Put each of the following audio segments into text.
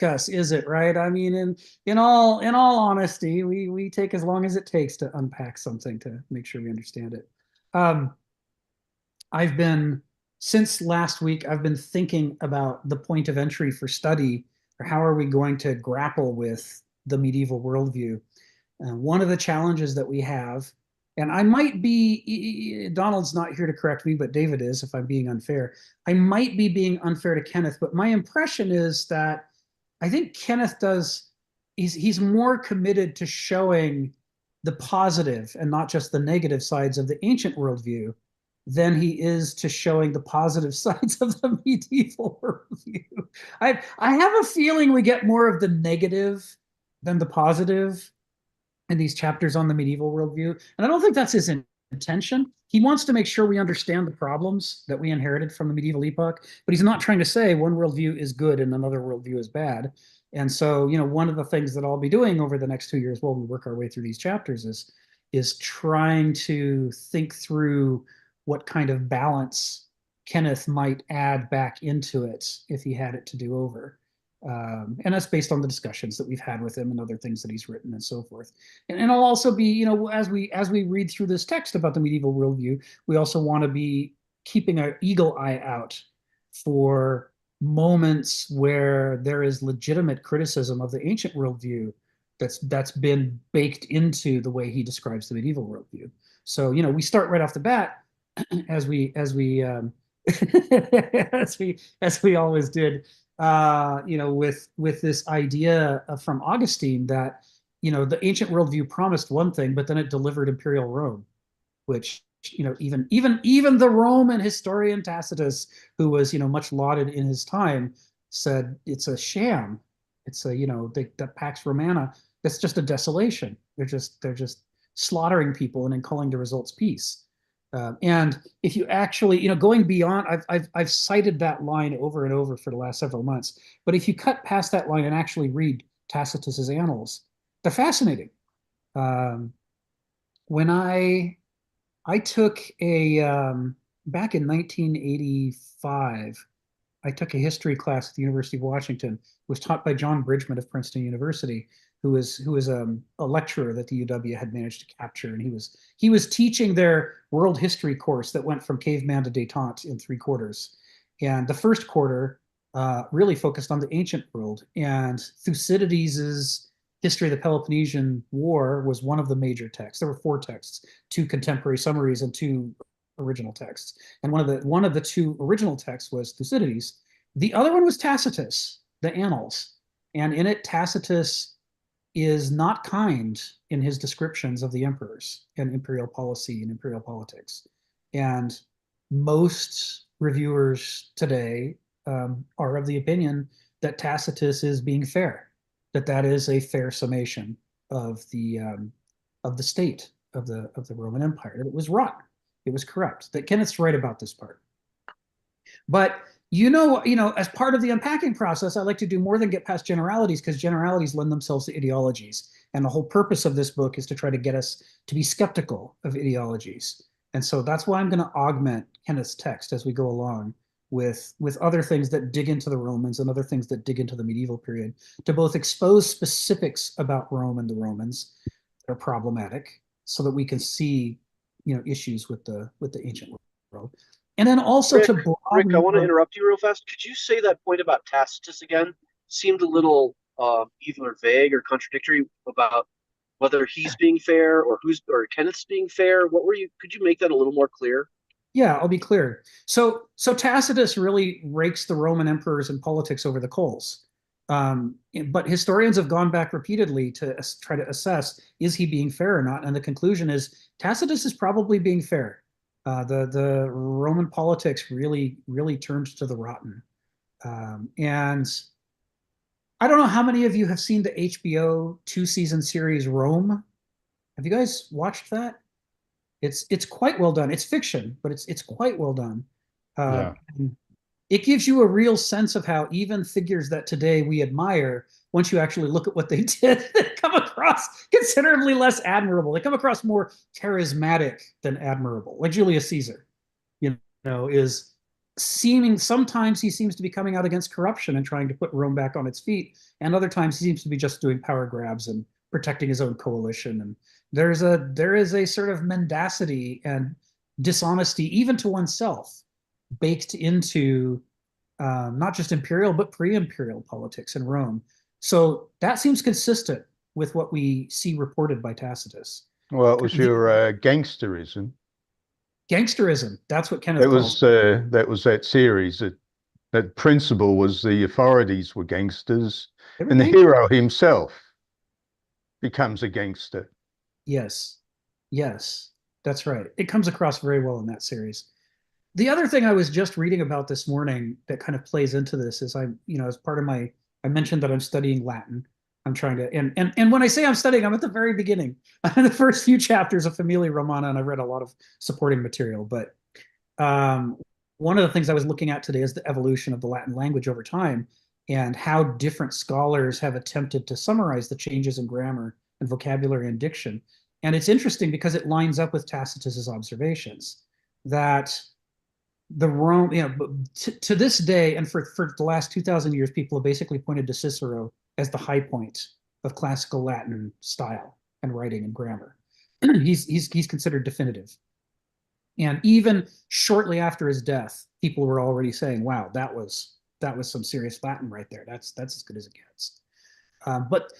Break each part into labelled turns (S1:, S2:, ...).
S1: us, is it, right? I mean, in all honesty, we take as long as it takes to unpack something to make sure we understand it. Um, I've been since last week, I've been thinking about the point of entry for study, or how are we going to grapple with the medieval worldview. One of the challenges that we have, and I might be, Donald's not here to correct me, but David is, if I'm being unfair. I might be being unfair to Kenneth, but my impression is that I think Kenneth does, he's more committed to showing the positive and not just the negative sides of the ancient worldview than he is to showing the positive sides of the medieval worldview. I have a feeling we get more of the negative than the positive in these chapters on the medieval worldview. And I don't think that's his intention. He wants to make sure we understand the problems that we inherited from the medieval epoch, but he's not trying to say one worldview is good and another worldview is bad. And so, one of the things that I'll be doing over the next 2 years while we work our way through these chapters is trying to think through what kind of balance Kenneth might add back into it if he had it to do over. And that's based on the discussions that we've had with him and other things that he's written and so forth. And I'll also be, as we read through this text about the medieval worldview, we also want to be keeping an eagle eye out for moments where there is legitimate criticism of the ancient worldview that's been baked into the way he describes the medieval worldview. So, we start right off the bat as we as we always did, with this idea from Augustine that the ancient worldview promised one thing, but then it delivered imperial Rome, which even the Roman historian Tacitus, who was much lauded in his time, said it's a sham. It's the Pax Romana. That's just a desolation. They're just slaughtering people and then calling the results peace. And if you actually, going beyond, I've cited that line over and over for the last several months. But if you cut past that line and actually read Tacitus's annals, they're fascinating. Um, when I took back in 1985, I took a history class at the University of Washington. It was taught by John Bridgman of Princeton University, who was a lecturer that the UW had managed to capture, and he was teaching their world history course that went from caveman to détente in 3 quarters. And the first quarter really focused on the ancient world, and Thucydides's History of the Peloponnesian War was one of the major texts. There were 4 texts, 2 contemporary summaries and 2 original texts. And one of the 2 original texts was Thucydides. The other one was Tacitus, the Annals. And in it, Tacitus is not kind in his descriptions of the emperors and imperial policy and imperial politics. And most reviewers today are of the opinion that Tacitus is being fair, that is a fair summation of the state of the Roman Empire. That it was rotten, it was corrupt. That Kenneth's right about this part. But as part of the unpacking process, I like to do more than get past generalities, because generalities lend themselves to ideologies. And the whole purpose of this book is to try to get us to be skeptical of ideologies. And so that's why I'm going to augment Kenneth's text as we go along with other things that dig into the Romans and other things that dig into the medieval period, to both expose specifics about Rome and the Romans that are problematic, so that we can see issues with the ancient world. And then also
S2: Rick,
S1: to
S2: Rick, I
S1: broaden
S2: want to
S1: our,
S2: interrupt you real fast. Could you say that point about Tacitus again? Seemed a little either vague or contradictory about whether he's being fair or Kenneth's being fair. What were you? Could you make that a little more clear?
S1: yeah, I'll be clear. So Tacitus really rakes the Roman emperors and politics over the coals. But historians have gone back repeatedly to try to assess, is he being fair or not? And the conclusion is Tacitus is probably being fair. The Roman politics really turned to the rotten. And I don't know how many of you have seen the HBO 2-season series Rome. Have you guys watched that? It's quite well done. It's fiction, but it's quite well done. Uh,
S3: Yeah.
S1: it gives you a real sense of how even figures that today we admire, once you actually look at what they did, they come across considerably less admirable. They come across more charismatic than admirable, like Julius Caesar, is seeming sometimes he seems to be coming out against corruption and trying to put Rome back on its feet, and other times he seems to be just doing power grabs and protecting his own coalition. And there is a sort of mendacity and dishonesty, even to oneself, baked into not just imperial but pre-imperial politics in Rome. So that seems consistent with what we see reported by Tacitus.
S3: Well, it was
S1: The
S3: your gangsterism.
S1: gangsterism, that's what Kenneth calls
S3: That was that series. That principle was the authorities were gangsters,
S1: it.
S3: and the hero himself becomes a gangster.
S1: Yes. Yes. That's right. It comes across very well in that series. The other thing I was just reading about this morning that kind of plays into this is as part of I mentioned that I'm studying Latin. I'm trying to, and when I say I'm studying, I'm at the very beginning, the first few chapters of Familia Romana, and I've read a lot of supporting material. But um, one of the things I was looking at today is the evolution of the Latin language over time and how different scholars have attempted to summarize the changes in grammar and vocabulary and diction. And it's interesting because it lines up with Tacitus's observations that the Rome, to this day, and for the last 2,000 years, people have basically pointed to Cicero as the high point of classical Latin style and writing and grammar. He's considered definitive. And even shortly after his death, people were already saying, "Wow, that was some serious Latin right there. That's as good as it gets." But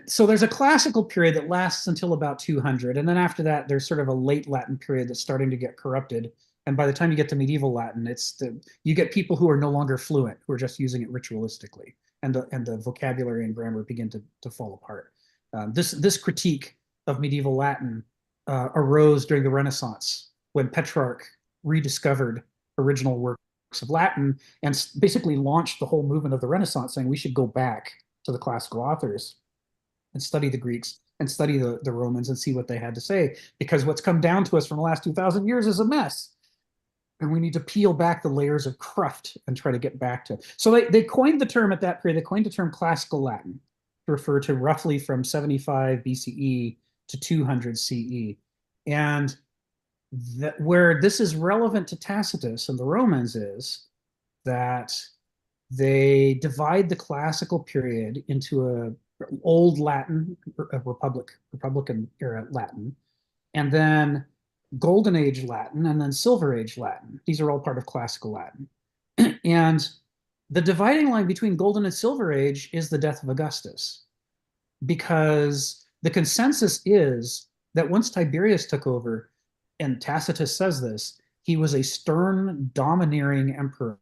S1: so there's a classical period that lasts until about 200, and then after that, there's sort of a late Latin period that's starting to get corrupted. And by the time you get to medieval Latin, you get people who are no longer fluent, who are just using it ritualistically, and the vocabulary and grammar begin to fall apart. This critique of medieval Latin arose during the Renaissance when Petrarch rediscovered original works of Latin and basically launched the whole movement of the Renaissance, saying we should go back to the classical authors and study the Greeks and study the Romans and see what they had to say, because what's come down to us from the last 2,000 years is a mess. And we need to peel back the layers of cruft and try to get back to. So they coined the term at that period, they coined the term classical Latin to refer to roughly from 75 BCE to 200 CE. And where this is relevant to Tacitus and the Romans is that they divide the classical period into a old Latin, a Republican era Latin, and then Golden Age Latin, and then Silver Age Latin. These are all part of classical Latin. And the dividing line between Golden and Silver Age is the death of Augustus, because the consensus is that once Tiberius took over, and Tacitus says this, he was a stern, domineering emperor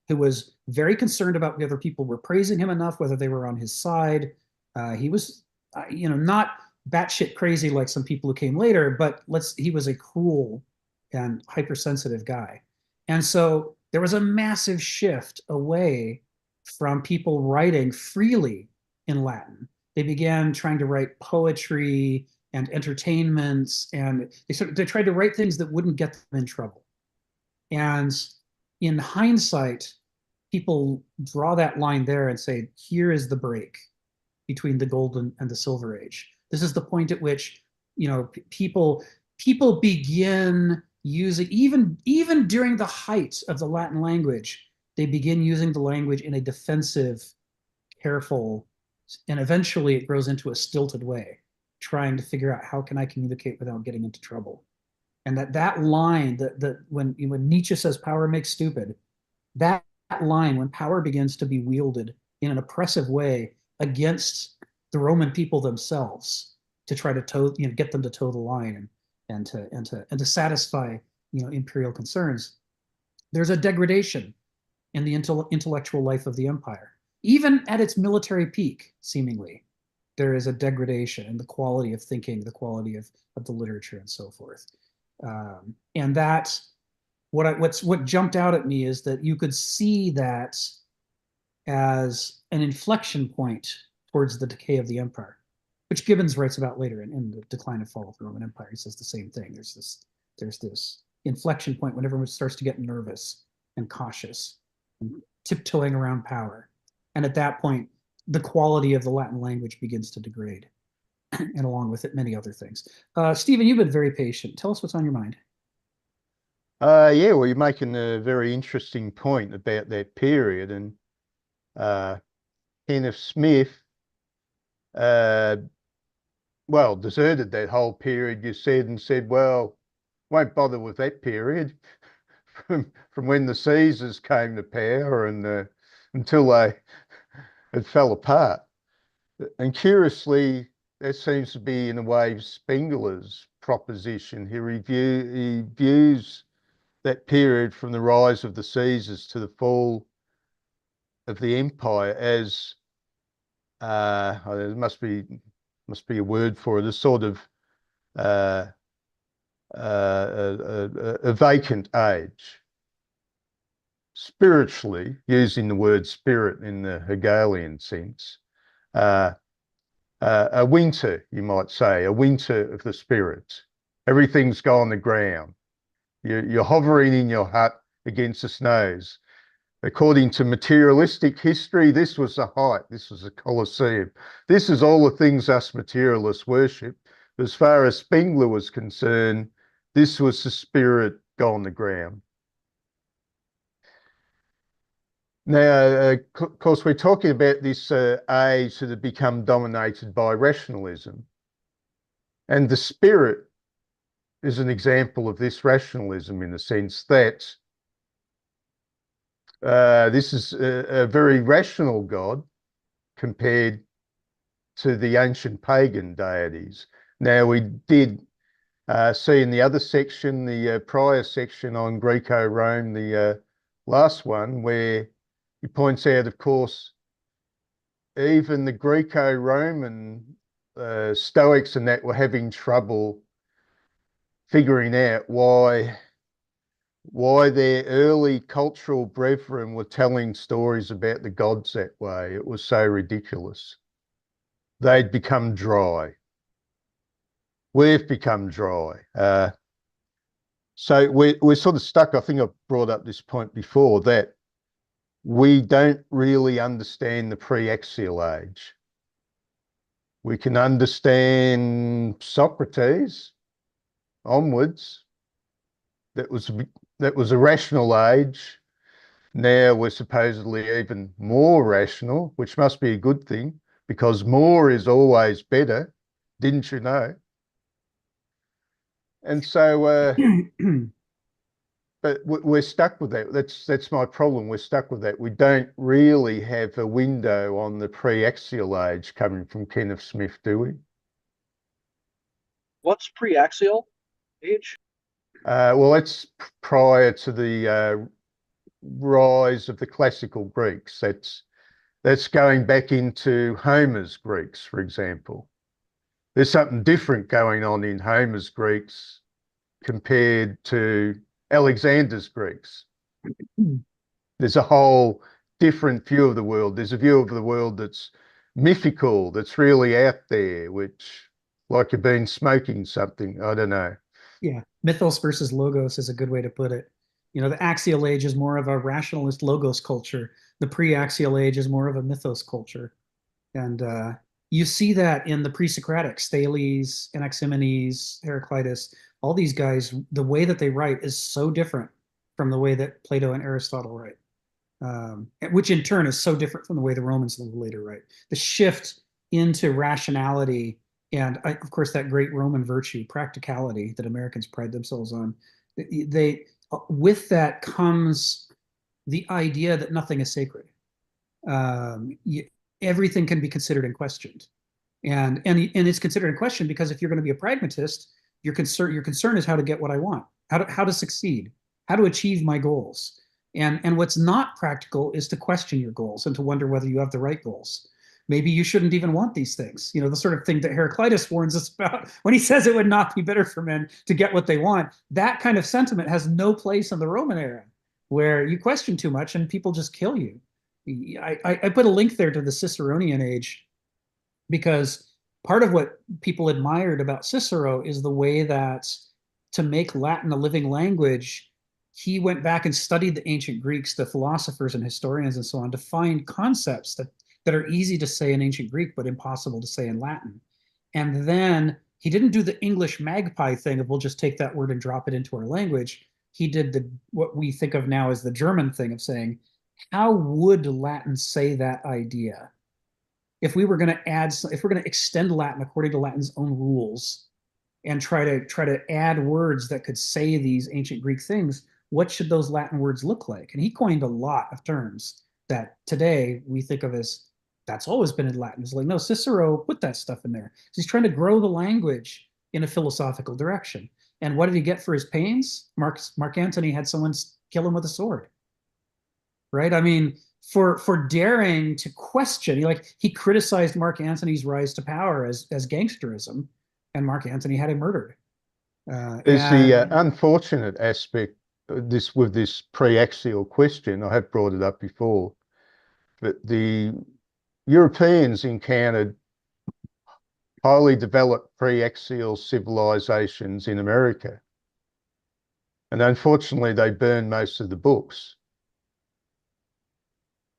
S1: who was very concerned about whether people were praising him enough, whether they were on his side. He was, not batshit crazy like some people who came later, but he was a cruel and hypersensitive guy. And so there was a massive shift away from people writing freely in Latin. They began trying to write poetry and entertainments, and they tried to write things that wouldn't get them in trouble. And in hindsight, people draw that line there and say, here is the break between the Golden and the Silver Age. This is the point at which, people begin using, even during the height of the Latin language, they begin using the language in a defensive, careful, and eventually it grows into a stilted way, trying to figure out how can I communicate without getting into trouble. And that line, that when Nietzsche says power makes stupid, that line, when power begins to be wielded in an oppressive way against the Roman people themselves, to try to get them to toe the line and to satisfy imperial concerns, there's a degradation in the intellectual life of the empire. Even at its military peak, seemingly, there is a degradation in the quality of thinking, the quality of the literature, and so forth. And that what jumped out at me is that you could see that as an inflection point towards the decay of the empire, which Gibbons writes about later in The Decline and Fall of the Roman Empire. He says the same thing. There's this inflection point when everyone starts to get nervous and cautious and tiptoeing around power. And at that point, the quality of the Latin language begins to degrade, and along with it, many other things. Stephen, you've been very patient. Tell us what's on your mind.
S3: Yeah, well, you're making a very interesting point about that period, and uh, Kenneth Smith, uh, well, deserted that whole period, you said, and said, well, won't bother with that period from when the Caesars came to power and until it fell apart. And curiously, that seems to be, in a way, Spengler's proposition. He views that period from the rise of the Caesars to the fall of the empire as there must be a word for it, a sort of uh, a vacant age. Spiritually, using the word spirit in the Hegelian sense, uh, a winter, you might say, a winter of the spirits. Everything's gone to ground. You're hovering in your hut against the snows. According to materialistic history, this was the height. This was the Colosseum. This is all the things us materialists worship. But as far as Spengler was concerned, this was the spirit gone to ground. Now, of course, we're talking about this age that had become dominated by rationalism. And the spirit is an example of this rationalism in the sense that this is a very rational God compared to the ancient pagan deities. Now, we did see in the other section, the prior section on Greco-Rome, the last one, where he points out, of course, even the Greco-Roman Stoics and that were having trouble figuring out why their early cultural brethren were telling stories about the gods that way. It was so ridiculous. They'd become dry. We've become dry. So we're sort of stuck. I think I've brought up this point before, that we don't really understand the pre-axial age. We can understand Socrates onwards. That was a rational age. Now we're supposedly even more rational, which must be a good thing, because more is always better. Didn't you know? And so, but we're stuck with that. That's my problem. We're stuck with that. We don't really have a window on the pre-axial age coming from Kenneth Smith, do we?
S2: What's pre-axial age?
S3: Well, that's prior to the rise of the classical Greeks. That's going back into Homer's Greeks, for example. There's something different going on in Homer's Greeks compared to Alexander's Greeks. There's a whole different view of the world. There's a view of the world that's mythical, that's really out there, which, like you've been smoking something, I don't know.
S1: Yeah, mythos versus logos is a good way to put it. The axial age is more of a rationalist logos culture. The pre-axial age is more of a mythos culture. And you see that in the pre-Socratics, Thales, Anaximenes, Heraclitus, all these guys, the way that they write is so different from the way that Plato and Aristotle write, which in turn is so different from the way the Romans later write. The shift into rationality and, of course, that great Roman virtue, practicality, that Americans pride themselves on. With that comes the idea that nothing is sacred. Everything can be considered and questioned, and it's considered in question because if you're going to be a pragmatist, your concern is how to get what I want, how to succeed, how to achieve my goals, and what's not practical is to question your goals and to wonder whether you have the right goals. Maybe you shouldn't even want these things. The sort of thing that Heraclitus warns us about when he says it would not be better for men to get what they want. That kind of sentiment has no place in the Roman era, where you question too much and people just kill you. I put a link there to the Ciceronian age because part of what people admired about Cicero is the way that, to make Latin a living language, he went back and studied the ancient Greeks, the philosophers and historians and so on, to find concepts that are easy to say in ancient Greek but impossible to say in Latin. And then he didn't do the English magpie thing of we'll just take that word and drop it into our language. he did what we think of now as the German thing of saying, how would Latin say that idea? If we were going to if we're going to extend Latin according to Latin's own rules and try to add words that could say these ancient Greek things, what should those Latin words look like? And he coined a lot of terms that today we think of as that's always been in Latin. It's like, no, Cicero put that stuff in there. He's trying to grow the language in a philosophical direction. And what did he get for his pains? Mark Antony had someone kill him with a sword. Right? I mean, for daring to question, he criticized Mark Antony's rise to power as gangsterism, and Mark Antony had him murdered.
S3: There's the unfortunate aspect of this with this pre-axial question. I have brought it up before, but the Europeans encountered highly developed pre-axial civilizations in America, and unfortunately they burned most of the books,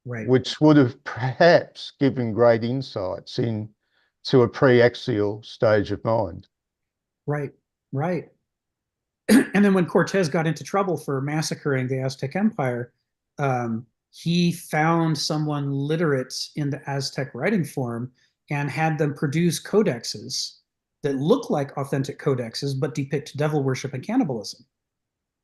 S1: right,
S3: which would have perhaps given great insights into a pre-axial stage of mind.
S1: Right, right. And then when Cortez got into trouble for massacring the Aztec Empire, he found someone literate in the Aztec writing form and had them produce codexes that look like authentic codexes but depict devil worship and cannibalism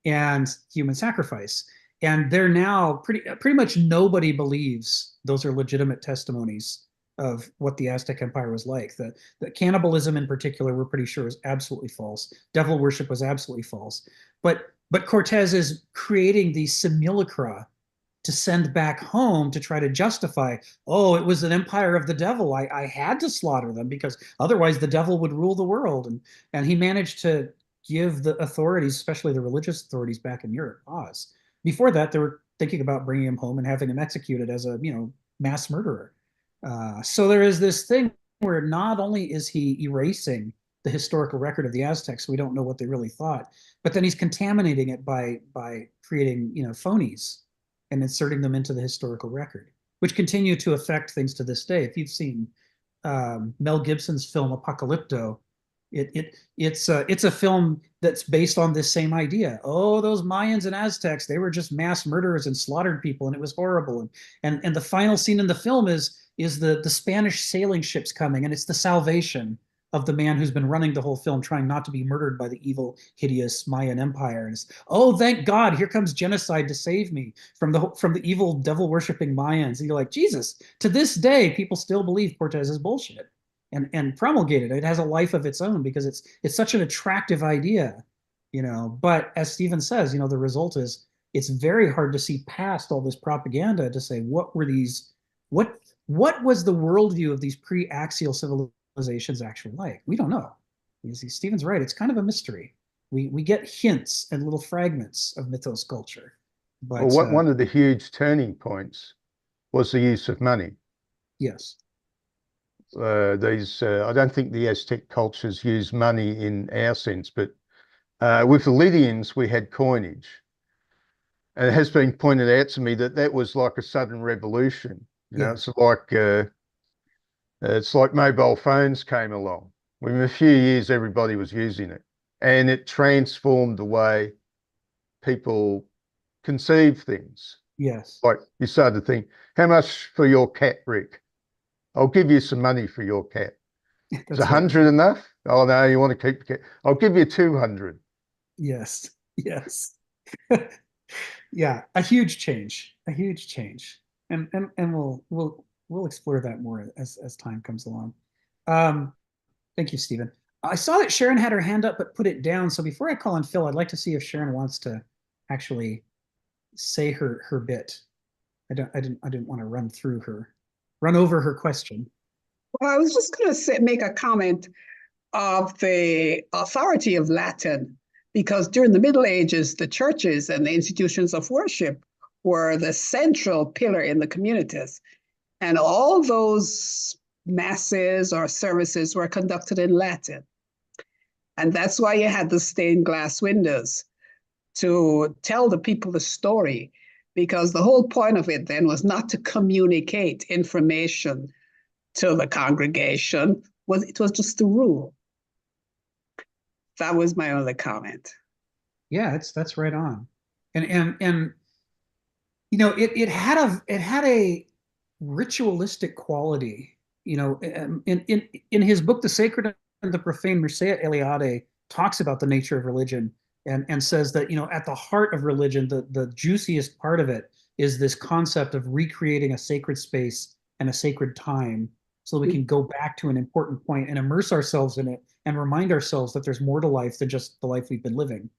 S1: and human sacrifice. And they're now pretty much nobody believes those are legitimate testimonies of what the Aztec Empire was like. The cannibalism in particular, we're pretty sure is absolutely false. Devil worship was absolutely false. But Cortez is creating these simulacra to send back home to try to justify, oh, it was an empire of the devil. I had to slaughter them because otherwise the devil would rule the world. And he managed to give the authorities, especially the religious authorities back in Europe, pause. Before that, they were thinking about bringing him home and having him executed as a mass murderer. So there is this thing where not only is he erasing the historical record of the Aztecs, we don't know what they really thought, but then he's contaminating it by creating phonies and inserting them into the historical record, which continue to affect things to this day. If you've seen Mel Gibson's film Apocalypto, it's a film that's based on this same idea. Oh, those Mayans and Aztecs, they were just mass murderers and slaughtered people, and it was horrible. And the final scene in the film is the Spanish sailing ships coming, and it's the salvation of the man who's been running the whole film, trying not to be murdered by the evil, hideous Mayan Empire. And it's, oh, thank God, here comes genocide to save me from the evil, devil-worshipping Mayans. And you're like, Jesus, to this day, people still believe Cortez is bullshit and promulgate it. It has a life of its own because it's such an attractive idea, But as Stephen says, the result is it's very hard to see past all this propaganda to say what was the worldview of these pre-axial civilizations actually like? We don't know. You see, Stephen's right. It's kind of a mystery. We get hints and little fragments of mythos culture. But
S3: well, one of the huge turning points was the use of money.
S1: Yes.
S3: I don't think the Aztec cultures use money in our sense, but with the Lydians, we had coinage. And it has been pointed out to me that was like a sudden revolution. It's like mobile phones came along. Within a few years, everybody was using it. And it transformed the way people conceive things.
S1: Yes.
S3: Like you started to think, how much for your cat, Rick? I'll give you some money for your cat. Is 100 enough? Oh, no, you want to keep the cat. I'll give you 200.
S1: Yes. Yes. Yeah, a huge change. And we'll explore that more as time comes along. Thank you, Stephen. I saw that Sharon had her hand up but put it down. So before I call on Phil, I'd like to see if Sharon wants to actually say her bit. I didn't want to run over her question.
S4: Well, I was just going to make a comment of the authority of Latin, because during the Middle Ages, the churches and the institutions of worship were the central pillar in the communities. And all those masses or services were conducted in Latin. And that's why you had the stained glass windows to tell the people the story, because the whole point of it then was not to communicate information to the congregation, it was just the rule. That was my only comment.
S1: Yeah, that's right on. And you know, it had a ritualistic quality. You know, in his book, The Sacred and the Profane, Mircea Eliade talks about the nature of religion and says that, you know, at the heart of religion, the juiciest part of it is this concept of recreating a sacred space and a sacred time so we can go back to an important point and immerse ourselves in it and remind ourselves that there's more to life than just the life we've been living.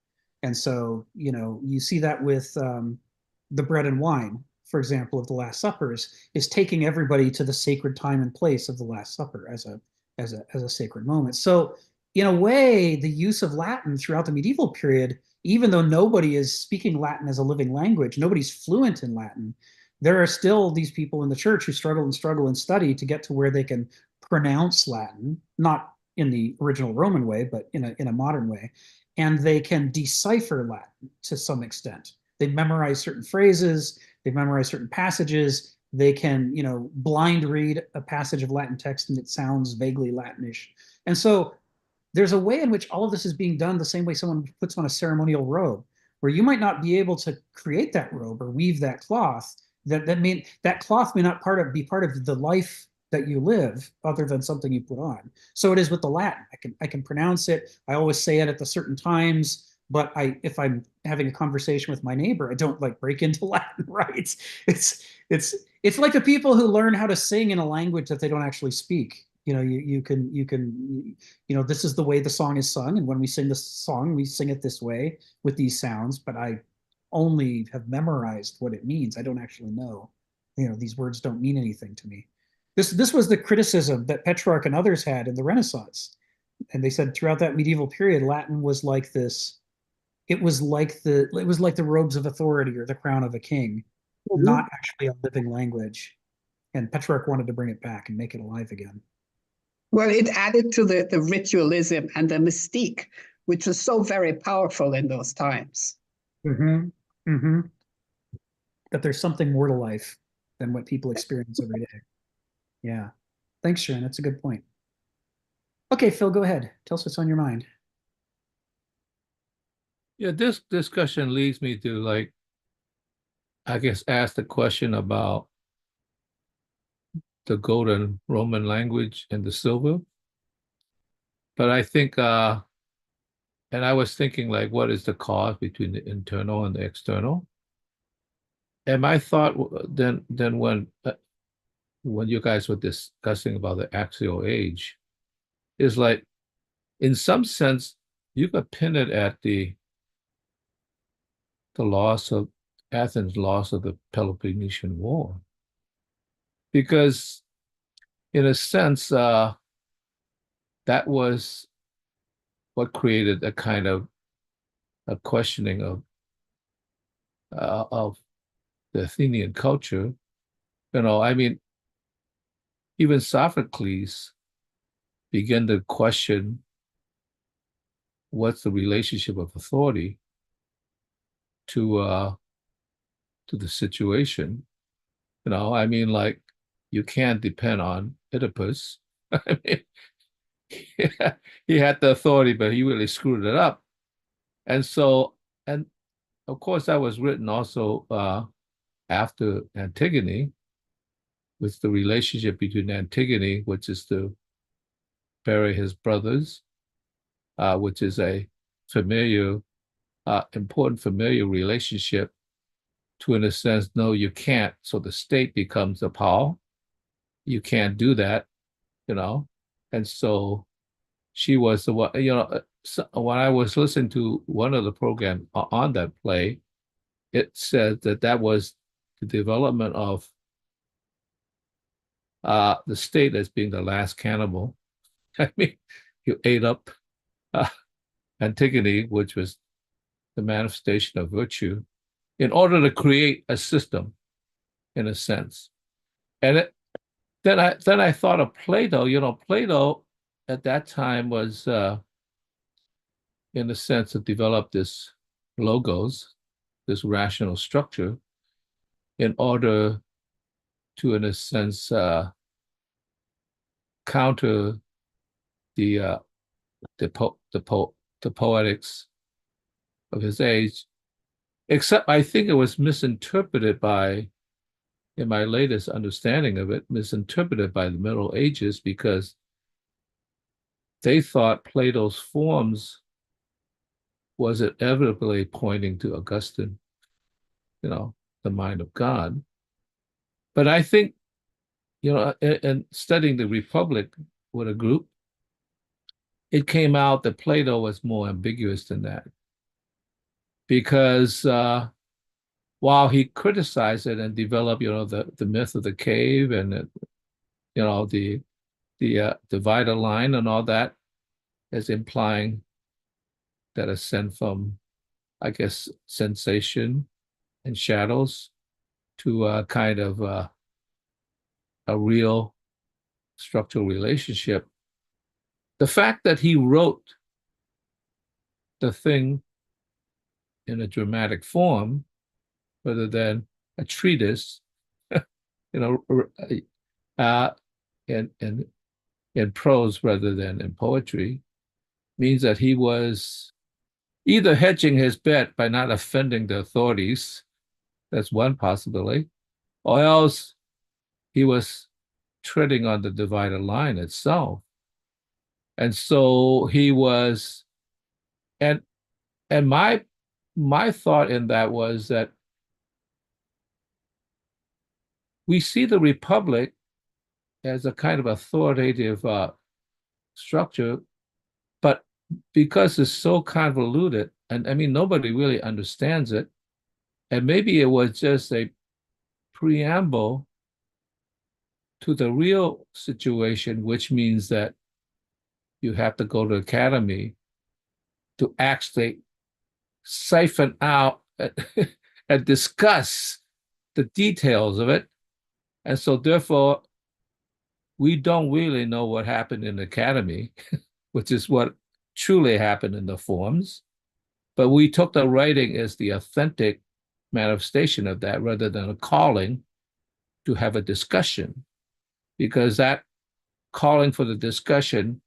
S1: And so, you know, you see that with the bread and wine, for example, of the Last Supper is taking everybody to the sacred time and place of the Last Supper as a sacred moment. So, in a way, the use of Latin throughout the medieval period, even though nobody is speaking Latin as a living language, nobody's fluent in Latin, there are still these people in the church who struggle and study to get to where they can pronounce Latin, not in the original Roman way, but in a modern way, and they can decipher Latin to some extent. They memorize certain phrases, they memorize certain passages, they can, you know, blind read a passage of Latin text and it sounds vaguely Latinish. And so there's a way in which all of this is being done the same way someone puts on a ceremonial robe, where you might not be able to create that robe or weave that cloth. That cloth may not be part of the life that you live, other than something you put on. So it is with the Latin. I can pronounce it. I always say it at the certain times. But if I'm having a conversation with my neighbor, I don't like break into Latin, right? It's like the people who learn how to sing in a language that they don't actually speak. You know, you know, this is the way the song is sung, and when we sing the song, we sing it this way with these sounds. But I only have memorized what it means. I don't actually know. You know, these words don't mean anything to me. This was the criticism that Petrarch and others had in the Renaissance, and they said throughout that medieval period, Latin was like this. It was like the robes of authority or the crown of a king,
S4: Mhm.
S1: not actually a living language. And Petrarch wanted to bring it back and make it alive again.
S4: Well, it added to the ritualism and the mystique, which was so very powerful in those times.
S1: Mm-hmm. Mm-hmm. That there's something more to life than what people experience every day. Yeah. Thanks, Sharon. That's a good point. Okay, Phil, go ahead. Tell us what's on your mind.
S5: Yeah, this discussion leads me to like, I guess, ask the question about the golden Roman language and the silver. But I think, and I was thinking like, what is the cause between the internal and the external? And my thought then when you guys were discussing about the axial age, is like, in some sense, you could pin it at the loss of Athens' loss of the Peloponnesian War, because in a sense, that was what created a kind of a questioning of the Athenian culture. You know, I mean, even Sophocles began to question what's the relationship of authority to to the situation. You know, I mean, like, you can't depend on Oedipus. I mean, he had the authority, but he really screwed it up. And so, and of course, that was written also after Antigone, with the relationship between Antigone, which is to bury his brothers, which is a familiar, important familiar relationship, to, in a sense, no, you can't. So the state becomes a power. You can't do that, you know. And so she was the one, you know, so when I was listening to one of the programs on that play, it said that that was the development of the state as being the last cannibal. I mean, you ate up uh, Antigone, which was the manifestation of virtue, in order to create a system, in a sense. And then I thought of Plato. You know, Plato at that time was, in a sense, to develop this logos, this rational structure, in order to, in a sense, counter the the poetics of his age, except I think it was misinterpreted by, in my latest understanding of it, misinterpreted by the Middle Ages because they thought Plato's forms was inevitably pointing to Augustine, the mind of God. But I think, in studying the Republic with a group, it came out that Plato was more ambiguous than that. Because while he criticized it and developed, the myth of the cave and, the divider line and all that, as implying that ascent from, I guess, sensation and shadows to a kind of a real structural relationship. The fact that he wrote the thing in a dramatic form rather than a treatise, uh, in prose rather than in poetry, means that he was either hedging his bet by not offending the authorities, that's one possibility, or else he was treading on the divided line itself. And so he was, and my thought in that was that we see the Republic as a kind of authoritative structure, but because it's so convoluted, and I mean, nobody really understands it, and maybe it was just a preamble to the real situation, which means that you have to go to academy to actually siphon out and discuss the details of it. And so therefore, we don't really know what happened in the academy, which is what truly happened in the forms. But we took the writing as the authentic manifestation of that rather than a calling to have a discussion, because that calling for the discussion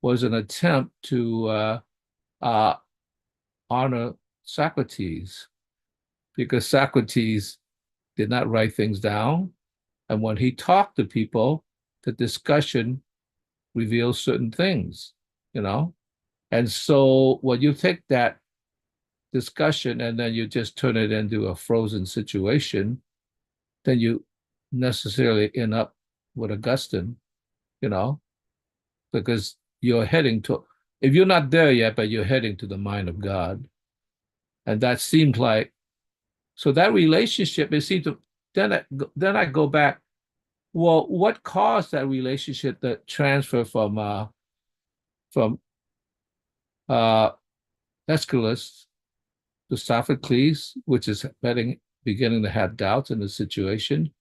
S5: was an attempt to honor Socrates, because Socrates did not write things down. And when he talked to people, the discussion reveals certain things, And so when you take that discussion and then you just turn it into a frozen situation, then you necessarily end up with Augustine, because you're heading to, if you're not there yet, but you're heading to the mind of God. And that seemed like, so that relationship, it seemed to, then I go back, well, what caused that relationship, that transfer from Aeschylus to Sophocles, which is beginning to have doubts in the situation,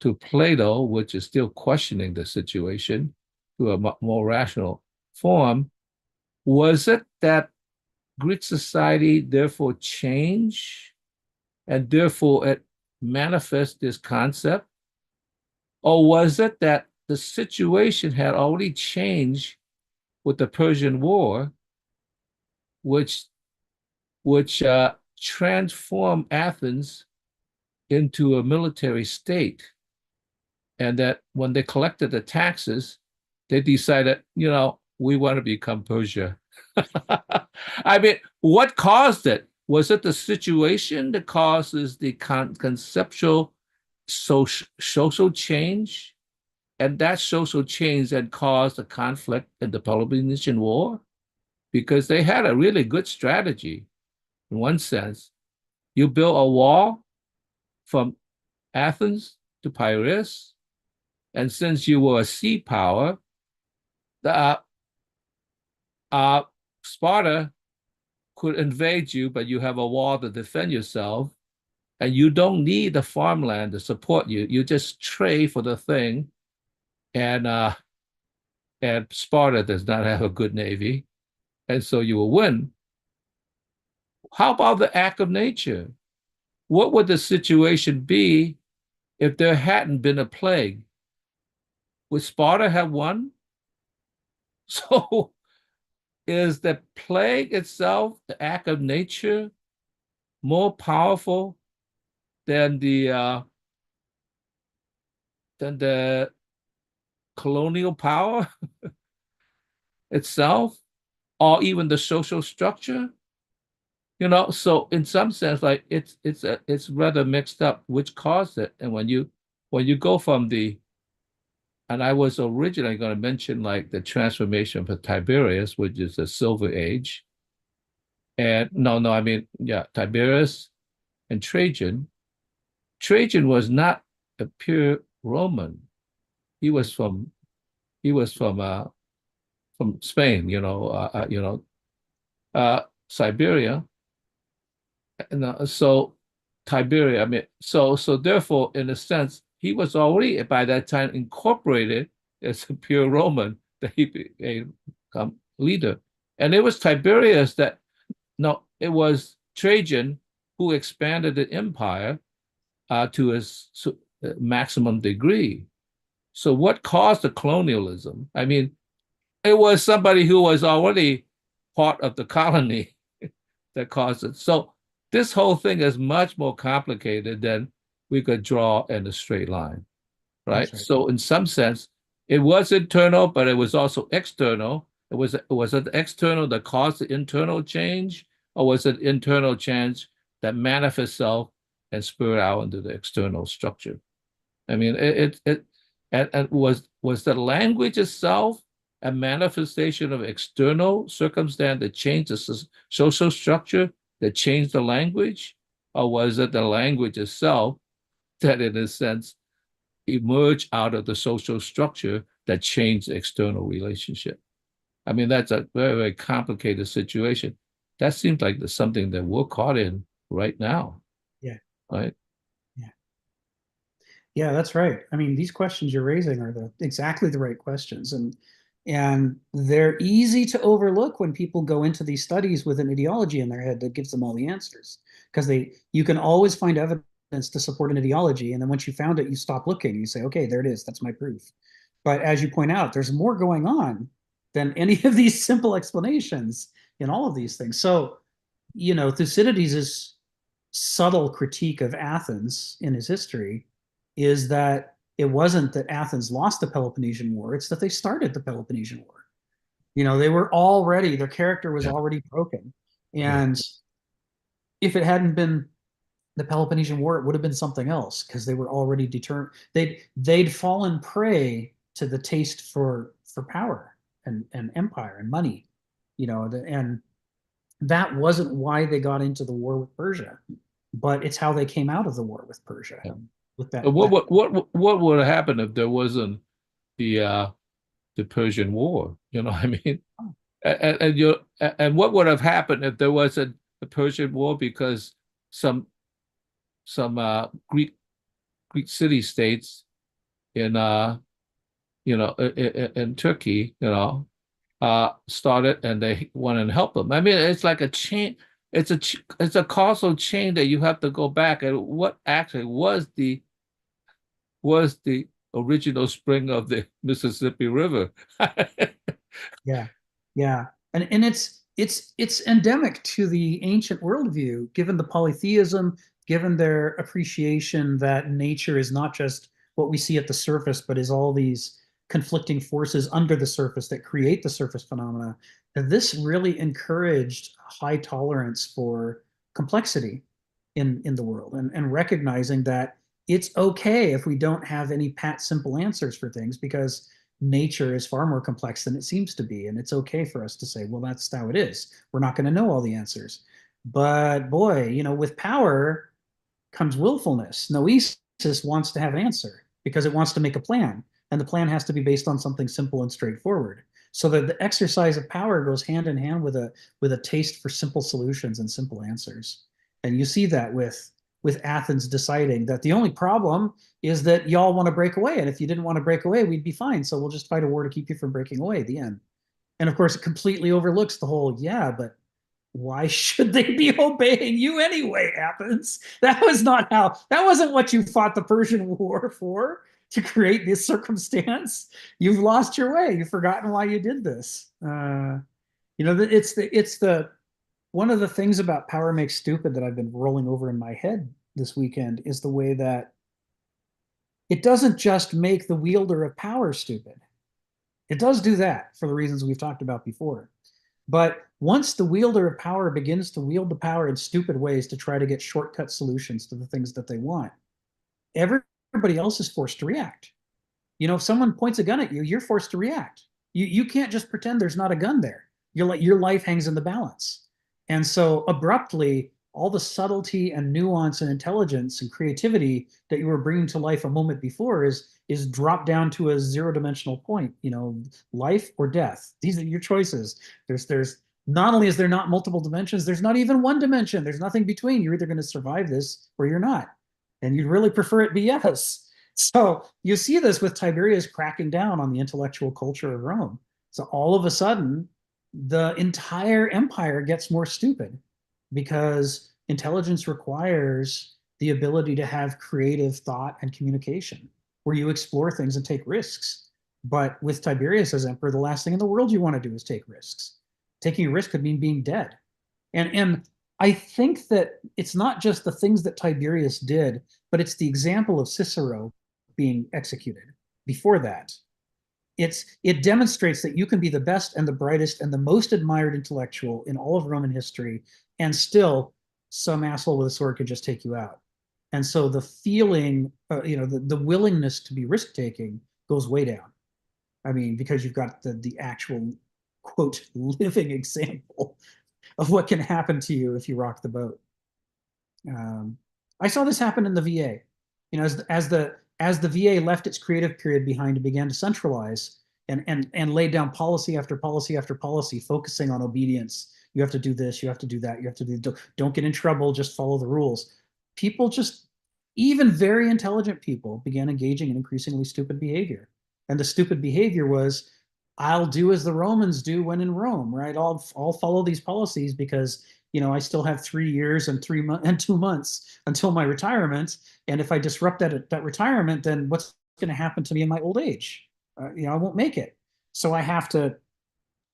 S5: to Plato, which is still questioning the situation, to a more rational form? Was it that Greek society therefore changed and therefore it manifests this concept? Or was it that the situation had already changed with the Persian War, which transformed Athens into a military state, and that when they collected the taxes, they decided, we want to become Persia. I mean, what caused it? Was it the situation that causes the conceptual social change? And that social change that caused a conflict in the Peloponnesian War? Because they had a really good strategy. In one sense, you build a wall from Athens to Piraeus, and since you were a sea power, Sparta could invade you, but you have a wall to defend yourself, and you don't need the farmland to support you. You just trade for the thing, and Sparta does not have a good navy, and so you will win. How about the act of nature? What would the situation be if there hadn't been a plague? Would Sparta have won? So is the plague itself, the act of nature, more powerful than the colonial power itself, or even the social structure? So in some sense, like it's rather mixed up which caused it. And when you go from and I was originally going to mention like the transformation for Tiberius, which is the Silver Age. And no, I mean, yeah, Tiberius and Trajan. Trajan was not a pure Roman. He was from Spain, Siberia. And so Tiberia, I mean, so therefore, in a sense, he was already by that time incorporated as a pure Roman that he became leader. And it was Tiberius that, no, it was Trajan who expanded the empire to its maximum degree. So what caused the colonialism? I mean, it was somebody who was already part of the colony that caused it. So this whole thing is much more complicated than we could draw in a straight line, right? So in some sense, it was internal, but it was also external. Was it external that caused the internal change, or was it internal change that manifests itself and spurred out into the external structure? I mean, and was the language itself a manifestation of external circumstance that changed the social structure, that changed the language? Or was it the language itself that, in a sense, emerged out of the social structure that changed the external relationship? I mean, that's a very, very complicated situation. That seems like there's something that we're caught in right now.
S1: Yeah.
S5: Right?
S1: Yeah, that's right. I mean, these questions you're raising are exactly the right questions, and they're easy to overlook when people go into these studies with an ideology in their head that gives them all the answers, because you can always find evidence to support an ideology, and then once you found it, you stop looking. You say, okay, there it is. That's my proof. But as you point out, there's more going on than any of these simple explanations in all of these things. So, Thucydides' subtle critique of Athens in his history is that it wasn't that Athens lost the Peloponnesian War, it's that they started the Peloponnesian War. They were already, their character was already broken. And if it hadn't been the Peloponnesian War, it would have been something else, because they were already determined. They'd fallen prey to the taste for power and empire and money, and that wasn't why they got into the war with Persia, but it's how they came out of the war with Persia.
S5: Yeah.
S1: With that,
S5: what would have happened if there wasn't the Persian War? I mean, and what would have happened if there wasn't the Persian War, because some Greek city states in in Turkey, started, and they went and helped them. I mean, it's like a chain. It's a causal chain that you have to go back and what actually was the original spring of the Mississippi River.
S1: Yeah, and it's endemic to the ancient worldview, given the polytheism, given their appreciation that nature is not just what we see at the surface, but is all these conflicting forces under the surface that create the surface phenomena. And this really encouraged high tolerance for complexity in the world, and recognizing that it's okay if we don't have any pat simple answers for things, because nature is far more complex than it seems to be, and it's okay for us to say, well, that's how it is. We're not going to know all the answers. But boy, with power comes willfulness. Noesis wants to have an answer because it wants to make a plan, and the plan has to be based on something simple and straightforward. So that the exercise of power goes hand in hand with a taste for simple solutions and simple answers. And you see that with Athens deciding that the only problem is that y'all want to break away, and if you didn't want to break away, we'd be fine. So we'll just fight a war to keep you from breaking away. The end. And of course, it completely overlooks the whole, but why should they be obeying you anyway, Athens? That wasn't what you fought the Persian War for, to create this circumstance. You've lost your way. You've forgotten why you did this. It's the one of the things about Power Makes Stupid that I've been rolling over in my head this weekend is the way that it doesn't just make the wielder of power stupid. It does do that for the reasons we've talked about before. But once the wielder of power begins to wield the power in stupid ways to try to get shortcut solutions to the things that they want, everybody else is forced to react. If someone points a gun at you, you're forced to react. You can't just pretend there's not a gun there. Your life hangs in the balance. And so abruptly, all the subtlety and nuance and intelligence and creativity that you were bringing to life a moment before is dropped down to a zero-dimensional point. Life or death. These are your choices. There's not only is there not multiple dimensions, there's not even one dimension. There's nothing between. You're either going to survive this or you're not. And you'd really prefer it be yes. So you see this with Tiberius cracking down on the intellectual culture of Rome. So all of a sudden, the entire empire gets more stupid because intelligence requires the ability to have creative thought and communication where you explore things and take risks. But with Tiberius as emperor, the last thing in the world you want to do is take risks. Taking a risk could mean being dead. And I think that it's not just the things that Tiberius did, but it's the example of Cicero being executed before that. It demonstrates that you can be the best and the brightest and the most admired intellectual in all of Roman history, and still some asshole with a sword could just take you out. And so the feeling, the willingness to be risk taking goes way down. I mean, because you've got the actual quote living example of what can happen to you if you rock the boat. I saw this happen in the VA. As the VA left its creative period behind and began to centralize and laid down policy after policy after policy, focusing on obedience. You have to do this, you have to do that, you have to don't get in trouble, just follow the rules. People even very intelligent people began engaging in increasingly stupid behavior. And the stupid behavior was, I'll do as the Romans do when in Rome, right? I'll follow these policies because I still have 3 years and 2 months until my retirement. And if I disrupt that retirement, then what's going to happen to me in my old age? I won't make it. So I have to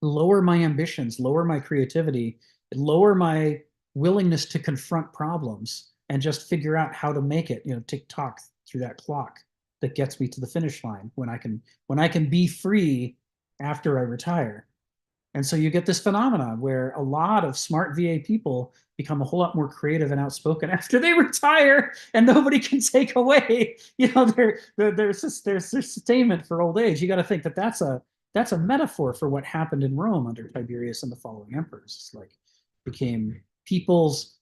S1: lower my ambitions, lower my creativity, lower my willingness to confront problems, and just figure out how to make it. Tick tock through that clock that gets me to the finish line when I can be free after I retire. And so you get this phenomenon where a lot of smart VA people become a whole lot more creative and outspoken after they retire, and nobody can take away, their sustainment for old age. You got to think that that's a metaphor for what happened in Rome under Tiberius and the following emperors. It's like became people's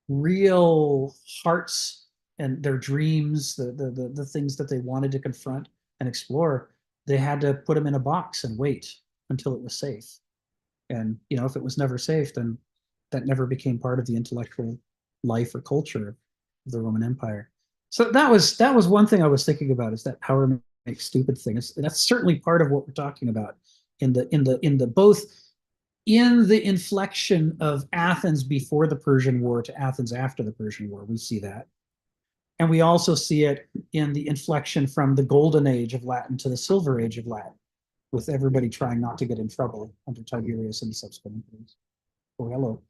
S1: real hearts and their dreams, the things that they wanted to confront and explore. They had to put them in a box and wait until it was safe. And if it was never safe, then that never became part of the intellectual life or culture of the Roman Empire. So that was one thing I was thinking about, is that power makes stupid things. That's certainly part of what we're talking about in both in the inflection of Athens before the Persian War to Athens after the Persian War. We see that. And we also see it in the inflection from the golden age of Latin to the silver age of Latin, with everybody trying not to get in trouble under Tiberius and the subsequent emperors. Oh, hello.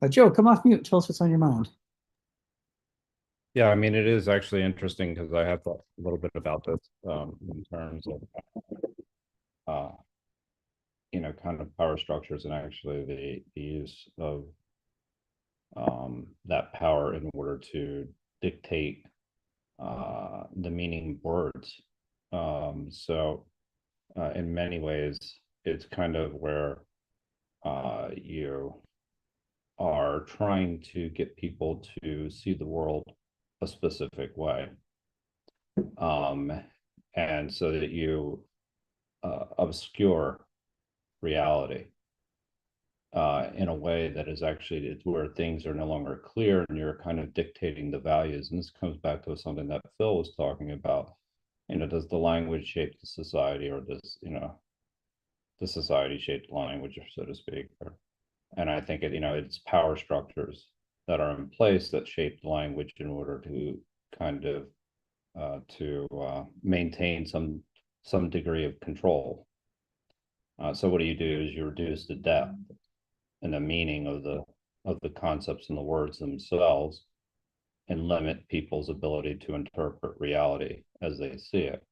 S1: Joe, come off mute. Tell us what's on your mind.
S6: Yeah, I mean, it is actually interesting because I have thought a little bit about this in terms of, kind of power structures and actually the use of that power in order to dictate the meaning of words. So in many ways, it's kind of where you are trying to get people to see the world a specific way. And so that you obscure reality in a way that is actually, it's where things are no longer clear and you're kind of dictating the values. And this comes back to something that Phil was talking about. Does the language shape the society, or does, the society shape the language, so to speak? And I think it's power structures that are in place that shape the language in order to kind of maintain some degree of control. So what do? Is you reduce the depth and the meaning of the concepts and the words themselves, and limit people's ability to interpret reality as they see it.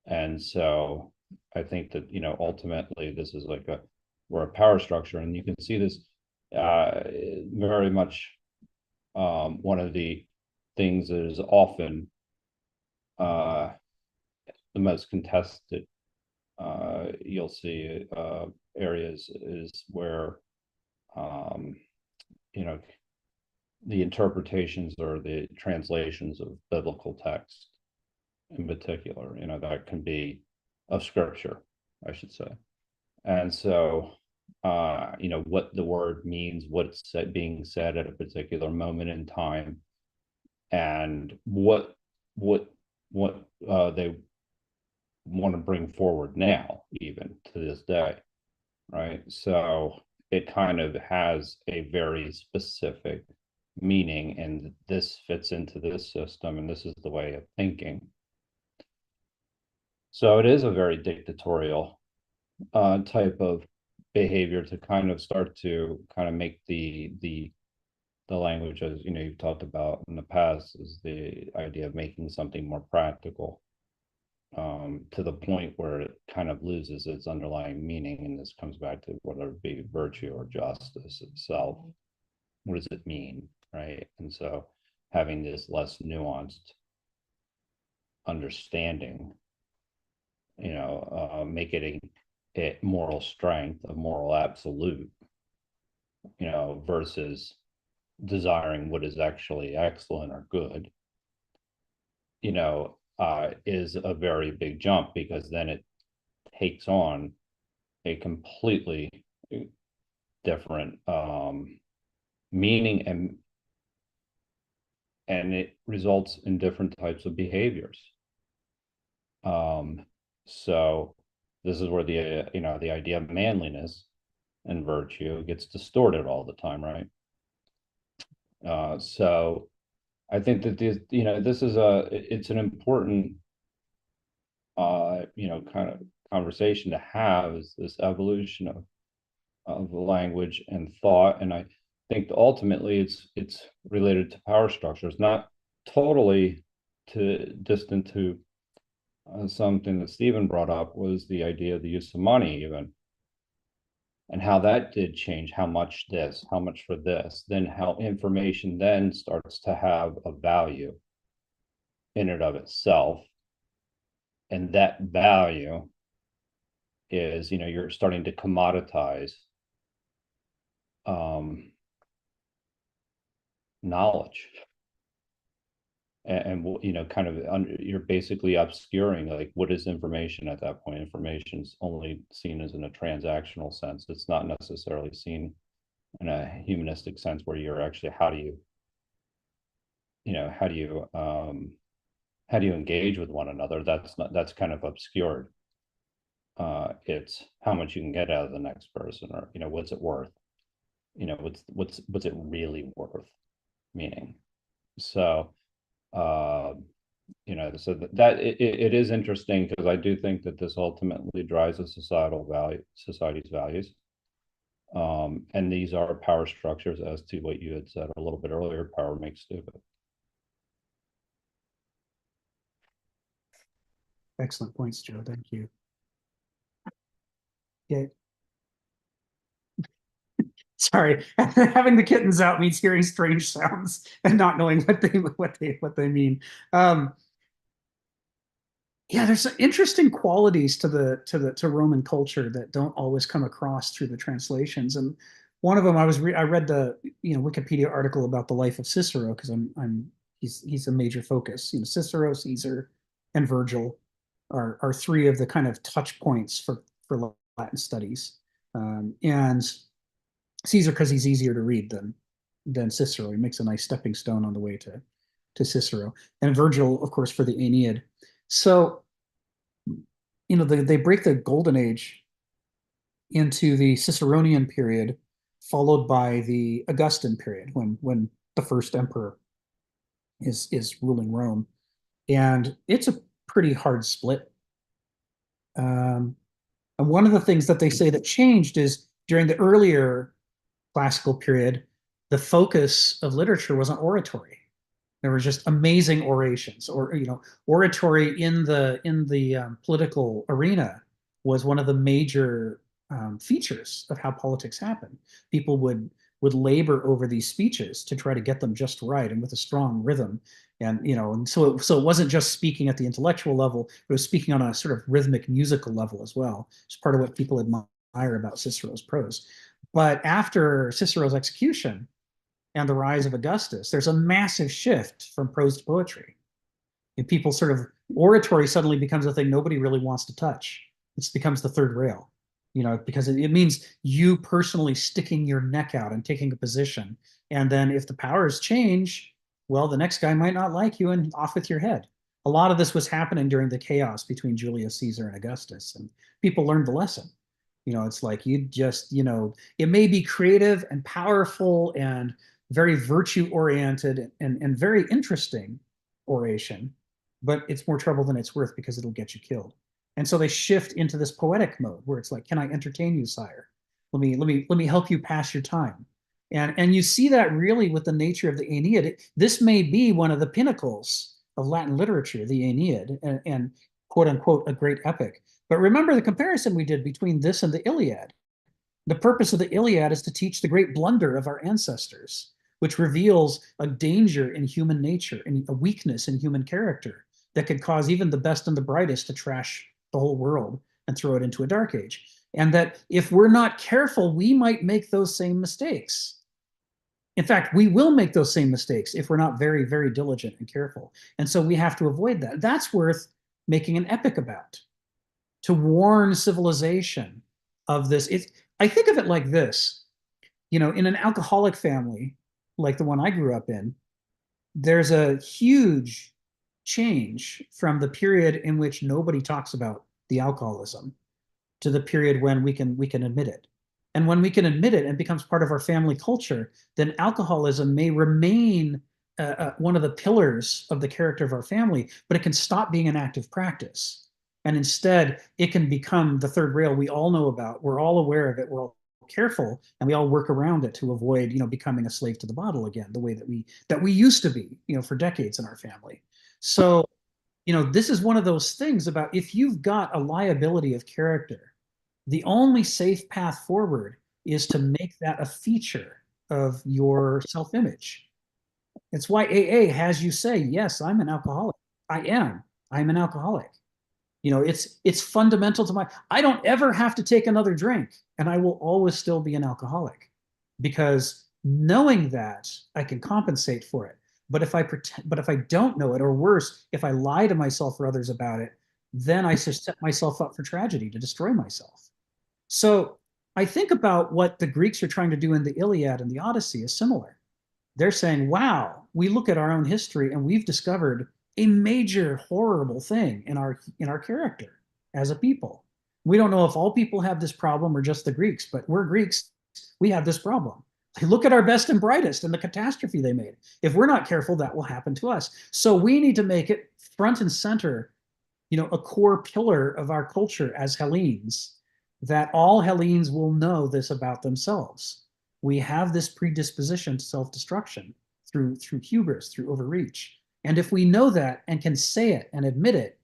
S6: And so I think that, ultimately this is like we're a power structure, and you can see this very much. One of the things that is often the most contested, you'll see areas is where, the interpretations or the translations of biblical text in particular, that can be of scripture, I should say. And so, what the word means, what's being said at a particular moment in time, and what they want to bring forward now, even to this day, right? So it kind of has a very specific meaning, and this fits into this system, and this is the way of thinking. So it is a very dictatorial type of behavior to kind of start to kind of make the language, as you've talked about in the past, is the idea of making something more practical, to the point where it kind of loses its underlying meaning. And this comes back to whether it be virtue or justice itself. What does it mean, right? And so having this less nuanced understanding, making it moral strength, a moral absolute, versus desiring what is actually excellent or good, is a very big jump, because then it takes on a completely different meaning, and it results in different types of behaviors. So this is where the idea of manliness and virtue gets distorted all the time, right? So I think that this is it's an important kind of conversation to have, is this evolution of language and thought. And I think ultimately it's related to power structures, not totally distant to something that Stephen brought up, was the idea of the use of money, even, and how that did change, how much this, how much for this, then how information then starts to have a value in and of itself. And that value is, you're starting to commoditize knowledge. And kind of you're basically obscuring, like, what is information at that point. Information is only seen as in a transactional sense. It's not necessarily seen in a humanistic sense, where you're actually, how do you engage with one another. That's kind of obscured. It's how much you can get out of the next person, or what's it worth, what's it really worth, meaning. So so that it is interesting, because I do think that this ultimately drives a society's values, and these are power structures, as to what you had said a little bit earlier: power makes stupid.
S1: Excellent points, Joe. Thank you. Yeah. Sorry, having the kittens out means hearing strange sounds and not knowing what they mean. Yeah, there's some interesting qualities to Roman culture that don't always come across through the translations. And one of them, I read the Wikipedia article about the life of Cicero, because he's a major focus. Cicero, Caesar, and Virgil are three of the kind of touch points for Latin studies. And Caesar, because he's easier to read than Cicero. He makes a nice stepping stone on the way to Cicero. And Virgil, of course, for the Aeneid. So, they break the Golden Age into the Ciceronian period, followed by the Augustan period, when the first emperor is ruling Rome. And it's a pretty hard split. And one of the things that they say that changed is during the earlier classical period, the focus of literature was on oratory. There were just amazing orations, or oratory in the political arena was one of the major features of how politics happened. People would labor over these speeches to try to get them just right and with a strong rhythm. And so it wasn't just speaking at the intellectual level, it was speaking on a sort of rhythmic musical level as well. It's part of what people admire about Cicero's prose. But after Cicero's execution and the rise of Augustus, there's a massive shift from prose to poetry. And people sort of, oratory suddenly becomes a thing nobody really wants to touch. It becomes the third rail, because it means you personally sticking your neck out and taking a position. And then if the powers change, well, the next guy might not like you and off with your head. A lot of this was happening during the chaos between Julius Caesar and Augustus, and people learned the lesson. It's like it may be creative and powerful and very virtue oriented and very interesting oration, but it's more trouble than it's worth because it'll get you killed. And so they shift into this poetic mode where it's like, can I entertain you, sire? Let me help you pass your time. And you see that really with the nature of the Aeneid. This may be one of the pinnacles of Latin literature, the Aeneid, and quote unquote a great epic. But remember the comparison we did between this and the Iliad. The purpose of the Iliad is to teach the great blunder of our ancestors, which reveals a danger in human nature and a weakness in human character that could cause even the best and the brightest to trash the whole world and throw it into a dark age. And that if we're not careful, we might make those same mistakes. In fact, we will make those same mistakes if we're not very, very diligent and careful. And so we have to avoid that. That's worth making an epic about, to warn civilization of this. I think of it like this, in an alcoholic family, like the one I grew up in, there's a huge change from the period in which nobody talks about the alcoholism to the period when we can admit it. And when we can admit it and becomes part of our family culture, then alcoholism may remain one of the pillars of the character of our family, but it can stop being an active practice. And instead, it can become the third rail we all know about. We're all aware of it. We're all careful, and we all work around it to avoid, becoming a slave to the bottle again, the way that we used to be, for decades in our family. So, this is one of those things about if you've got a liability of character, the only safe path forward is to make that a feature of your self-image. It's why AA has you say, yes, I'm an alcoholic. I'm an alcoholic. It's fundamental to I don't ever have to take another drink, and I will always still be an alcoholic, because knowing that I can compensate for it. But if I don't know it, or worse, if I lie to myself or others about it, then I just set myself up for tragedy, to destroy myself. So I think about what the Greeks are trying to do in the Iliad and the Odyssey is similar. They're saying, wow, we look at our own history and we've discovered a major horrible thing in our character as a people. We don't know if all people have this problem or just the Greeks, but we're Greeks. We have this problem. Look at our best and brightest and the catastrophe they made. If we're not careful, that will happen to us. So we need to make it front and center, a core pillar of our culture as Hellenes, that all Hellenes will know this about themselves. We have this predisposition to self-destruction through hubris, through overreach. And if we know that and can say it and admit it,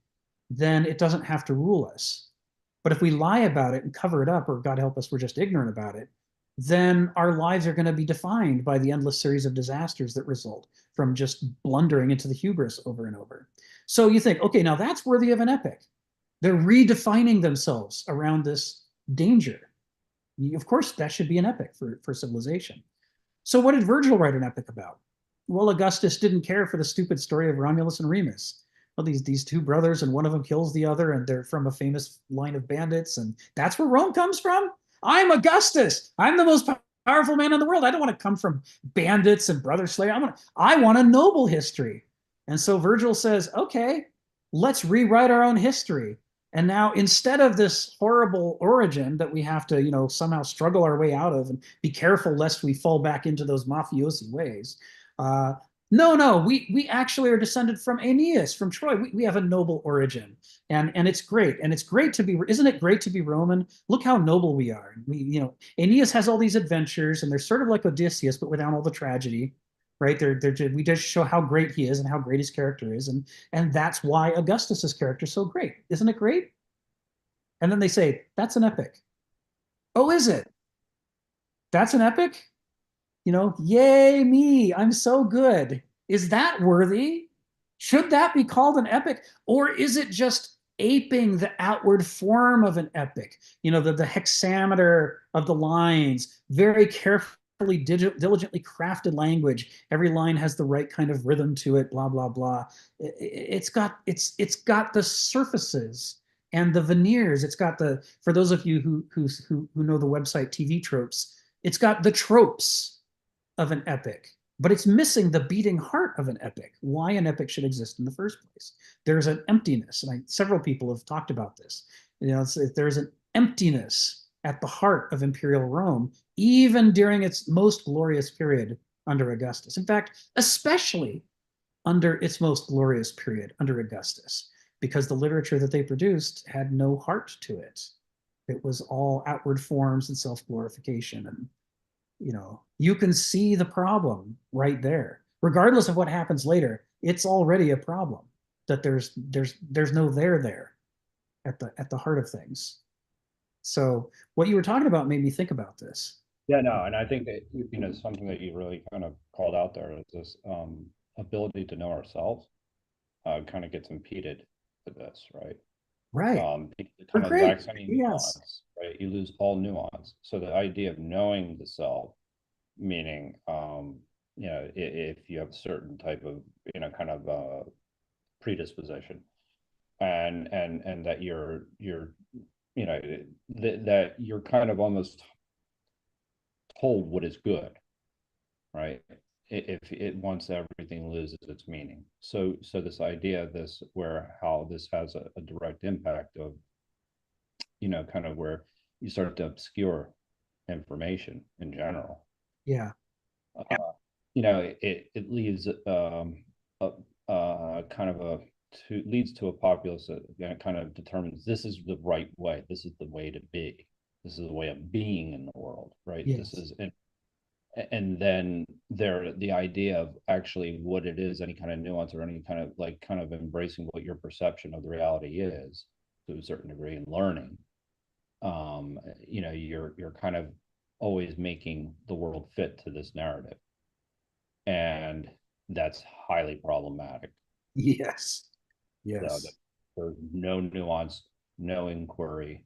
S1: then it doesn't have to rule us. But if we lie about it and cover it up, or God help us, we're just ignorant about it, then our lives are going to be defined by the endless series of disasters that result from just blundering into the hubris over and over. So you think, okay, now that's worthy of an epic. They're redefining themselves around this danger. Of course, that should be an epic for civilization. So what did Virgil write an epic about? Well, Augustus didn't care for the stupid story of Romulus and Remus. Well, these two brothers, and one of them kills the other, and they're from a famous line of bandits, and that's where Rome comes from? I'm Augustus. I'm the most powerful man in the world. I don't want to come from bandits and brother slayer. I want a noble history. And so Virgil says, okay, let's rewrite our own history. And now, instead of this horrible origin that we have to, somehow struggle our way out of and be careful lest we fall back into those mafiosi ways, No, we actually are descended from Aeneas, from Troy. We have a noble origin, and it's great, and it's great to be. Isn't it great to be Roman? Look how noble we are. Aeneas has all these adventures, and they're sort of like Odysseus, but without all the tragedy, right? We just show how great he is and how great his character is, and that's why Augustus's character is so great. Isn't it great? And then they say that's an epic. Oh, is it? That's an epic? Yay me, I'm so good. Is that worthy? Should that be called an epic? Or is it just aping the outward form of an epic? The hexameter of the lines, very carefully, diligently crafted language. Every line has the right kind of rhythm to it, blah, blah, blah. It's got the surfaces and the veneers. It's got for those of you who know the website TV Tropes, it's got the tropes of an epic, but it's missing the beating heart of an epic. Why an epic should exist in the first place? There's an emptiness, and several people have talked about this. There's an emptiness at the heart of Imperial Rome, even during its most glorious period under Augustus. In fact, especially under its most glorious period under Augustus, because the literature that they produced had no heart to it. It was all outward forms and self-glorification. And you can see the problem right there. Regardless of what happens later, it's already a problem that there's no there at the heart of things. So what you were talking about made me think about this.
S6: Yeah, no, and I think that something that you really kind of called out there is this ability to know ourselves kind of gets impeded with this, right?
S1: Right.
S6: Kind of lacks any nuance, right? You lose all nuance. So the idea of knowing the self, meaning if you have a certain type of kind of predisposition, and that you're that you're kind of almost told what is good, right? If it once everything loses its meaning. So this idea of this, how this has a direct impact of kind of where you start to obscure information in general.
S1: Yeah.
S6: It leaves leads to a populace that kind of determines this is the right way, this is the way to be, this is the way of being in the world, right?
S1: Yes.
S6: This is and then the idea of actually what it is, any kind of nuance or any kind of embracing what your perception of the reality is to a certain degree and learning, you're kind of always making the world fit to this narrative, and that's highly problematic.
S1: Yes.
S6: So there's no nuance, no inquiry,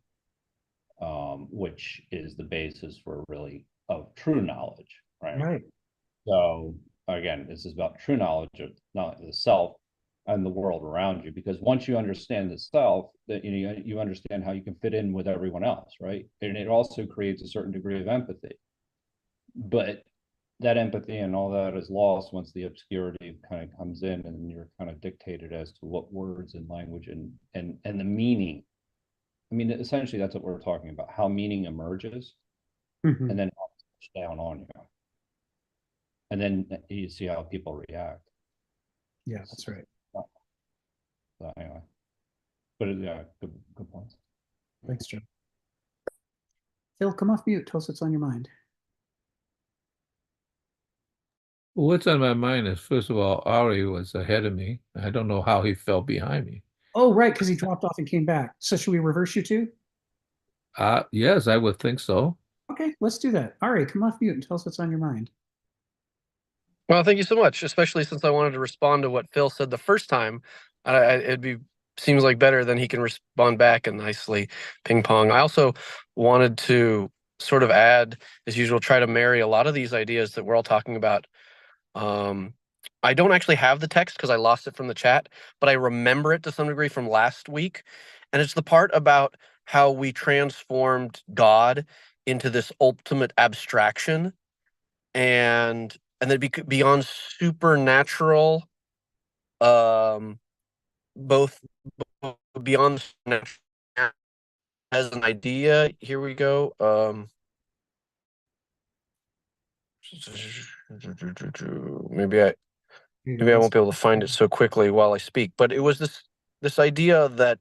S6: which is the basis for really of true knowledge, right?
S1: Right.
S6: So again, this is about true knowledge of not the self and the world around you, because once you understand the self, that you understand how you can fit in with everyone else, right? And it also creates a certain degree of empathy. But that empathy and all that is lost once the obscurity kind of comes in, and you're kind of dictated as to what words and language and the meaning. I mean, essentially, that's what we're talking about, how meaning emerges,
S1: Mm-hmm.
S6: and then down on you. And then you see how people react.
S1: Yeah, that's right.
S6: So anyway, but yeah, good points.
S1: Thanks, Joe. Phil, come off mute. Tell us what's on your mind.
S5: What's on my mind is, first of all, Ari was ahead of me. I don't know how he fell behind me.
S1: Oh, right, because he dropped off and came back. So should we reverse you too?
S5: Yes, I would think so.
S1: Okay, let's do that. Ari, come off mute and tell us what's on your mind.
S7: Well, thank you so much, especially since I wanted to respond to what Phil said the first time. Seems like better than he can respond back and nicely ping pong. I also wanted to sort of add, as usual, try to marry a lot of these ideas that we're all talking about. I don't actually have the text because I lost it from the chat, but I remember it to some degree from last week. And it's the part about how we transformed God into this ultimate abstraction, and then beyond supernatural, both beyond as an idea. Here we go. Maybe Maybe I won't be able to find it so quickly while I speak, but it was this idea that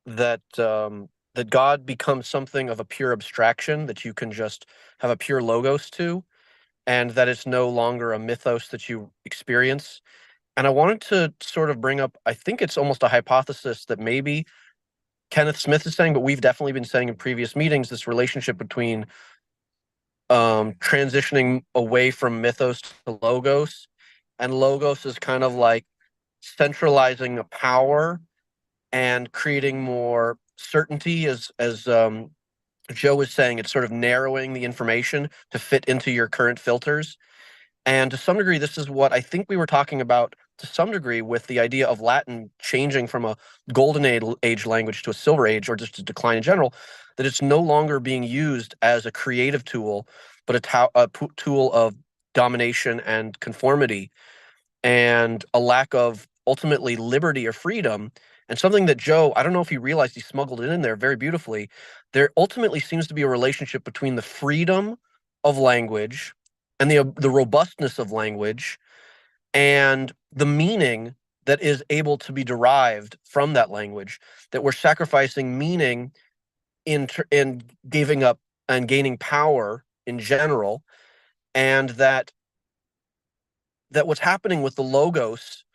S7: that God becomes something of a pure abstraction that you can just have a pure logos to, and that it's no longer a mythos that you experience. And I wanted to sort of bring up, I think it's almost a hypothesis that maybe Kenneth Smith is saying, but we've definitely been saying in previous meetings, this relationship between transitioning away from mythos to logos. And logos is kind of like centralizing the power and creating more certainty, as Joe was saying. It's sort of narrowing the information to fit into your current filters. And to some degree, this is what I think we were talking about to some degree with the idea of Latin changing from a golden age language to a silver age, or just a decline in general, that it's no longer being used as a creative tool, but a tool of domination and conformity, and a lack of ultimately liberty or freedom. And something that Joe, I don't know if he realized, he smuggled it in there very beautifully. There ultimately seems to be a relationship between the freedom of language and the robustness of language and the meaning that is able to be derived from that language, that we're sacrificing meaning in giving up and gaining power in general, and that what's happening with the logos,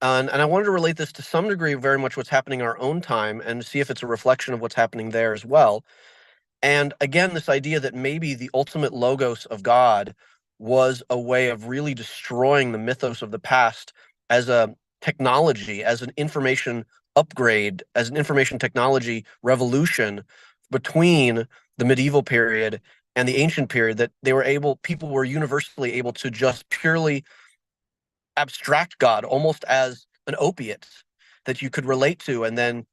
S7: and I wanted to relate this to some degree very much what's happening in our own time and see if it's a reflection of what's happening there as well. And again, this idea that maybe the ultimate logos of God was a way of really destroying the mythos of the past as a technology, as an information upgrade, as an information technology revolution between the medieval period and the ancient period, that people were universally able to just purely abstract God almost as an opiate that you could relate to and then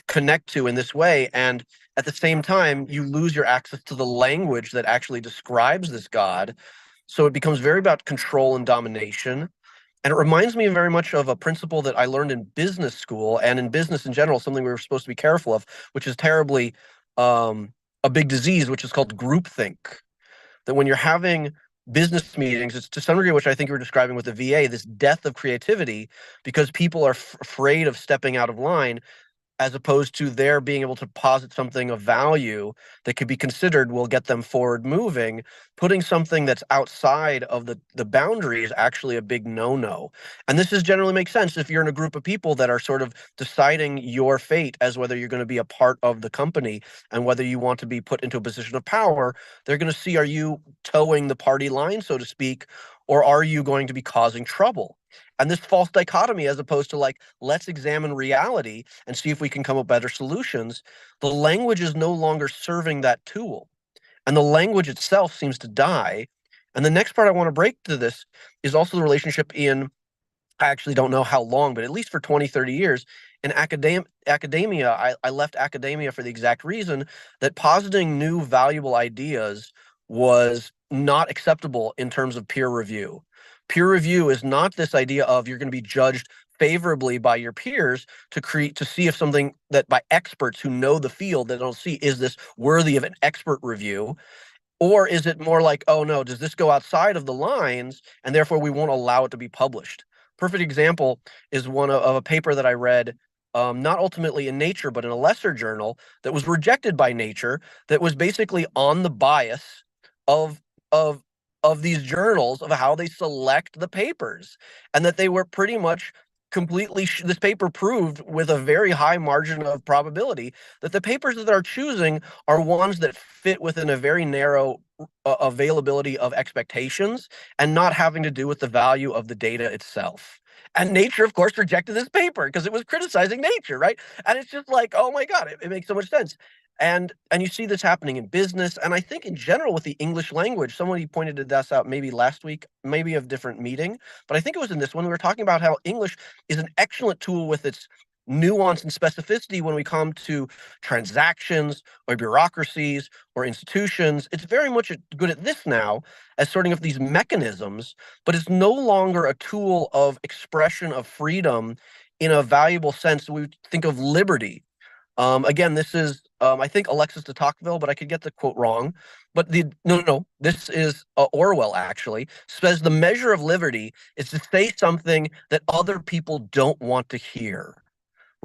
S7: connect to in this way. And at the same time, you lose your access to the language that actually describes this God. So it becomes very about control and domination. And it reminds me very much of a principle that I learned in business school and in business in general, something we were supposed to be careful of, which is terribly a big disease, which is called groupthink. That when you're having business meetings, it's to some degree, which I think you were describing with the VA, this death of creativity, because people are afraid of stepping out of line, as opposed to their being able to posit something of value that could be considered will get them forward moving. Putting something that's outside of the boundary is actually a big no-no. And this generally makes sense if you're in a group of people that are sort of deciding your fate as whether you're going to be a part of the company and whether you want to be put into a position of power. They're going to see, are you towing the party line, so to speak, or are you going to be causing trouble? And this false dichotomy, as opposed to like, let's examine reality and see if we can come up with better solutions, the language is no longer serving that tool. And the language itself seems to die. And the next part I want to break to this is also the relationship in, I actually don't know how long, but at least for 20, 30 years, in academia, I left academia for the exact reason that positing new valuable ideas was not acceptable in terms of peer review. Peer review is not this idea of you're going to be judged favorably by your peers to see if something that by experts who know the field that don't see, is this worthy of an expert review? Or is it more like, oh no, does this go outside of the lines and therefore we won't allow it to be published? Perfect example is one of a paper that I read, not ultimately in Nature, but in a lesser journal that was rejected by Nature, that was basically on the bias of of of these journals, of how they select the papers, and that they were pretty much completely this paper proved with a very high margin of probability that the papers that are choosing are ones that fit within a very narrow availability of expectations and not having to do with the value of the data itself. And Nature, of course, rejected this paper because it was criticizing Nature, right? And it's just like, oh my God, it makes so much sense. And you see this happening in business, and I think in general with the English language. Somebody pointed this out maybe last week, maybe a different meeting, but I think it was in this one. We were talking about how English is an excellent tool with its nuance and specificity when we come to transactions or bureaucracies or institutions. It's very much good at this now, as sorting of these mechanisms, but it's no longer a tool of expression of freedom in a valuable sense. We think of liberty. Again, this is I think Alexis de Tocqueville, but I could get the quote wrong. But no, this is Orwell actually says the measure of liberty is to say something that other people don't want to hear.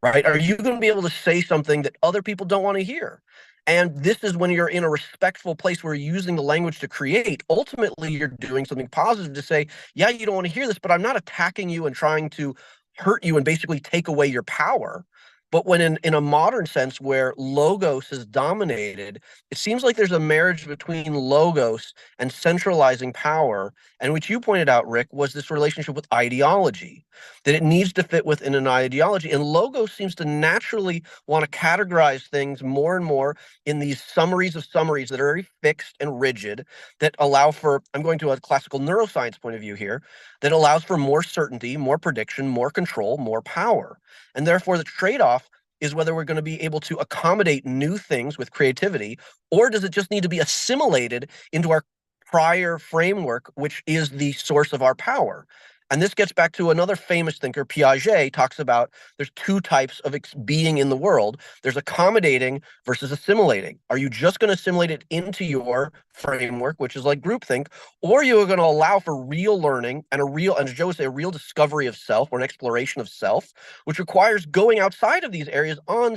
S7: Right? Are you going to be able to say something that other people don't want to hear? And this is when you're in a respectful place where you're using the language to create. Ultimately, you're doing something positive to say, yeah, you don't want to hear this, but I'm not attacking you and trying to hurt you and basically take away your power. But when in a modern sense where logos is dominated, it seems like there's a marriage between logos and centralizing power. And which you pointed out, Rick, was this relationship with ideology, that it needs to fit within an ideology. And logos seems to naturally want to categorize things more and more in these summaries of summaries that are very fixed and rigid, that allow for, I'm going to a classical neuroscience point of view here, that allows for more certainty, more prediction, more control, more power. And therefore, the trade-off is whether we're going to be able to accommodate new things with creativity, or does it just need to be assimilated into our prior framework, which is the source of our power? And this gets back to another famous thinker, Piaget, talks about there's two types of being in the world. There's accommodating versus assimilating. Are you just going to assimilate it into your framework, which is like groupthink, or you're going to allow for real learning and as Joe would say, a real discovery of self or an exploration of self, which requires going outside of these areas on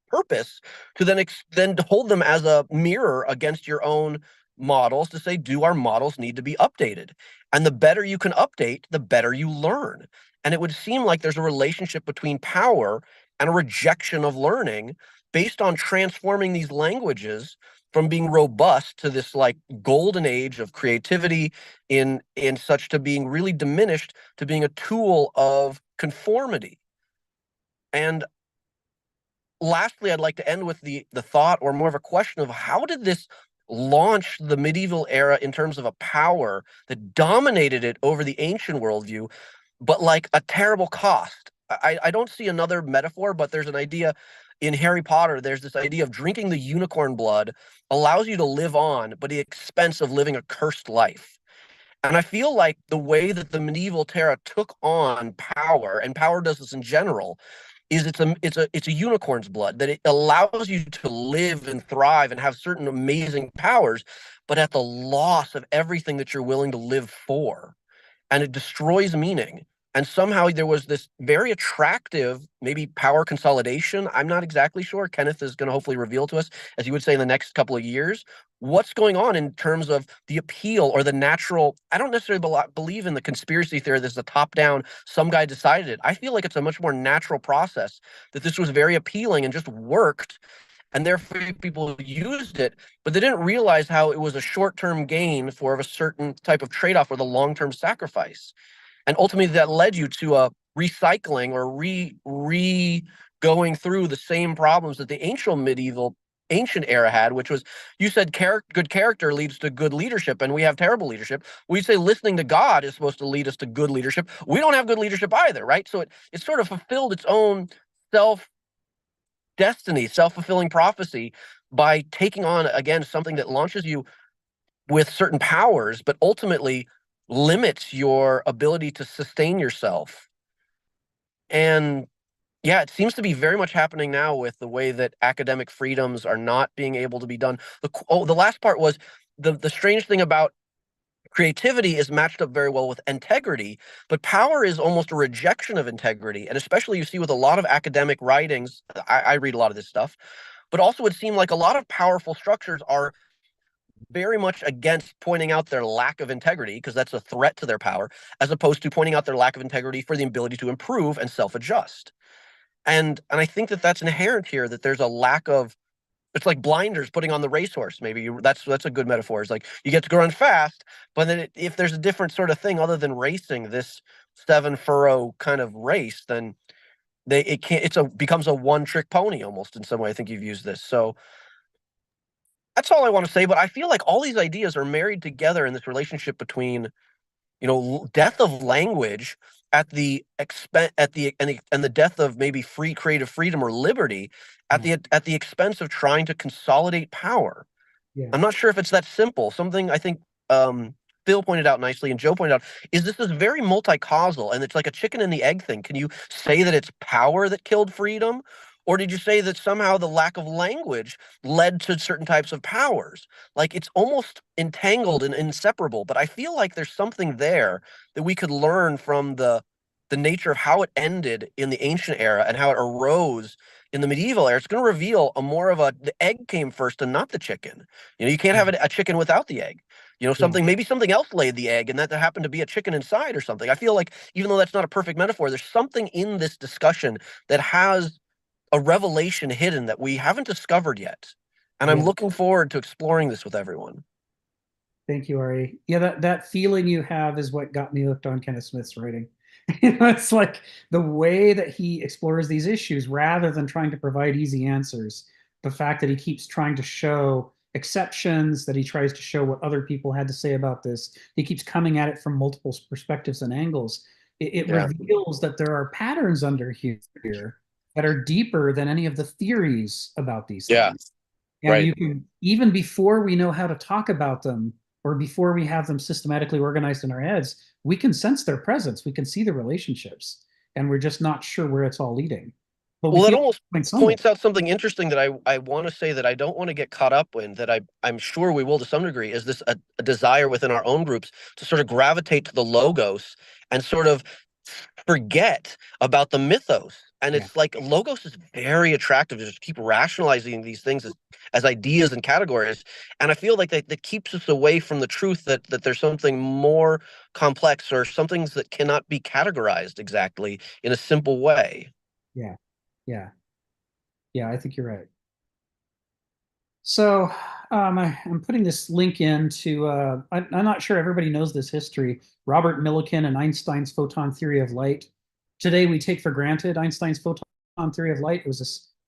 S7: purpose to then hold them as a mirror against your own models to say, do our models need to be updated? And the better you can update, the better you learn. And it would seem like there's a relationship between power and a rejection of learning based on transforming these languages from being robust to this like golden age of creativity in such to being really diminished to being a tool of conformity. And lastly, I'd like to end with the thought, or more of a question, of how did this launch the medieval era in terms of a power that dominated it over the ancient worldview, but like a terrible cost? I don't see another metaphor, but there's an idea in Harry Potter. There's this idea of drinking the unicorn blood allows you to live on, but at the expense of living a cursed life. And I feel like the way that the medieval Terra took on power, and power does this in general, is it's a unicorn's blood, that it allows you to live and thrive and have certain amazing powers, but at the loss of everything that you're willing to live for. And it destroys meaning. And somehow there was this very attractive, maybe power consolidation. I'm not exactly sure. Kenneth is going to hopefully reveal to us, as you would say, in the next couple of years, what's going on in terms of the appeal or the natural. I don't necessarily believe in the conspiracy theory. This is a top down, some guy decided it. I feel like it's a much more natural process, that this was very appealing and just worked. And therefore people used it, but they didn't realize how it was a short-term gain for a certain type of trade-off with a long-term sacrifice. And ultimately that led you to a recycling or going through the same problems that the ancient era had, which was, you said good character leads to good leadership, and we have terrible leadership. We say listening to God is supposed to lead us to good leadership. We don't have good leadership either, right? So it sort of fulfilled its own destiny, self-fulfilling prophecy, by taking on, again, something that launches you with certain powers, but ultimately limits your ability to sustain yourself. And yeah, it seems to be very much happening now with the way that academic freedoms are not being able to be done. The last part was the strange thing about creativity is matched up very well with integrity, but power is almost a rejection of integrity. And especially you see with a lot of academic writings, I read a lot of this stuff, but also it seemed like a lot of powerful structures are very much against pointing out their lack of integrity, because that's a threat to their power, as opposed to pointing out their lack of integrity for the ability to improve and self-adjust. And I think that that's inherent here, that there's a lack of, it's like blinders putting on the racehorse. Maybe that's a good metaphor. It's like you get to go run fast, but then if there's a different sort of thing other than racing, this 7-furrow kind of race, then becomes a one-trick pony almost in some way. I think you've used this. So that's all I want to say. But I feel like all these ideas are married together in this relationship between, death of language at the expense and the death of maybe free creative freedom or liberty at the expense of trying to consolidate power.
S1: Yeah.
S7: I'm not sure if it's that simple. Something I think Phil pointed out nicely and Joe pointed out is this is very multi-causal, and it's like a chicken and the egg thing. Can you say that it's power that killed freedom, Or did you say that somehow the lack of language led to certain types of powers? Like it's almost entangled and inseparable, but I feel like there's something there that we could learn from the nature of how it ended in the ancient era and how it arose in the medieval era. It's going to reveal a more of the egg came first and not the chicken. You can't have a chicken without the egg. Maybe something else laid the egg and that there happened to be a chicken inside or something. I feel like even though that's not a perfect metaphor, there's something in this discussion that has a revelation hidden that we haven't discovered yet. And I'm looking forward to exploring this with everyone.
S1: Thank you, Ari. Yeah, that feeling you have is what got me hooked on Kenneth Smith's writing. It's like the way that he explores these issues rather than trying to provide easy answers. The fact that he keeps trying to show exceptions, that he tries to show what other people had to say about this. He keeps coming at it from multiple perspectives and angles. It reveals that there are patterns under here that are deeper than any of the theories about these things. And you can, even before we know how to talk about them, or before we have them systematically organized in our heads, we can sense their presence. We can see the relationships, and we're just not sure where it's all leading. But
S7: well, it almost points out something interesting that I want to say that I don't want to get caught up in, that I'm sure we will to some degree, is this a desire within our own groups to sort of gravitate to the logos and sort of forget about the mythos. And it's like logos is very attractive to just keep rationalizing these things as ideas and categories. And I feel like that keeps us away from the truth that there's something more complex or some things that cannot be categorized exactly in a simple way.
S1: Yeah, I think you're right. So I'm putting this link into, I'm not sure everybody knows this history. Robert Millikan and Einstein's photon theory of light. Today we take for granted Einstein's photon theory of light.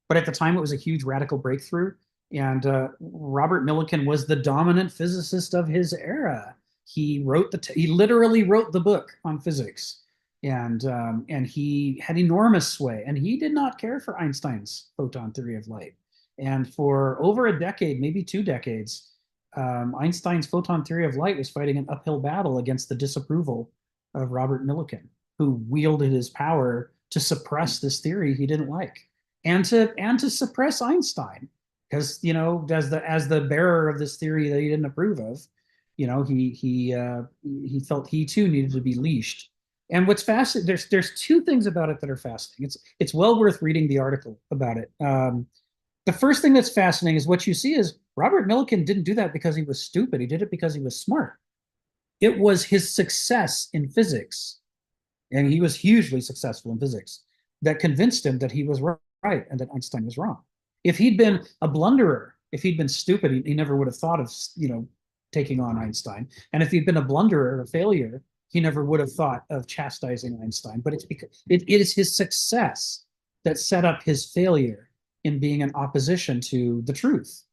S1: But at the time it was a huge radical breakthrough. And Robert Millikan was the dominant physicist of his era. He literally wrote the book on physics. And he had enormous sway. And he did not care for Einstein's photon theory of light. And for over a decade, maybe 2 decades, Einstein's photon theory of light was fighting an uphill battle against the disapproval of Robert Millikan, who wielded his power to suppress this theory he didn't like, and to suppress Einstein, because as the bearer of this theory that he didn't approve of, he felt he too needed to be leashed. And what's fascinating, there's 2 things about it that are fascinating. It's well worth reading the article about it. The first thing that's fascinating is what you see is Robert Millikan didn't do that because he was stupid. He did it because he was smart. It was his success in physics, and he was hugely successful in physics, that convinced him that he was right and that Einstein was wrong. If he'd been a blunderer, if he'd been stupid, he never would have thought of taking on Einstein. And if he'd been a blunderer, a failure, he never would have thought of chastising Einstein. But it's because it is his success that set up his failure in being in opposition to the truth.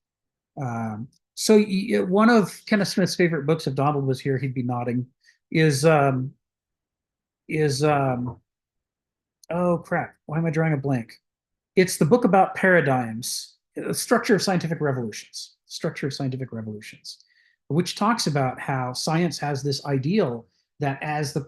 S1: So one of Kenneth Smith's favorite books, if Donald was here, he'd be nodding, is oh crap, why am I drawing a blank? It's the book about paradigms, Structure of Scientific Revolutions, which talks about how science has this ideal that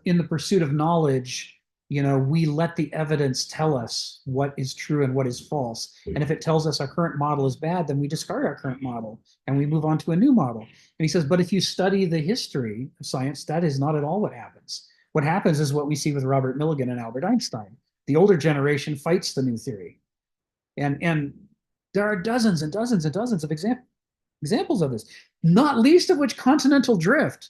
S1: in the pursuit of knowledge, we let the evidence tell us what is true and what is false. And if it tells us our current model is bad, then we discard our current model and we move on to a new model. And he says, but if you study the history of science, that is not at all what happens. What happens is what we see with Robert Millikan and Albert Einstein. The older generation fights the new theory. And there are dozens and dozens and dozens of examples of this, not least of which continental drift,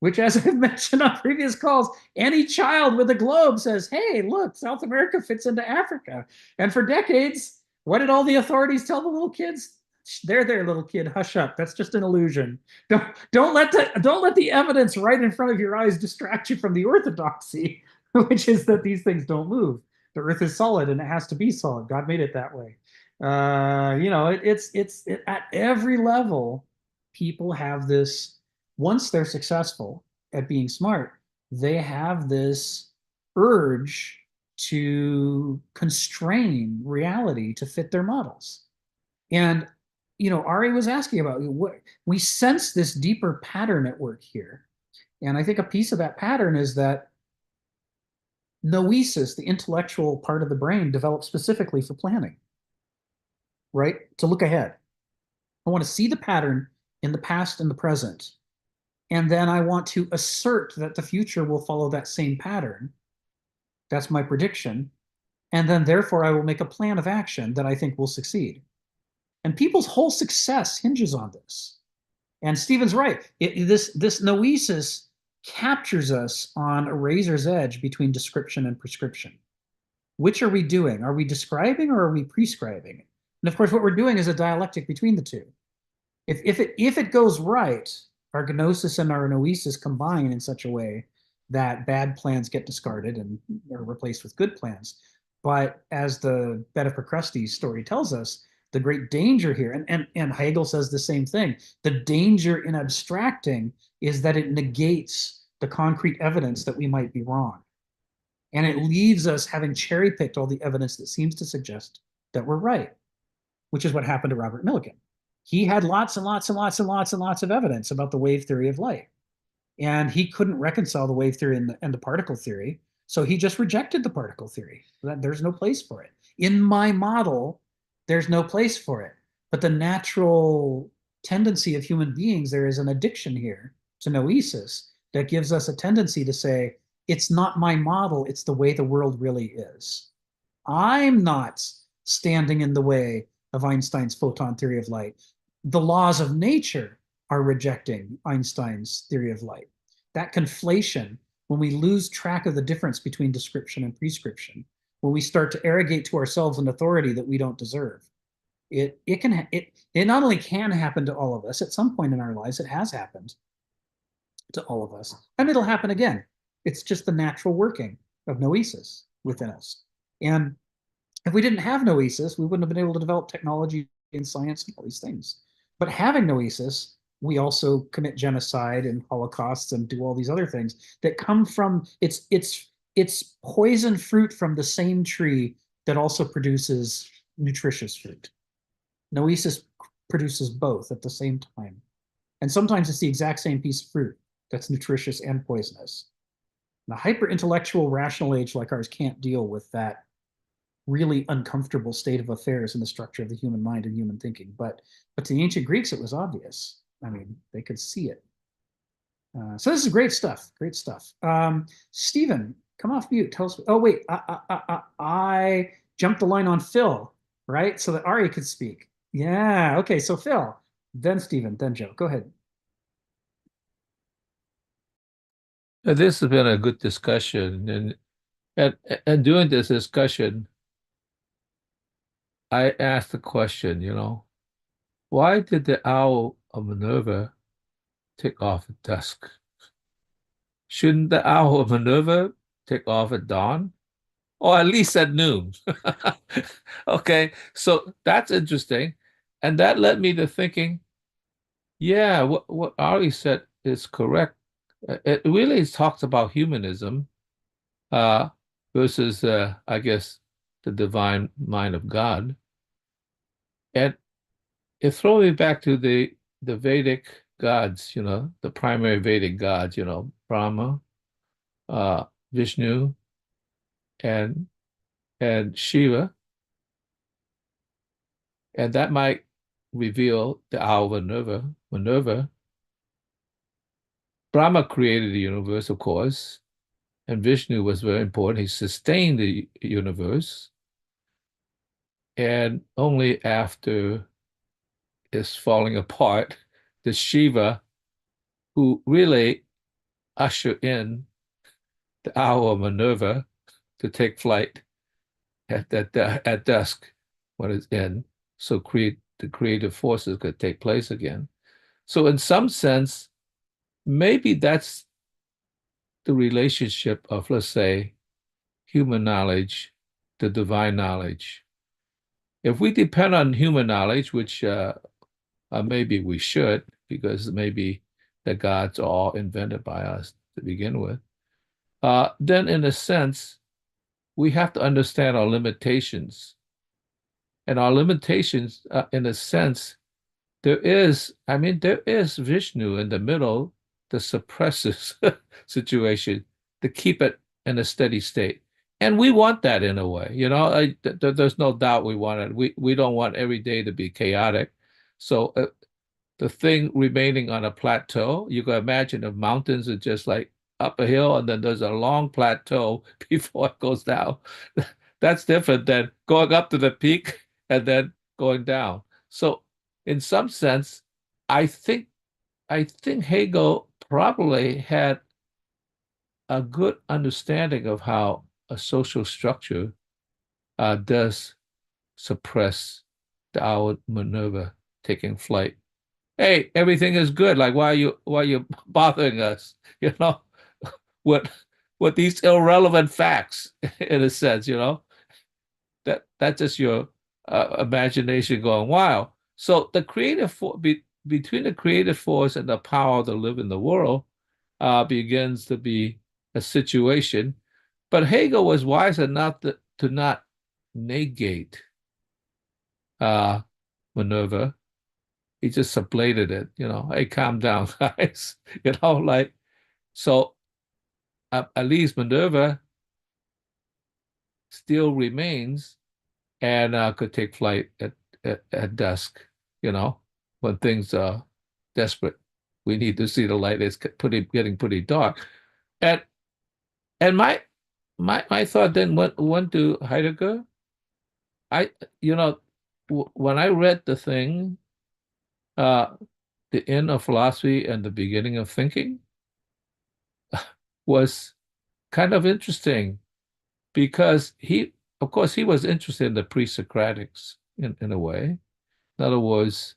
S1: which, as I've mentioned on previous calls, any child with a globe says, hey, look, South America fits into Africa. And for decades, what did all the authorities tell the little kids? There, little kid, hush up. That's just an illusion. Don't let the evidence right in front of your eyes distract you from the orthodoxy, which is that these things don't move. The earth is solid and it has to be solid. God made it that way. It's at every level, people have this. Once they're successful at being smart, they have this urge to constrain reality to fit their models. And, Ari was asking about what we sense this deeper pattern at work here. And I think a piece of that pattern is that noesis, the intellectual part of the brain, developed specifically for planning. right? To look ahead. I want to see the pattern in the past and the present. And then I want to assert that the future will follow that same pattern. That's my prediction. And then therefore I will make a plan of action that I think will succeed. And people's whole success hinges on this. And Stephen's right. This noesis captures us on a razor's edge between description and prescription. Which are we doing? Are we describing or are we prescribing? And of course, what we're doing is a dialectic between the two. If it goes right, our gnosis and our noesis combine in such a way that bad plans get discarded and are replaced with good plans. But as the Bed of Procrustes story tells us, the great danger here, and Hegel says the same thing, the danger in abstracting is that it negates the concrete evidence that we might be wrong. And it leaves us having cherry-picked all the evidence that seems to suggest that we're right, which is what happened to Robert Millikan. He had lots and lots and lots and lots and lots of evidence about the wave theory of light. And he couldn't reconcile the wave theory and the particle theory. So he just rejected the particle theory. There's no place for it. In my model, there's no place for it. But the natural tendency of human beings, there is an addiction here to noesis that gives us a tendency to say, it's not my model, it's the way the world really is. I'm not standing in the way of Einstein's photon theory of light. The laws of nature are rejecting Einstein's theory of light. That conflation, when we lose track of the difference between description and prescription, when we start to arrogate to ourselves an authority that we don't deserve, it not only can happen to all of us, at some point in our lives, it has happened to all of us, and it'll happen again. It's just the natural working of noesis within us. And if we didn't have noesis, we wouldn't have been able to develop technology and science and all these things. But having noesis, we also commit genocide and holocausts and do all these other things that come from, it's poison fruit from the same tree that also produces nutritious fruit. Noesis produces both at the same time. And sometimes it's the exact same piece of fruit that's nutritious and poisonous. And a hyper-intellectual rational age like ours can't deal with that really uncomfortable state of affairs in the structure of the human mind and human thinking. But to the ancient Greeks, it was obvious. I mean, they could see it. So this is great stuff, great stuff. Stephen, come off mute. Tell us. Oh, wait, I jumped the line on Phil, right? So that Ari could speak. Yeah, okay, so Phil, then Stephen, then Joe. Go ahead.
S5: This has been a good discussion. And during this discussion, I asked the question, why did the owl of Minerva take off at dusk? Shouldn't the owl of Minerva take off at dawn? Or at least at noon? Okay, so that's interesting. And that led me to thinking, yeah, what Ari said is correct. It really talks about humanism versus, I guess, the divine mind of God. And it throws me back to the Vedic gods, the primary Vedic gods, Brahma, Vishnu, and Shiva. And that might reveal the owl of Minerva. Brahma created the universe, of course, and Vishnu was very important. He sustained the universe. And only after it's falling apart does Shiva, who really ushered in the hour of Minerva to take flight at dusk when it's in, so the creative forces could take place again. So in some sense, maybe that's the relationship of, let's say, human knowledge to divine knowledge. If we depend on human knowledge, which maybe we should, because maybe the gods are all invented by us to begin with, then in a sense, we have to understand our limitations. And our limitations, in a sense, there is Vishnu in the middle that suppresses situation to keep it in a steady state. And we want that in a way, there's no doubt we want it. We don't want every day to be chaotic. So the thing remaining on a plateau, you can imagine if mountains are just like up a hill and then there's a long plateau before it goes down. That's different than going up to the peak and then going down. So in some sense, I think Hegel probably had a good understanding of how a social structure does suppress the outward Minerva taking flight. Hey, everything is good. Like, why are you bothering us? With these irrelevant facts, in a sense, that's just your imagination going wild. So the between the creative force and the power to live in the world begins to be a situation. But Hegel was wise enough to not negate uh, Minerva. He just sublated it, hey, calm down, guys. Like, so at least Minerva still remains and could take flight at dusk, when things are desperate. We need to see the light. It's getting pretty dark. And my thought then went to Heidegger. I when I read the thing, the end of philosophy and the beginning of thinking was kind of interesting because of course, he was interested in the pre-Socratics in a way. In other words,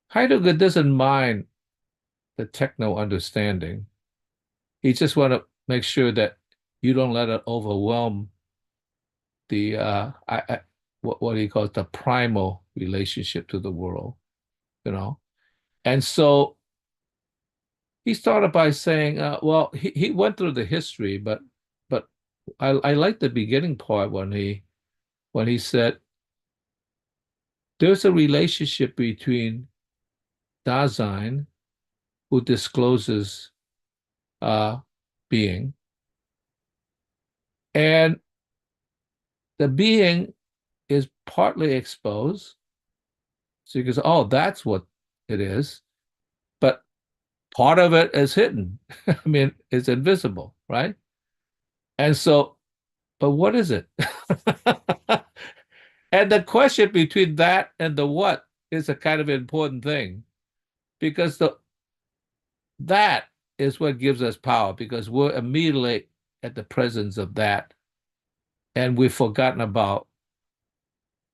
S5: Heidegger doesn't mind the techno understanding. He just want to make sure that you don't let it overwhelm the what he calls the primal relationship to the world, And so he started by saying, well, he went through the history, but I like the beginning part when he said there's a relationship between Dasein, who discloses being, and the being is partly exposed. So you can say, oh, that's what it is. But part of it is hidden. I mean, it's invisible, right? And so, but what is it? And the question between that and the what is a kind of important thing, because that is what gives us power, because we're immediately at the presence of that, and we've forgotten about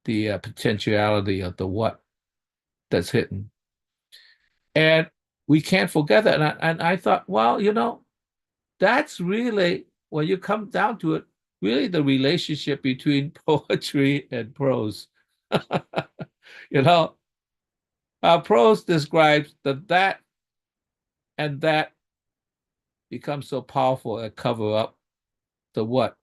S5: the potentiality of the what that's hidden. And we can't forget that. And I thought, well, that's really, when you come down to it, really the relationship between poetry and prose. Prose describes that and that becomes so powerful and cover up the what.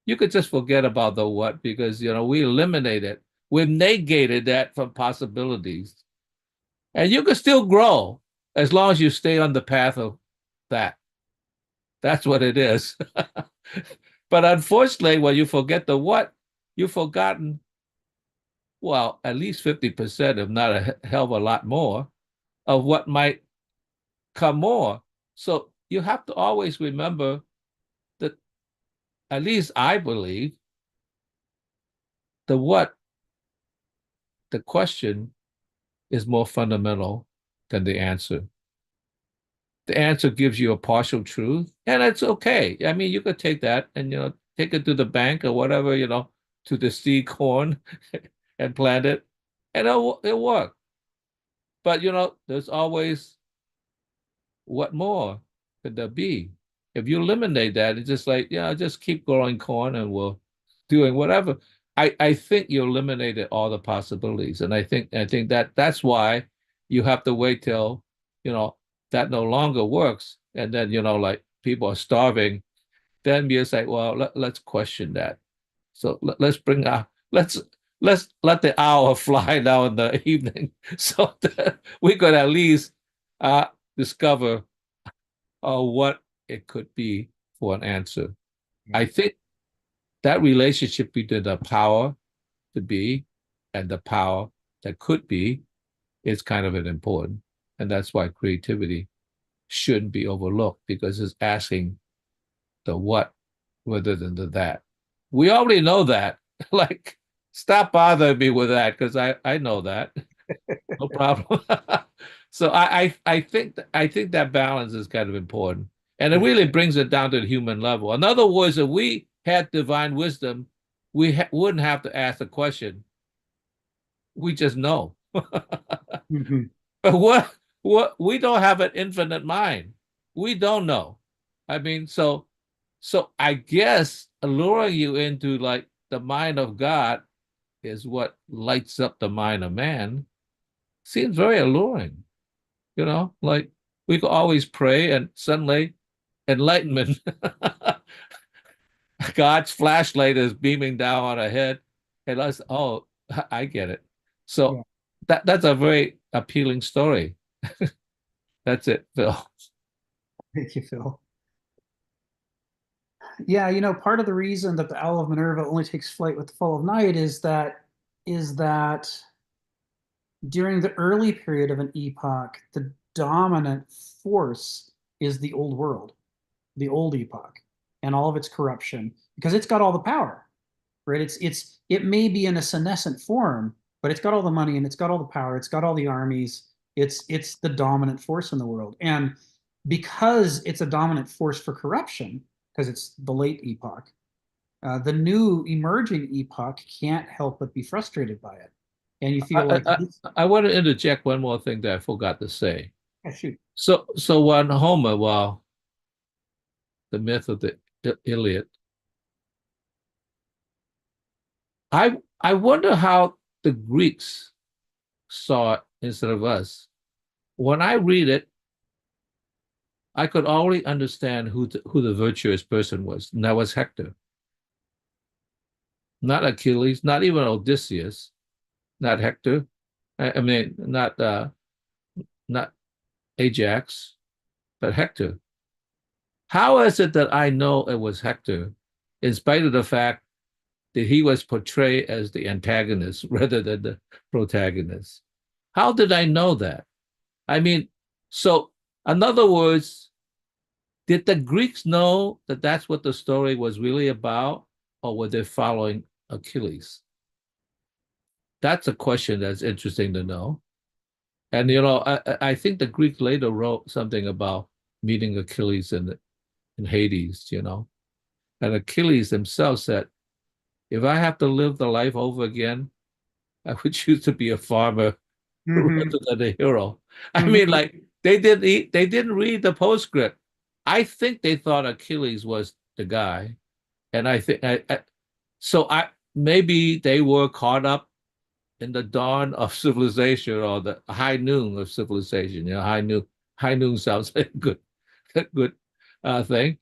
S5: You could just forget about the what because, we eliminate it. We've negated that from possibilities. And you can still grow as long as you stay on the path of that. That's what it is. But unfortunately, when you forget the what, you've forgotten, well, at least 50%, if not a hell of a lot more, of what might come more. So you have to always remember that, at least I believe, the what, the question, is more fundamental than the answer. The answer gives you a partial truth, and it's okay. I mean, you could take that and take it to the bank or whatever, to the seed corn and plant it, and it'll work. But there's always what more could there be? If you eliminate that, it's just like, just keep growing corn and we're doing whatever. I think you eliminated all the possibilities. And I think that's why you have to wait till, that no longer works. And then, like people are starving. Then you say, well, let's question that. So let's let the hour fly now in the evening so that we could at least discover what it could be for an answer. I think that relationship between the power to be and the power that could be is kind of an important. And that's why creativity shouldn't be overlooked, because it's asking the what rather than the that. We already know that. Like, stop bothering me with that, because I know that. No problem. So I think that balance is kind of important. And it really brings it down to the human level. In other words, if we had divine wisdom, we wouldn't have to ask the question. We just know.
S1: Mm-hmm.
S5: But what we don't have an infinite mind. We don't know. I mean, so I guess alluring you into like the mind of God is what lights up the mind of man. Seems very alluring. You know, like we could always pray and suddenly enlightenment. God's flashlight is beaming down on our head, and us, oh, I get it. So
S1: Yeah.
S5: that's a very appealing story. That's it, Phil.
S1: Thank you, Phil. Yeah, you know, part of the reason that the Owl of Minerva only takes flight with the fall of night is that during the early period of an epoch, the dominant force is the old world, the old epoch, and all of its corruption, because it's got all the power, right? It may be in a senescent form, but it's got all the money and it's got all the power, it's got all the armies. It's the dominant force in the world. And because it's a dominant force for corruption, because it's the late epoch, the new emerging epoch can't help but be frustrated by it. And you feel like,
S5: I want to interject one more thing that I forgot to say.
S1: yeah, shoot.
S5: So when Homer, well, the myth of the Iliad, I wonder how the Greeks saw it instead of us. When I read it, I could already understand who the virtuous person was, and that was Hector. Not Achilles, not even Odysseus, not Hector. I mean, not Ajax, but Hector. How is it that I know it was Hector, in spite of the fact that he was portrayed as the antagonist rather than the protagonist? How did I know that? I mean, so in other words, did the Greeks know that that's what the story was really about, or were they following Achilles? That's a question that's interesting to know. And you know, I think the Greek later wrote something about meeting Achilles in Hades, you know. And Achilles himself said, if I have to live the life over again, I would choose to be a farmer rather than a hero. I mean, like they didn't read the postscript. I think they thought Achilles was the guy. And I think I maybe they were caught up in the dawn of civilization, or the high noon of civilization. You know, high noon sounds like a good thing.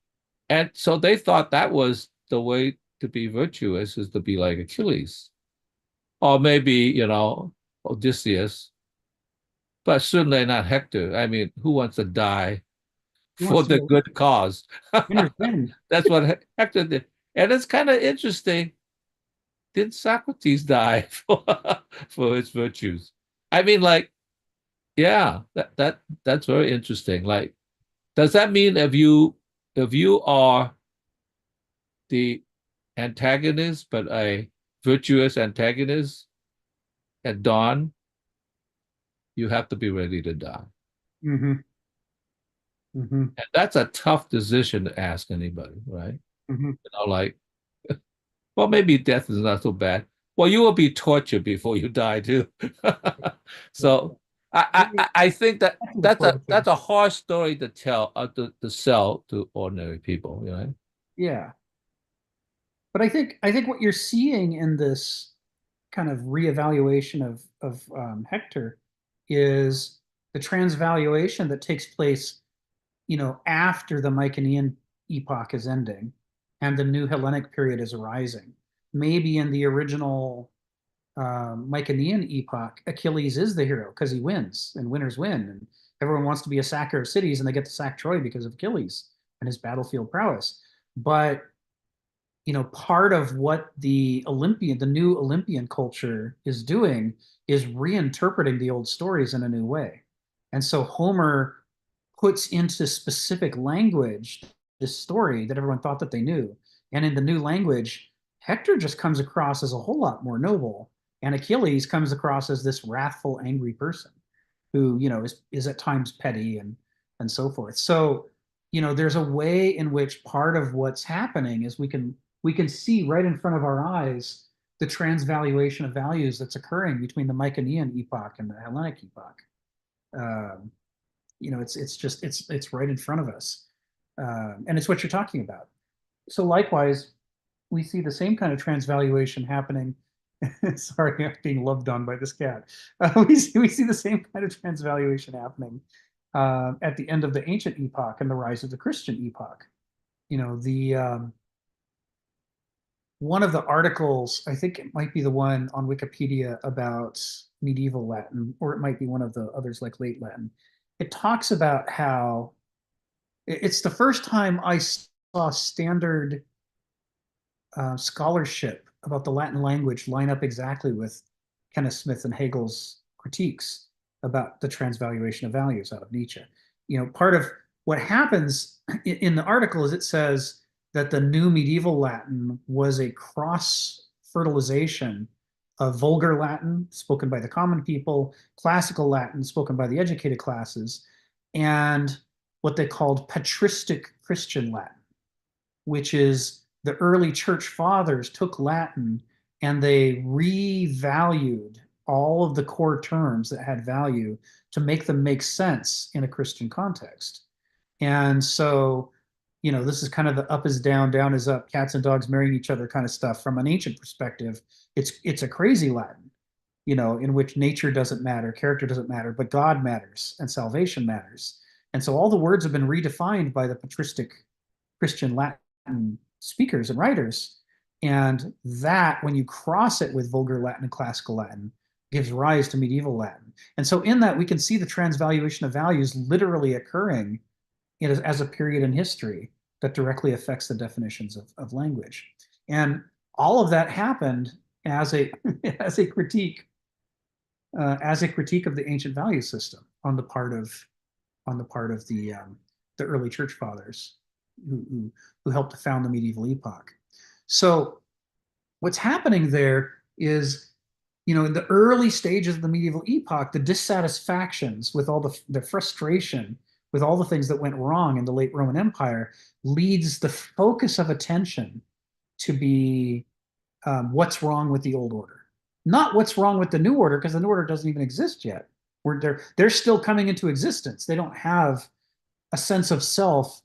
S5: And so they thought that was the way to be virtuous, is to be like Achilles, or maybe, you know, Odysseus, but certainly not Hector. I mean, who wants to die for the good cause? That's what Hector did. And it's kind of interesting. Did Socrates die for his virtues? I mean, like, yeah, that's very interesting. Like, does that mean if you are the antagonist, but a virtuous antagonist at dawn, you have to be ready to die?
S1: Mm-hmm. Mm-hmm.
S5: And that's a tough decision to ask anybody, right?
S1: Mm-hmm.
S5: You know, like, well, maybe death is not so bad. Well, you will be tortured before you die too. So I think that's a hard story to tell, to sell to ordinary people, you know?
S1: Yeah. But I think what you're seeing in this kind of reevaluation of Hector is the transvaluation that takes place, you know, after the Mycenaean epoch is ending and the new Hellenic period is arising. Maybe in the original Mycenaean epoch, Achilles is the hero because he wins and winners win, and everyone wants to be a sacker of cities, and they get to sack Troy because of Achilles and his battlefield prowess. But part of what the new Olympian culture is doing is reinterpreting the old stories in a new way. And so Homer puts into specific language this story that everyone thought that they knew. And in the new language, Hector just comes across as a whole lot more noble, and Achilles comes across as this wrathful, angry person who, is at times petty and so forth. So, there's a way in which part of what's happening is we can see right in front of our eyes the transvaluation of values that's occurring between the Mycenaean epoch and the Hellenic epoch. It's right in front of us, and it's what you're talking about. So likewise, we see the same kind of transvaluation happening. Sorry, I'm being loved on by this cat. We see the same kind of transvaluation happening at the end of the ancient epoch and the rise of the Christian epoch. One of the articles, I think it might be the one on Wikipedia about medieval Latin, or it might be one of the others like late Latin. It talks about how it's the first time I saw standard scholarship about the Latin language line up exactly with Kenneth Smith and Hegel's critiques about the transvaluation of values out of Nietzsche. Part of what happens in the article is it says that the new medieval Latin was a cross-fertilization of vulgar Latin, spoken by the common people, classical Latin, spoken by the educated classes, and what they called patristic Christian Latin, which is the early church fathers took Latin and they revalued all of the core terms that had value to make them make sense in a Christian context. And so, this is kind of the up is down, down is up, cats and dogs marrying each other kind of stuff. From an ancient perspective, it's a crazy Latin, in which nature doesn't matter, character doesn't matter, but God matters and salvation matters. And so all the words have been redefined by the patristic Christian Latin speakers and writers. And that, when you cross it with vulgar Latin and classical Latin, gives rise to medieval Latin. And so in that, we can see the transvaluation of values literally occurring as a period in history that directly affects the definitions of language. And all of that happened as a as a critique of the ancient value system on the part of the early church fathers who helped to found the medieval epoch. So what's happening there is, in the early stages of the medieval epoch, the dissatisfactions with all the frustration with all the things that went wrong in the late Roman Empire leads the focus of attention to be what's wrong with the old order, not what's wrong with the new order, because the new order doesn't even exist yet. They're still coming into existence. They don't have a sense of self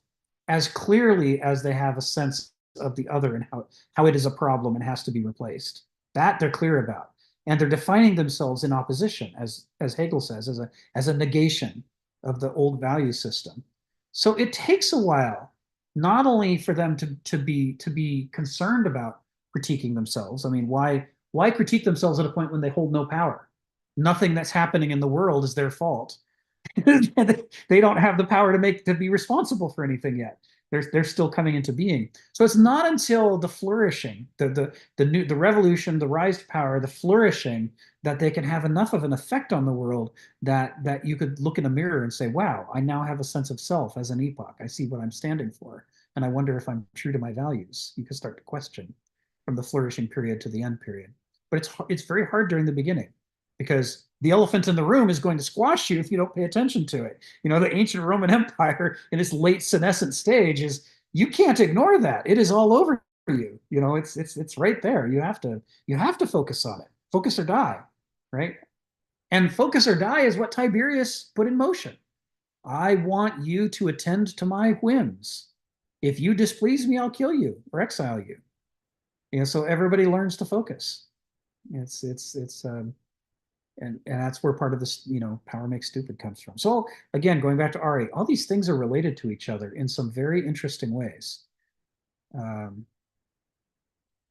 S1: as clearly as they have a sense of the other and how it is a problem and has to be replaced. That they're clear about. And they're defining themselves in opposition, as Hegel says, as a negation of the old value system. So it takes a while, not only for them to be concerned about critiquing themselves. I mean, why critique themselves at a point when they hold no power? Nothing that's happening in the world is their fault. They don't have the power to be responsible for anything yet. They're still coming into being. So it's not until the flourishing, the revolution, the rise to power, the flourishing, that they can have enough of an effect on the world that you could look in a mirror and say, wow, I now have a sense of self as an epoch. I see what I'm standing for, and I wonder if I'm true to my values. You can start to question from the flourishing period to the end period. But it's very hard during the beginning, because the elephant in the room is going to squash you if you don't pay attention to it. The ancient Roman Empire in its late senescent stage you can't ignore that. It is all over you. It's right there. You have to focus on it. Focus or die, right? And focus or die is what Tiberius put in motion. I want you to attend to my whims. If you displease me, I'll kill you or exile you. So everybody learns to focus. And that's where part of this, power makes stupid comes from. So again, going back to Ari, all these things are related to each other in some very interesting ways. There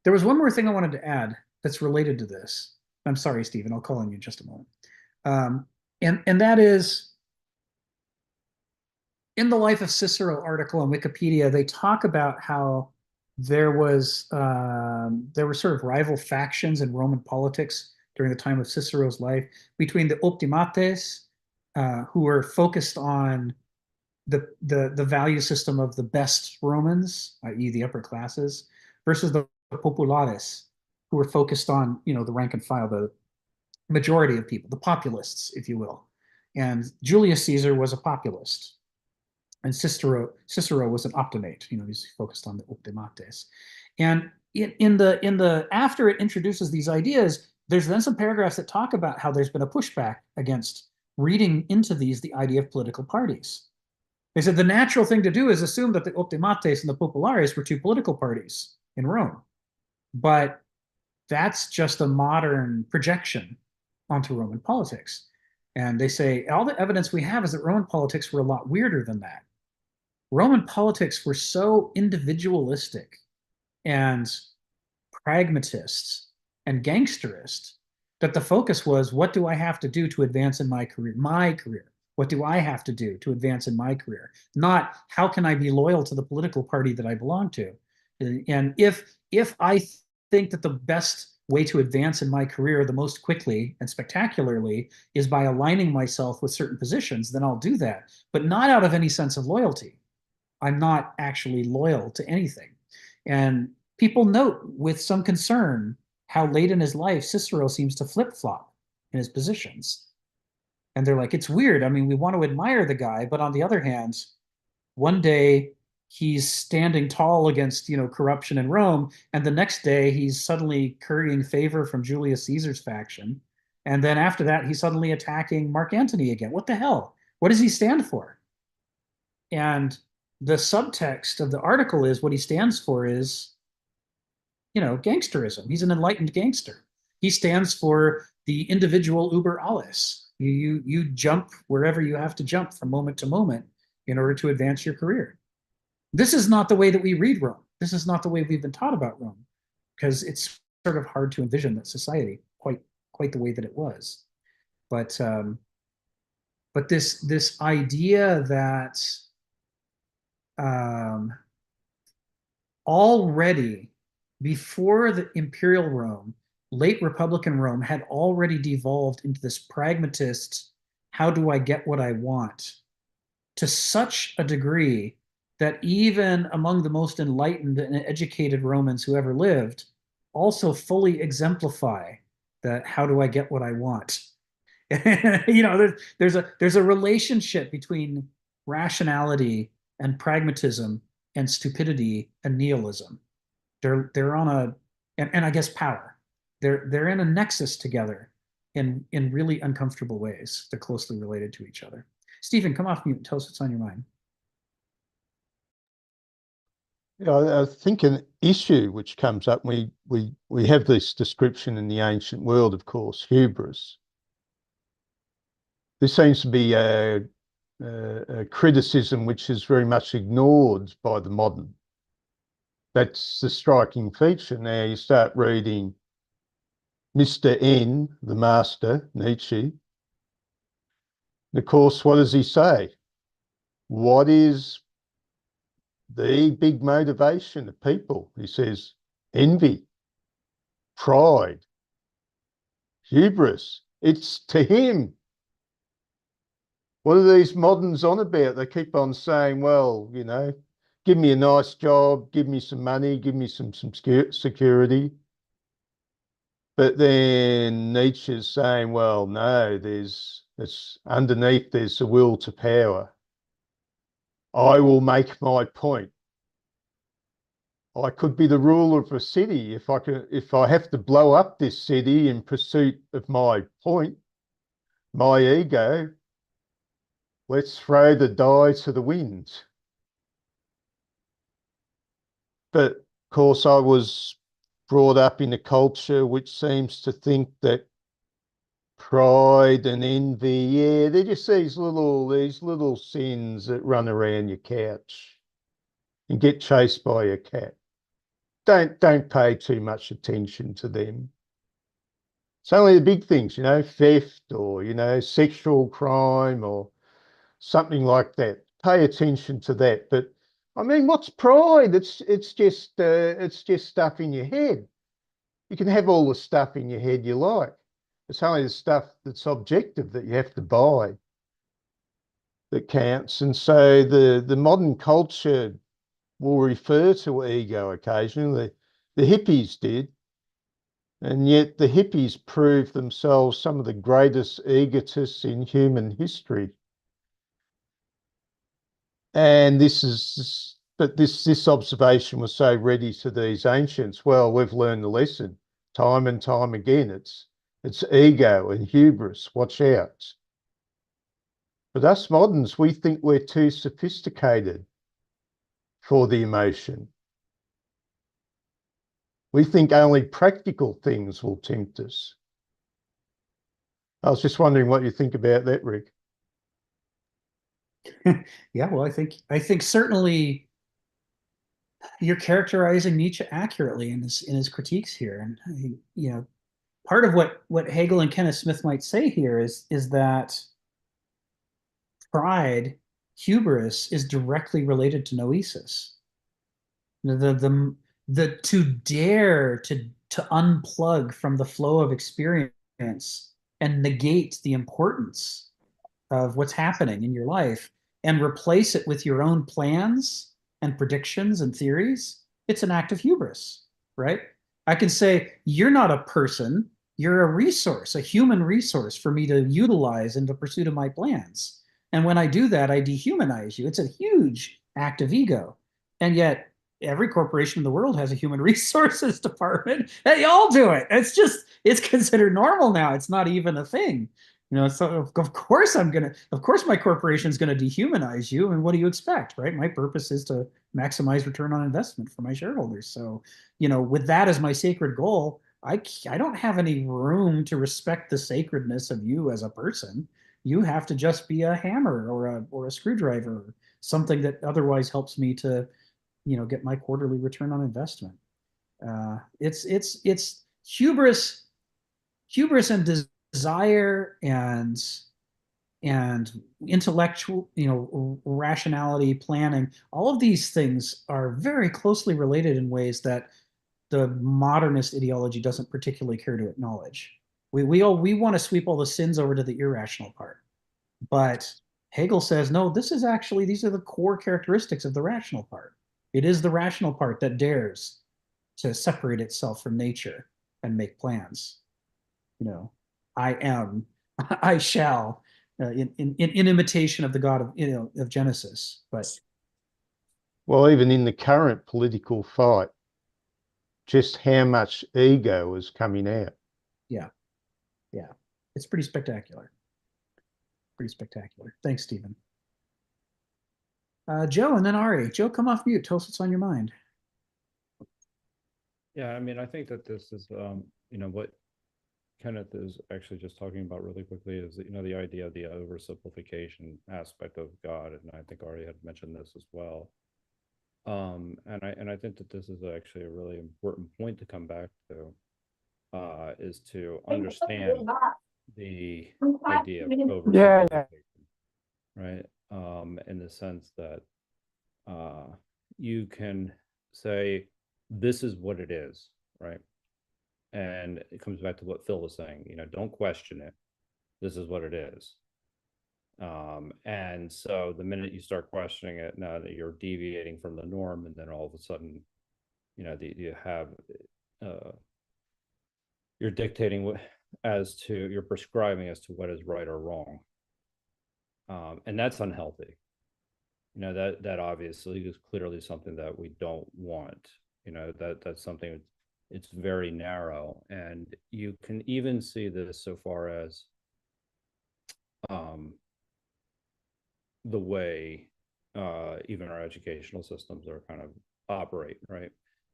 S1: was one more thing I wanted to add that's related to this. I'm sorry, Stephen, I'll call on you in just a moment. And that is, in the Life of Cicero article on Wikipedia, they talk about how there were sort of rival factions in Roman politics during the time of Cicero's life between the optimates, who were focused on the value system of the best Romans, i.e., the upper classes, versus the populares, who were focused on the rank and file, the majority of people, the populists, if you will. And Julius Caesar was a populist, and Cicero was an optimate. He's focused on the optimates. And in the after it introduces these ideas, there's then some paragraphs that talk about how there's been a pushback against reading into these the idea of political parties. They said the natural thing to do is assume that the optimates and the populares were two political parties in Rome. But that's just a modern projection onto Roman politics. And they say all the evidence we have is that Roman politics were a lot weirder than that. Roman politics were so individualistic and pragmatist and gangsterist that the focus was, what do I have to do to advance in my career? My career. What do I have to do to advance in my career? Not how can I be loyal to the political party that I belong to? And if I think that the best way to advance in my career the most quickly and spectacularly is by aligning myself with certain positions, then I'll do that, but not out of any sense of loyalty. I'm not actually loyal to anything. And people note with some concern how late in his life Cicero seems to flip-flop in his positions. And they're like, it's weird. I mean, we want to admire the guy, but on the other hand, one day he's standing tall against, corruption in Rome, and the next day he's suddenly currying favor from Julius Caesar's faction. And then after that, he's suddenly attacking Mark Antony again. What the hell? What does he stand for? And the subtext of the article is what he stands for is, gangsterism. He's an enlightened gangster. He stands for the individual uber alles. You jump wherever you have to jump from moment to moment in order to advance your career. This is not the way that we read Rome. This is not the way we've been taught about Rome, because it's sort of hard to envision that society quite the way that it was. But this idea that already before the imperial Rome, late Republican Rome had already devolved into this pragmatist, how do I get what I want, to such a degree that even among the most enlightened and educated Romans who ever lived also fully exemplify that how do I get what I want. There's a relationship between rationality and pragmatism and stupidity and nihilism. They're on a and I guess power. They're in a nexus together in really uncomfortable ways. They're closely related to each other. Stephen, come off mute and tell us what's on your mind.
S3: I think an issue which comes up, we have this description in the ancient world, of course, hubris. This seems to be a criticism which is very much ignored by the modern. That's the striking feature. Now you start reading Mr. N, the master, Nietzsche. And of course, what does he say? What is the big motivation of people? He says envy, pride, hubris. It's to him. What are these moderns on about? They keep on saying, well, give me a nice job, give me some money, give me some security. But then Nietzsche's saying, well, no, it's underneath, there's a will to power. I will make my point. I could be the ruler of a city if I have to blow up this city in pursuit of my point, my ego. Let's throw the die to the wind. But of course, I was brought up in a culture which seems to think that pride and envy, yeah, they're just these little sins that run around your couch and get chased by a cat. Don't pay too much attention to them. It's only the big things, theft or, sexual crime or something like that. Pay attention to that. But I mean, what's pride? It's just stuff in your head. You can have all the stuff in your head you like. It's only the stuff that's objective that you have to buy that counts. And so the modern culture will refer to ego occasionally. The hippies did. And yet the hippies proved themselves some of the greatest egotists in human history. And this observation was so ready to these ancients. Well, we've learned the lesson time and time again. It's ego and hubris. Watch out. But us moderns, we think we're too sophisticated for the emotion. We think only practical things will tempt us. I was just wondering what you think about that, Rick.
S1: Yeah, well, I think certainly you're characterizing Nietzsche accurately in his critiques here, and you know, part of what Hegel and Kenneth Smith might say here is that pride, hubris, is directly related to noesis. The to dare to unplug from the flow of experience and negate the importance of what's happening in your life and replace it with your own plans and predictions and theories, it's an act of hubris, right? I can say, you're not a person, you're a resource, a human resource for me to utilize in the pursuit of my plans. And when I do that, I dehumanize you. It's a huge act of ego. And yet, every corporation in the world has a human resources department. They all do it. It's considered normal now. It's not even a thing. So of course of course my corporation is going to dehumanize you. And what do you expect, right? My purpose is to maximize return on investment for my shareholders. So, with that as my sacred goal, I don't have any room to respect the sacredness of you as a person. You have to just be a hammer or a screwdriver, or something that otherwise helps me to, get my quarterly return on investment. It's hubris and desire and intellectual, rationality, planning. All of these things are very closely related in ways that the modernist ideology doesn't particularly care to acknowledge. We want to sweep all the sins over to the irrational part, but Hegel says no. These are the core characteristics of the rational part. It is the rational part that dares to separate itself from nature and make plans. I am, I shall, in imitation of the God of Genesis. But
S3: well, even in the current political fight, just how much ego is coming out.
S1: Yeah, it's pretty spectacular. Thanks, Stephen. Joe, and then Ari. Joe, come off mute. Tell us what's on your mind.
S6: Yeah, I mean, I think that this is, what Kenneth is actually just talking about really quickly is, the idea of the oversimplification aspect of God, and I think Ari had mentioned this as well. And I think that this is actually a really important point to come back to, is to understand the idea of oversimplification, right? In the sense that you can say, this is what it is, right? And it comes back to what Phil was saying, don't question it. This is what it is. And so the minute you start questioning it, now that you're deviating from the norm, and then all of a sudden, you have, you're dictating you're prescribing as to what is right or wrong. And that's unhealthy. That obviously is clearly something that we don't want. That's something, it's very narrow. And you can even see this so far as the way even our educational systems are kind of operate, right?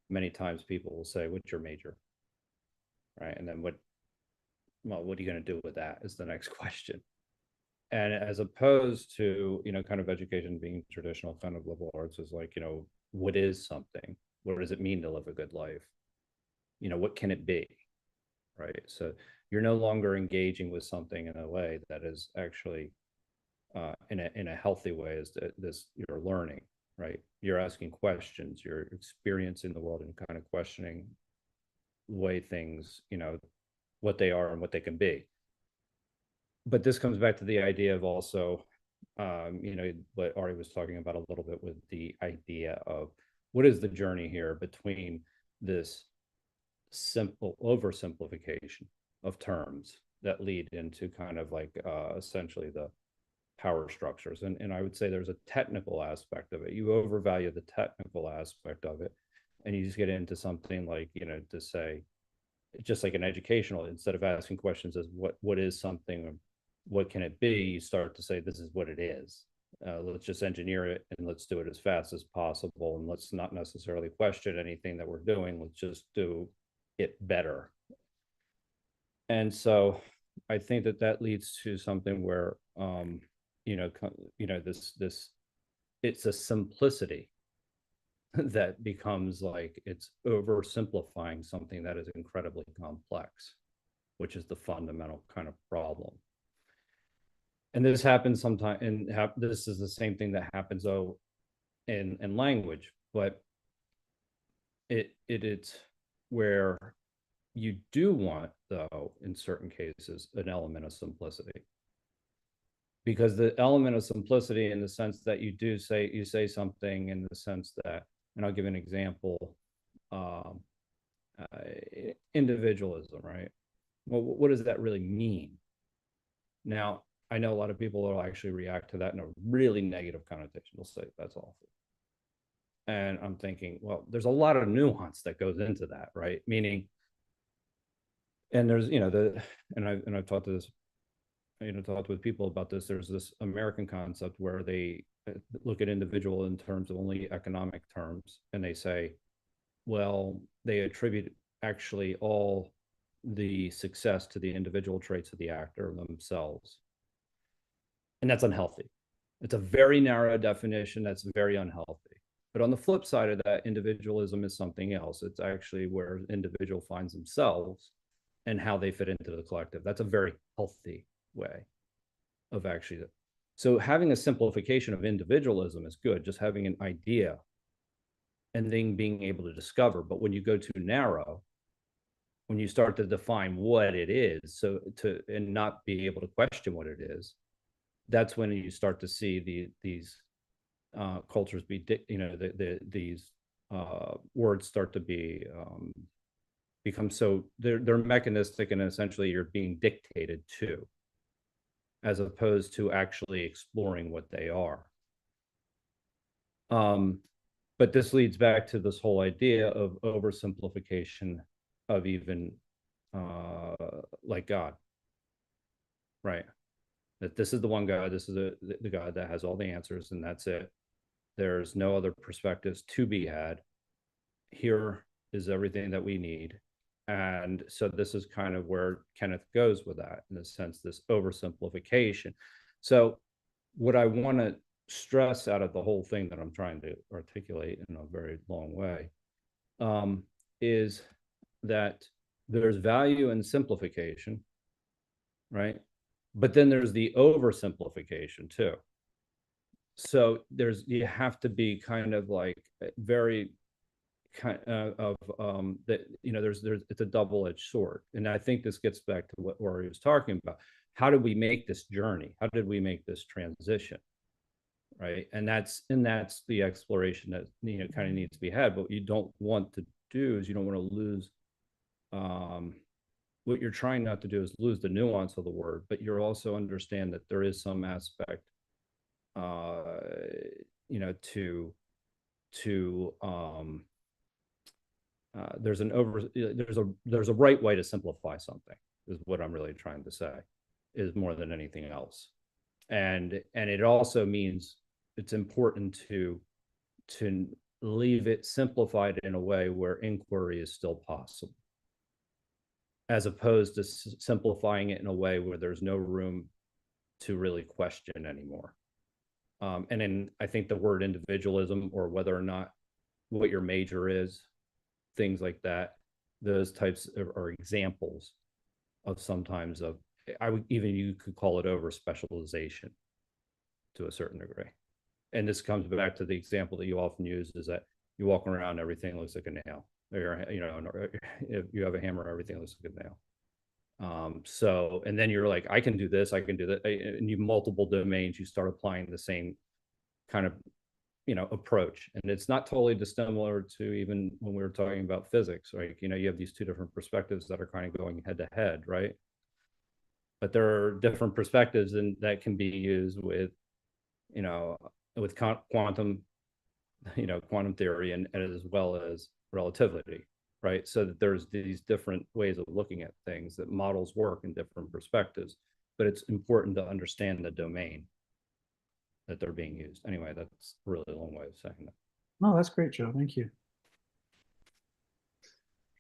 S6: Many times people will say, what's your major? Right. And then what are you going to do with that is the next question. And as opposed to, kind of education being traditional kind of liberal arts is like, what is something? What does it mean to live a good life? What can it be? Right. So you're no longer engaging with something in a way that is actually in a healthy way, is this you're learning, right? You're asking questions, you're experiencing the world and kind of questioning the way things, what they are and what they can be. But this comes back to the idea of also, what Ari was talking about a little bit with the idea of what is the journey here between this simple oversimplification of terms that lead into kind of like essentially the power structures. And I would say there's a technical aspect of it. You overvalue the technical aspect of it, and you just get into something like, to say, just like an educational, instead of asking questions as what is something, what can it be, you start to say, this is what it is. Let's just engineer it and let's do it as fast as possible. And let's not necessarily question anything that we're doing. Let's just do it better. And so I think that leads to something where, this it's a simplicity that becomes like it's oversimplifying something that is incredibly complex, which is the fundamental kind of problem. And this happens sometimes, and this is the same thing that happens in language, but it's where you do want, though, in certain cases, an element of simplicity. Because the element of simplicity, in the sense that you say something in the sense that, and I'll give an example, individualism, right? Well, what does that really mean? Now, I know a lot of people will actually react to that in a really negative connotation. They'll say that's awful. And I'm thinking, well, there's a lot of nuance that goes into that, right? Meaning, and there's, and I've talked to this, talked with people about this. There's this American concept where they look at individual in terms of only economic terms, and they say, well, they attribute actually all the success to the individual traits of the actor themselves. And that's unhealthy. It's a very narrow definition that's very unhealthy. But on the flip side of that, individualism is something else. It's actually where individual finds themselves and how they fit into the collective. That's a very healthy way of actually. So having a simplification of individualism is good, just having an idea and then being able to discover. But when you go too narrow, when you start to define what it is, and not be able to question what it is, that's when you start to see these cultures be, these words start to be become so they're mechanistic, and essentially you're being dictated to, as opposed to actually exploring what they are. But this leads back to this whole idea of oversimplification of even like God, right? That this is the one God, this is the God that has all the answers, and that's it. There's no other perspectives to be had. Here is everything that we need. And so this is kind of where Kenneth goes with that, in a sense, this oversimplification. So what I want to stress out of the whole thing that I'm trying to articulate in a very long way is that there's value in simplification, right? But then there's the oversimplification too. So you have to be kind of like very kind of that, there's it's a double-edged sword. And I think this gets back to what Rory was talking about. How did we make this journey? How did we make this transition? Right. And that's the exploration that kind of needs to be had. But what you don't want to do is you don't want to lose what you're trying not to do is lose the nuance of the word, but you're also understand that there is some aspect there's a right way to simplify something, is what I'm really trying to say, is more than anything else. And it also means it's important to leave it simplified in a way where inquiry is still possible, as opposed to simplifying it in a way where there's no room to really question anymore. And then I think the word individualism, or whether or not what your major is, things like that, those types are examples of sometimes of, you could call it over specialization to a certain degree. and this comes back to the example that you often use, is that you walk around, everything looks like a nail, or, you know, if you have a hammer, everything looks like a nail. So, and then you're like, I can do this, I can do that. And you multiple domains, you start applying the same kind of, you know, approach. And it's not totally dissimilar to even when we were talking about physics, right? You know, you have these two different perspectives that are kind of going head to head, right? But there are different perspectives and that can be used with, you know, with quantum, you know, quantum theory and as well as relativity, right? So that there's these different ways of looking at things, that models work in different perspectives, but it's important to understand the domain that they're being used. Anyway, that's a really long way of saying that.
S1: No, that's great, Joe. Thank you.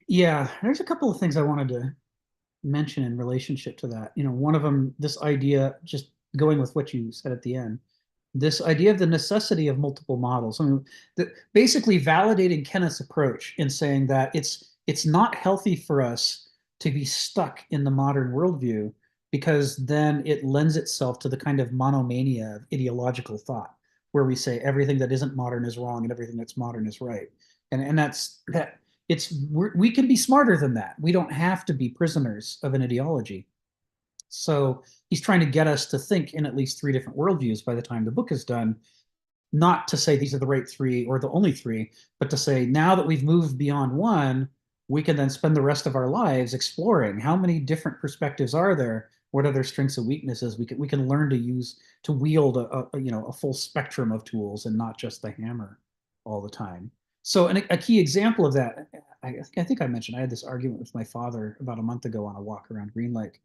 S1: Yeah, there's a couple of things I wanted to mention in relationship to that. You know, one of them, this idea, just going with what you said at the end, this idea of the necessity of multiple models. I mean, basically validating Kenneth's approach in saying that it's not healthy for us to be stuck in the modern worldview, because then it lends itself to the kind of monomania of ideological thought, where we say everything that isn't modern is wrong and everything that's modern is right. And that's that. We can be smarter than that. We don't have to be prisoners of an ideology. So he's trying to get us to think in at least 3 different worldviews by the time the book is done, not to say these are the right 3 or the only 3, but to say now that we've moved beyond one, we can then spend the rest of our lives exploring how many different perspectives are there, what are their strengths and weaknesses. We can learn to wield a full spectrum of tools and not just the hammer all the time. So a key example of that, I think I mentioned, I had this argument with my father about a month ago on a walk around Green Lake,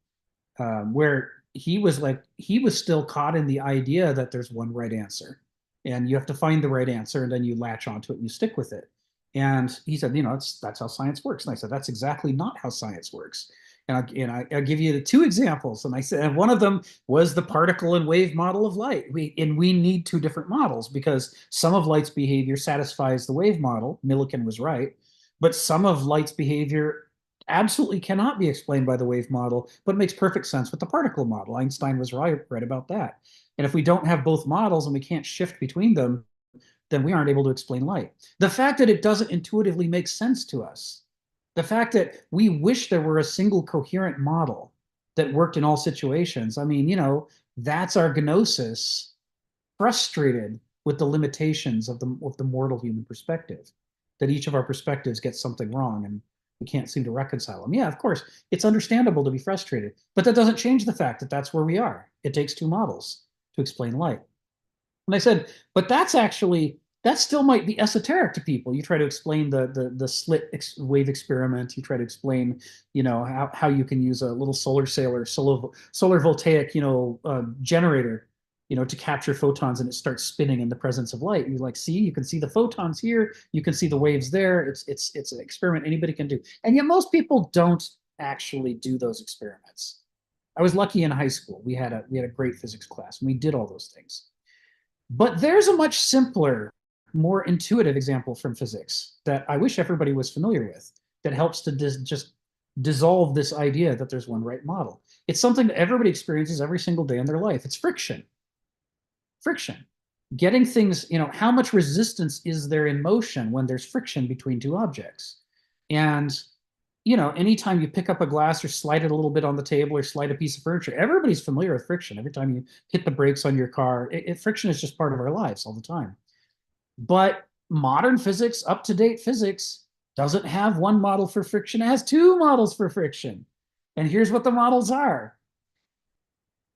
S1: where he was still caught in the idea that there's one right answer, and you have to find the right answer, and then you latch onto it and you stick with it. And he said, you know, that's how science works. And I said, that's exactly not how science works. And I'll give you the 2 examples. And I said, and one of them was the particle and wave model of light. We need 2 different models, because some of light's behavior satisfies the wave model. Millikan was right. But some of light's behavior absolutely cannot be explained by the wave model, but makes perfect sense with the particle model. Einstein was right about that. And if we don't have both models and we can't shift between them, then we aren't able to explain light. The fact that it doesn't intuitively make sense to us, the fact that we wish there were a single coherent model that worked in all situations, I mean, you know, that's our gnosis, frustrated with the limitations of the mortal human perspective, that each of our perspectives gets something wrong and we can't seem to reconcile them. Yeah, of course, it's understandable to be frustrated, but that doesn't change the fact that that's where we are. It takes 2 models to explain light. And I said, but that still might be esoteric to people. You try to explain the slit wave experiment. You try to explain, you know, how you can use a little solar sail or solar voltaic, you know, generator, you know, to capture photons, and it starts spinning in the presence of light. You like, see, you can see the photons here, you can see the waves there. It's an experiment anybody can do, and yet most people don't actually do those experiments. I was lucky in high school. We had a great physics class, and we did all those things. But there's a much simpler, more intuitive example from physics that I wish everybody was familiar with, that helps to just dissolve this idea that there's one right model. It's something that everybody experiences every single day in their life. It's friction. Friction. Getting things, you know, how much resistance is there in motion when there's friction between 2 objects? And, you know, anytime you pick up a glass or slide it a little bit on the table or slide a piece of furniture, everybody's familiar with friction. Every time you hit the brakes on your car, friction is just part of our lives all the time. But modern physics, up-to-date physics, doesn't have one model for friction. It has 2 models for friction. And here's what the models are.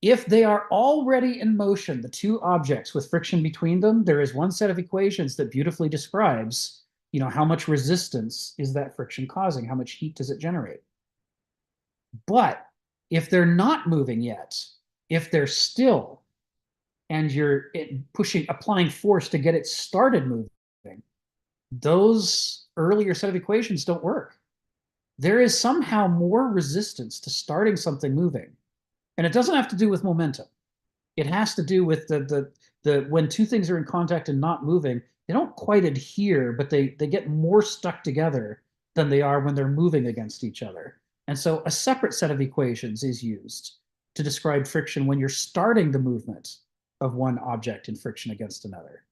S1: If they are already in motion, the 2 objects with friction between them, there is one set of equations that beautifully describes, you know, how much resistance is that friction causing? How much heat does it generate? But if they're not moving yet, if they're still, and you're applying force to get it started moving, those earlier set of equations don't work. There is somehow more resistance to starting something moving. And it doesn't have to do with momentum. It has to do with the when 2 things are in contact and not moving, they don't quite adhere, but they get more stuck together than they are when they're moving against each other. And so a separate set of equations is used to describe friction when you're starting the movement of one object in friction against another.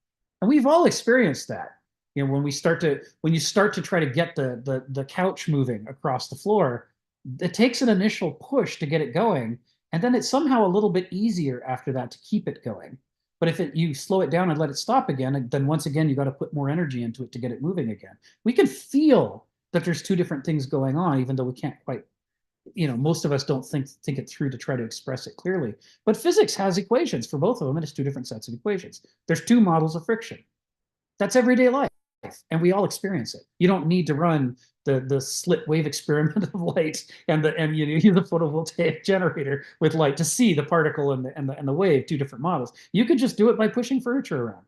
S1: And we've all experienced that. You know, when you start to try to get the couch moving across the floor, it takes an initial push to get it going, and then it's somehow a little bit easier after that to keep it going. But if you slow it down and let it stop again, then once again, you got to put more energy into it to get it moving again. We can feel that there's two different things going on, even though we can't quite, most of us don't think it through to try to express it clearly. But physics has equations for both of them, and it's two different sets of equations. There's two models of friction. That's everyday life, and we all experience it. You don't need to run the slit wave experiment of light and you use the photovoltaic generator with light to see the particle and the wave, two different models. You could just do it by pushing furniture around.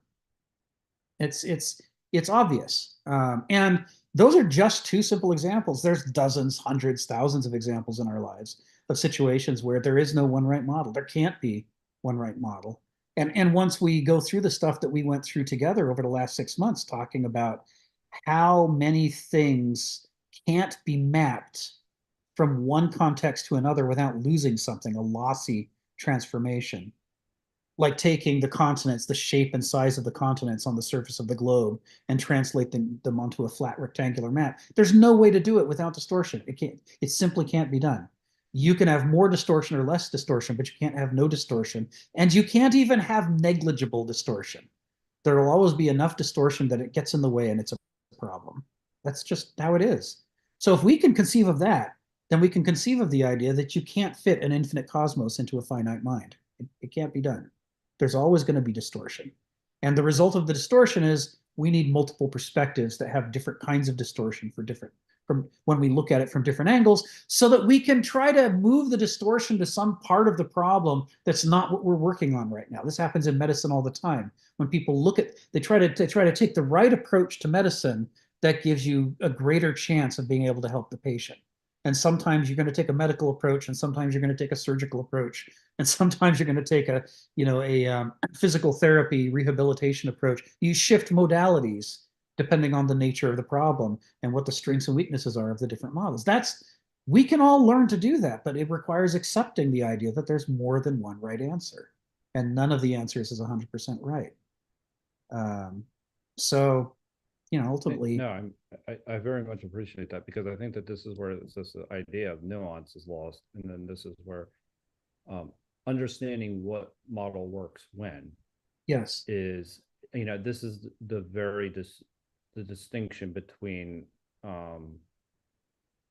S1: It's obvious, and those are just two simple examples. There's dozens, hundreds, thousands of examples in our lives of situations where there is no one right model. There can't be one right model. And once we go through the stuff that we went through together over the last 6 months, talking about how many things can't be mapped from one context to another without losing something, a lossy transformation, like taking the continents, the shape and size of the continents on the surface of the globe, and translate them onto a flat rectangular map. There's no way to do it without distortion. It simply can't be done. You can have more distortion or less distortion, but you can't have no distortion. And you can't even have negligible distortion. There will always be enough distortion that it gets in the way and it's a problem. That's just how it is. So if we can conceive of that, then we can conceive of the idea that you can't fit an infinite cosmos into a finite mind. It can't be done. There's always going to be distortion. And the result of the distortion is we need multiple perspectives that have different kinds of distortion from when we look at it from different angles, so that we can try to move the distortion to some part of the problem that's not what we're working on right now. This happens in medicine all the time. When people they try to take the right approach to medicine that gives you a greater chance of being able to help the patient. And sometimes you're going to take a medical approach, and sometimes you're going to take a surgical approach, and sometimes you're going to take a physical therapy rehabilitation approach. You shift modalities depending on the nature of the problem and what the strengths and weaknesses are of the different models. We can all learn to do that, but it requires accepting the idea that there's more than one right answer, and none of the answers is 100% right. So, ultimately,
S6: no, I very much appreciate that, because I think that this is where this idea of nuance is lost, and then this is where understanding what model works when,
S1: yes,
S6: is this is the distinction between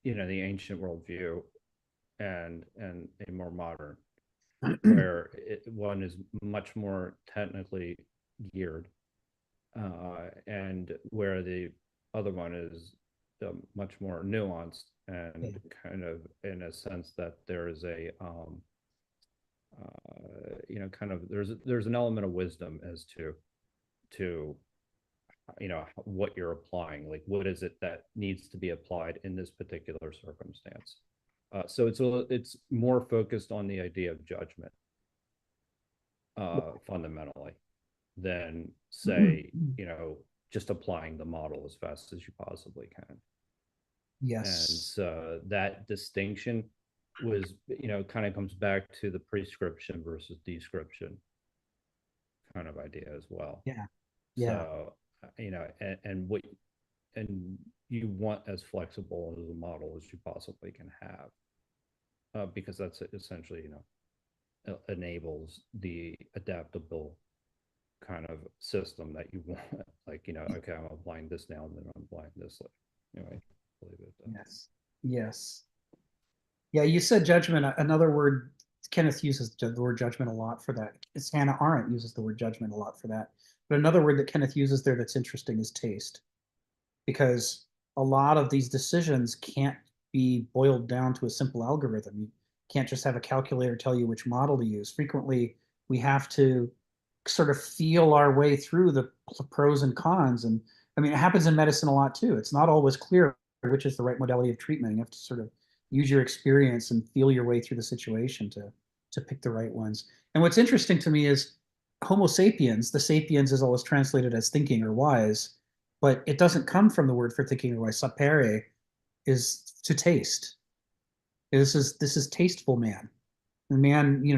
S6: the ancient worldview and a more modern, where one is much more technically geared, and where the other one is much more nuanced, and kind of in a sense that there is a there's an element of wisdom as to what you're applying, like what is it that needs to be applied in this particular circumstance. So it's more focused on the idea of judgment, fundamentally, than say just applying the model as fast as you possibly can.
S1: yes.
S6: And so that distinction was kind of comes back to the prescription versus description kind of idea as well.
S1: Yeah.
S6: So and you want as flexible as a model as you possibly can have, because that's essentially enables the adaptable kind of system that you want. Like okay, I'm applying this now, and then I'm applying this anyway.
S1: Yes. Yeah, you said judgment. Another word, Kenneth uses the word judgment a lot for that. It's Hannah Arendt uses the word judgment a lot for that. But another word that Kenneth uses there that's interesting is taste, because a lot of these decisions can't be boiled down to a simple algorithm. You can't just have a calculator tell you which model to use. Frequently, we have to sort of feel our way through the pros and cons. And I mean, it happens in medicine a lot too. It's not always clear which is the right modality of treatment. You have to sort of use your experience and feel your way through the situation to pick the right ones. And what's interesting to me is Homo sapiens, the sapiens is always translated as thinking or wise, but it doesn't come from the word for thinking or wise. Sapere is to taste. This is tasteful man,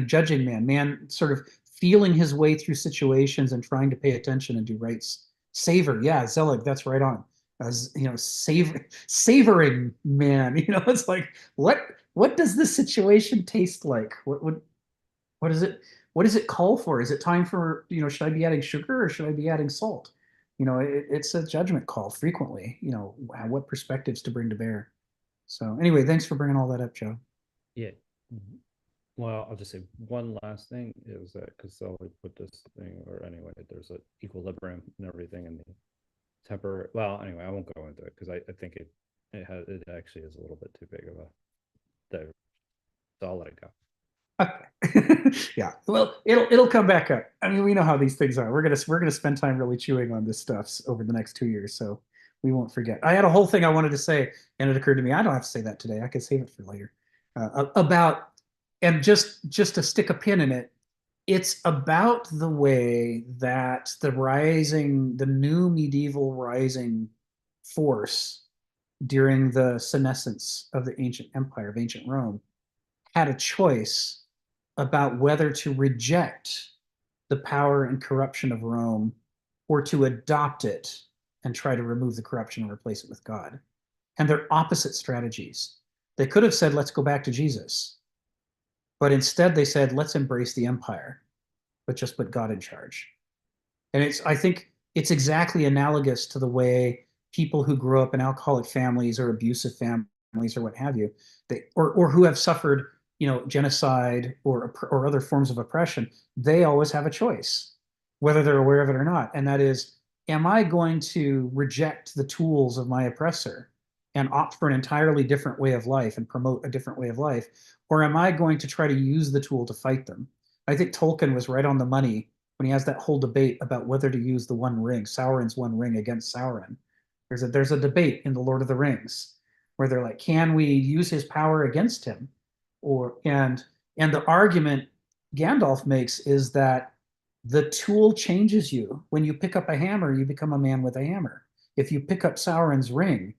S1: judging man sort of feeling his way through situations and trying to pay attention and do right. Savor, yeah, Zelig, that's right on. As you know, savoring man. It's like what does this situation taste like? What is it? What does it call for? Is it time for, should I be adding sugar or should I be adding salt? It's a judgment call frequently, what perspectives to bring to bear. So anyway, thanks for bringing all that up, Joe.
S6: Yeah. Well, I'll just say one last thing is that because they'll put this thing, or anyway, there's an equilibrium and everything in the temporary. Well, anyway, I won't go into it because I think it actually is a little bit too big of a. So I'll let it go.
S1: Okay. Yeah. Well, it'll come back up. I mean, we know how these things are. We're gonna spend time really chewing on this stuff over the next 2 years, so we won't forget. I had a whole thing I wanted to say, and it occurred to me I don't have to say that today. I can save it for later. About and just to stick a pin in it, it's about the way that the new medieval rising force during the senescence of the ancient empire of ancient Rome had a choice about whether to reject the power and corruption of Rome or to adopt it and try to remove the corruption and replace it with God. And they're opposite strategies. They could have said, let's go back to Jesus. But instead they said, let's embrace the empire, but just put God in charge. And I think it's exactly analogous to the way people who grow up in alcoholic families or abusive families or what have you, or who have suffered genocide or other forms of oppression, they always have a choice, whether they're aware of it or not. And that is, am I going to reject the tools of my oppressor and opt for an entirely different way of life and promote a different way of life? Or am I going to try to use the tool to fight them? I think Tolkien was right on the money when he has that whole debate about whether to use the One Ring, Sauron's One Ring, against Sauron. There's a debate in the Lord of the Rings where they're like, can we use his power against him? And the argument Gandalf makes is that the tool changes you. When you pick up a hammer, you become a man with a hammer. If you pick up Sauron's ring,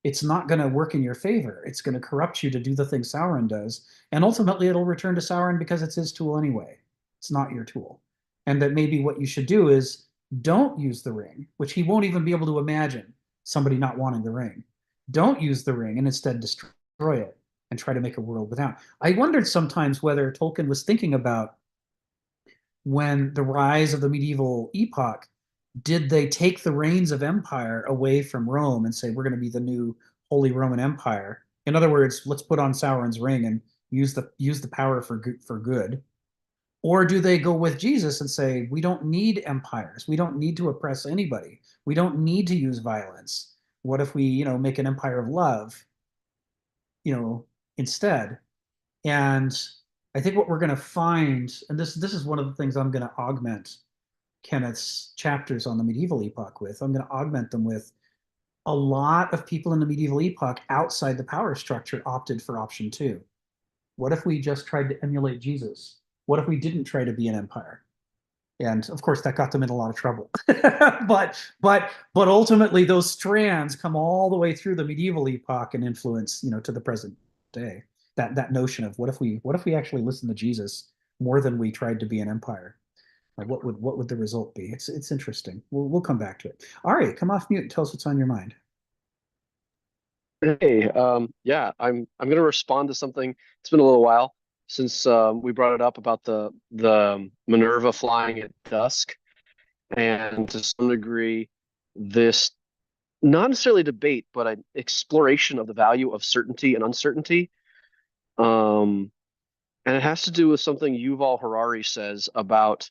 S1: it's not going to work in your favor. It's going to corrupt you to do the thing Sauron does. And ultimately, it'll return to Sauron because it's his tool anyway. It's not your tool. And that maybe what you should do is don't use the ring, which he won't even be able to imagine somebody not wanting the ring. Don't use the ring and instead destroy it and try to make a world without. I wondered sometimes whether Tolkien was thinking about when the rise of the medieval epoch, did they take the reins of empire away from Rome and say, we're going to be the new Holy Roman Empire? In other words, let's put on Sauron's ring and use the power for good. Or do they go with Jesus and say, we don't need empires. We don't need to oppress anybody. We don't need to use violence. What if we, make an empire of love, instead? And I think what we're going to find, and this is one of the things I'm going to augment Kenneth's chapters on the medieval epoch with. I'm going to augment them with a lot of people in the medieval epoch outside the power structure opted for option 2. What if we just tried to emulate Jesus? What if we didn't try to be an empire? And of course, that got them in a lot of trouble. but ultimately, those strands come all the way through the medieval epoch and influence, to the present day. That notion of what if we actually listen to Jesus more than we tried to be an empire? Like what would the result be? It's interesting. We'll come back to it. Ari, come off mute and tell us what's on your mind.
S2: Hey, yeah, I'm going to respond to something. It's been a little while since we brought it up about the Minerva flying at dusk, and to some degree, this not necessarily debate, but an exploration of the value of certainty and uncertainty. And it has to do with something Yuval Harari says about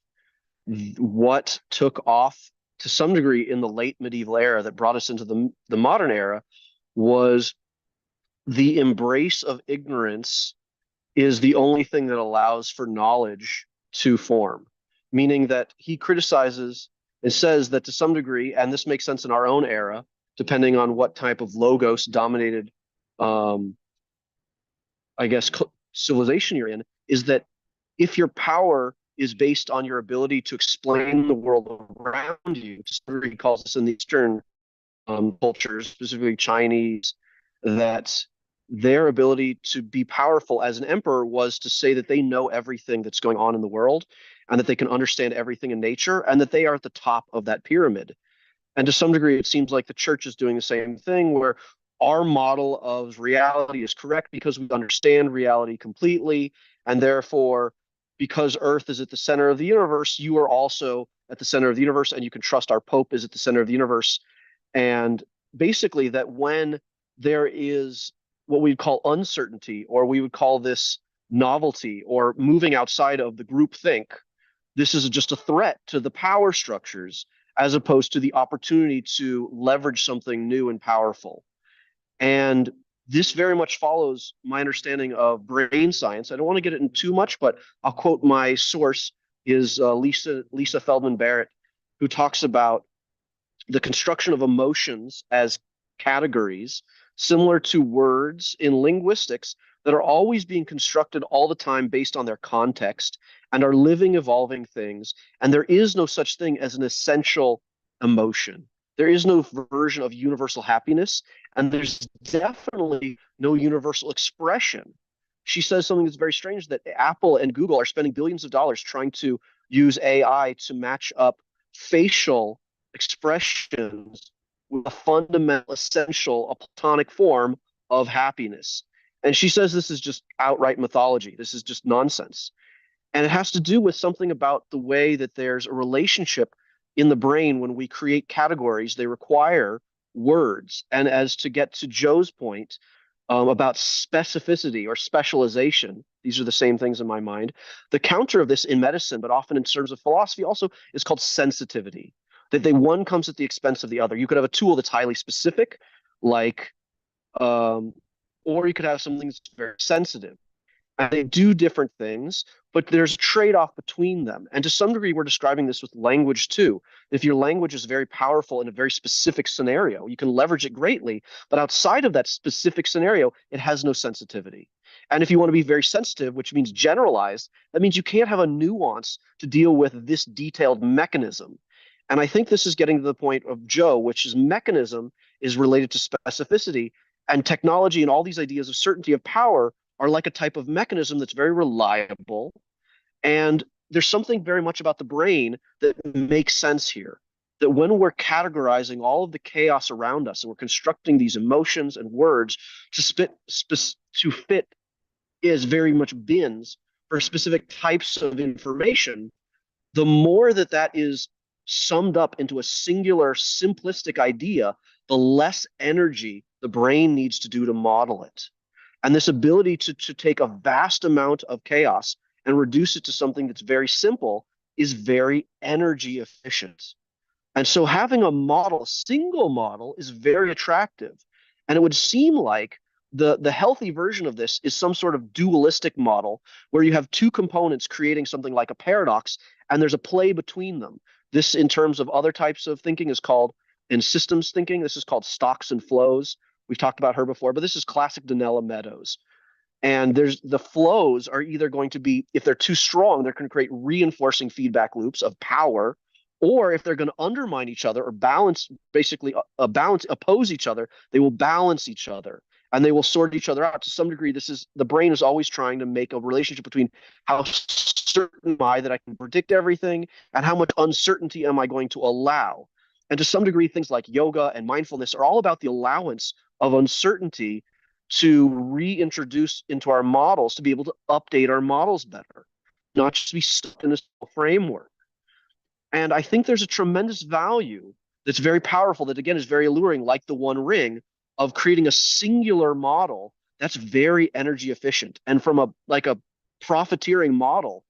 S2: what took off to some degree in the late medieval era that brought us into the modern era was the embrace of ignorance is the only thing that allows for knowledge to form, meaning that he criticizes and says that to some degree, and this makes sense in our own era, depending on what type of logos dominated, civilization you're in, is that if your power is based on your ability to explain the world around you, to some degree, he calls this in the Eastern cultures, specifically Chinese, that their ability to be powerful as an emperor was to say that they know everything that's going on in the world and that they can understand everything in nature and that they are at the top of that pyramid. And to some degree, it seems like the church is doing the same thing, where our model of reality is correct because we understand reality completely. And therefore, because Earth is at the center of the universe, you are also at the center of the universe, and you can trust our Pope is at the center of the universe. And basically, that when there is what we'd call uncertainty, or we would call this novelty, or moving outside of the group think, this is just a threat to the power structures as opposed to the opportunity to leverage something new and powerful. And this very much follows my understanding of brain science. I don't want to get into too much, but I'll quote my source is Lisa Feldman Barrett, who talks about the construction of emotions as categories similar to words in linguistics that are always being constructed all the time based on their context and are living, evolving things. And there is no such thing as an essential emotion. There is no version of universal happiness, and there's definitely no universal expression. She says something that's very strange, that Apple and Google are spending billions of dollars trying to use AI to match up facial expressions with a fundamental, essential, a platonic form of happiness. And she says this is just outright mythology. This is just nonsense. And it has to do with something about the way that there's a relationship in the brain when we create categories. They require words. And as to get to Joe's point about specificity or specialization, these are the same things in my mind. The counter of this in medicine, but often in terms of philosophy also, is called sensitivity. That one comes at the expense of the other. You could have a tool that's highly specific, like, or you could have something that's very sensitive. And they do different things, but there's a trade-off between them. And to some degree, we're describing this with language too. If your language is very powerful in a very specific scenario, you can leverage it greatly, but outside of that specific scenario, it has no sensitivity. And if you want to be very sensitive, which means generalized, that means you can't have a nuance to deal with this detailed mechanism. And I think this is getting to the point of Joe, which is mechanism is related to specificity, and technology and all these ideas of certainty of power are like a type of mechanism that's very reliable. And there's something very much about the brain that makes sense here. That when we're categorizing all of the chaos around us and we're constructing these emotions and words to fit as very much bins for specific types of information, the more that that is summed up into a singular, simplistic idea, the less energy the brain needs to do to model it. And this ability to take a vast amount of chaos and reduce it to something that's very simple is very energy efficient. And so having a model, a single model, is very attractive. And it would seem like the healthy version of this is some sort of dualistic model where you have two components creating something like a paradox, and there's a play between them. This, in terms of other types of thinking, is called, in systems thinking, this is called stocks and flows. We've talked about her before, but this is classic Donella Meadows. And there's the flows are either going to be, if they're too strong, they're going to create reinforcing feedback loops of power, or if they're going to undermine each other or balance, basically oppose each other, they will balance each other and they will sort each other out. To some degree, this is, the brain is always trying to make a relationship between how certain am I that I can predict everything and how much uncertainty am I going to allow. And to some degree, things like yoga and mindfulness are all about the allowance of uncertainty to reintroduce into our models, to be able to update our models better, not just be stuck in a framework. And I think there's a tremendous value that's very powerful, that again is very alluring, like the One Ring, of creating a singular model that's very energy efficient. And from a profiteering model,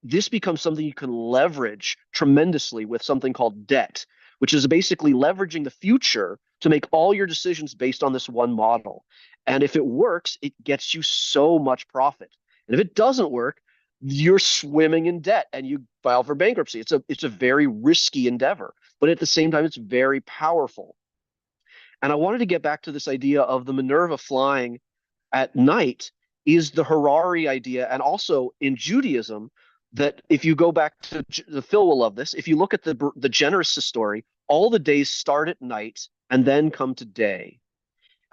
S2: this becomes something you can leverage tremendously with something called debt, which is basically leveraging the future to make all your decisions based on this one model. And if it works, it gets you so much profit. And if it doesn't work, you're swimming in debt and you file for bankruptcy. It's a very risky endeavor, but at the same time, it's very powerful. And I wanted to get back to this idea of the Minerva flying at night is the Harari idea. And also in Judaism, that if you go back to the Phil will love this, if you look at the Genesis story, all the days start at night and then come to day.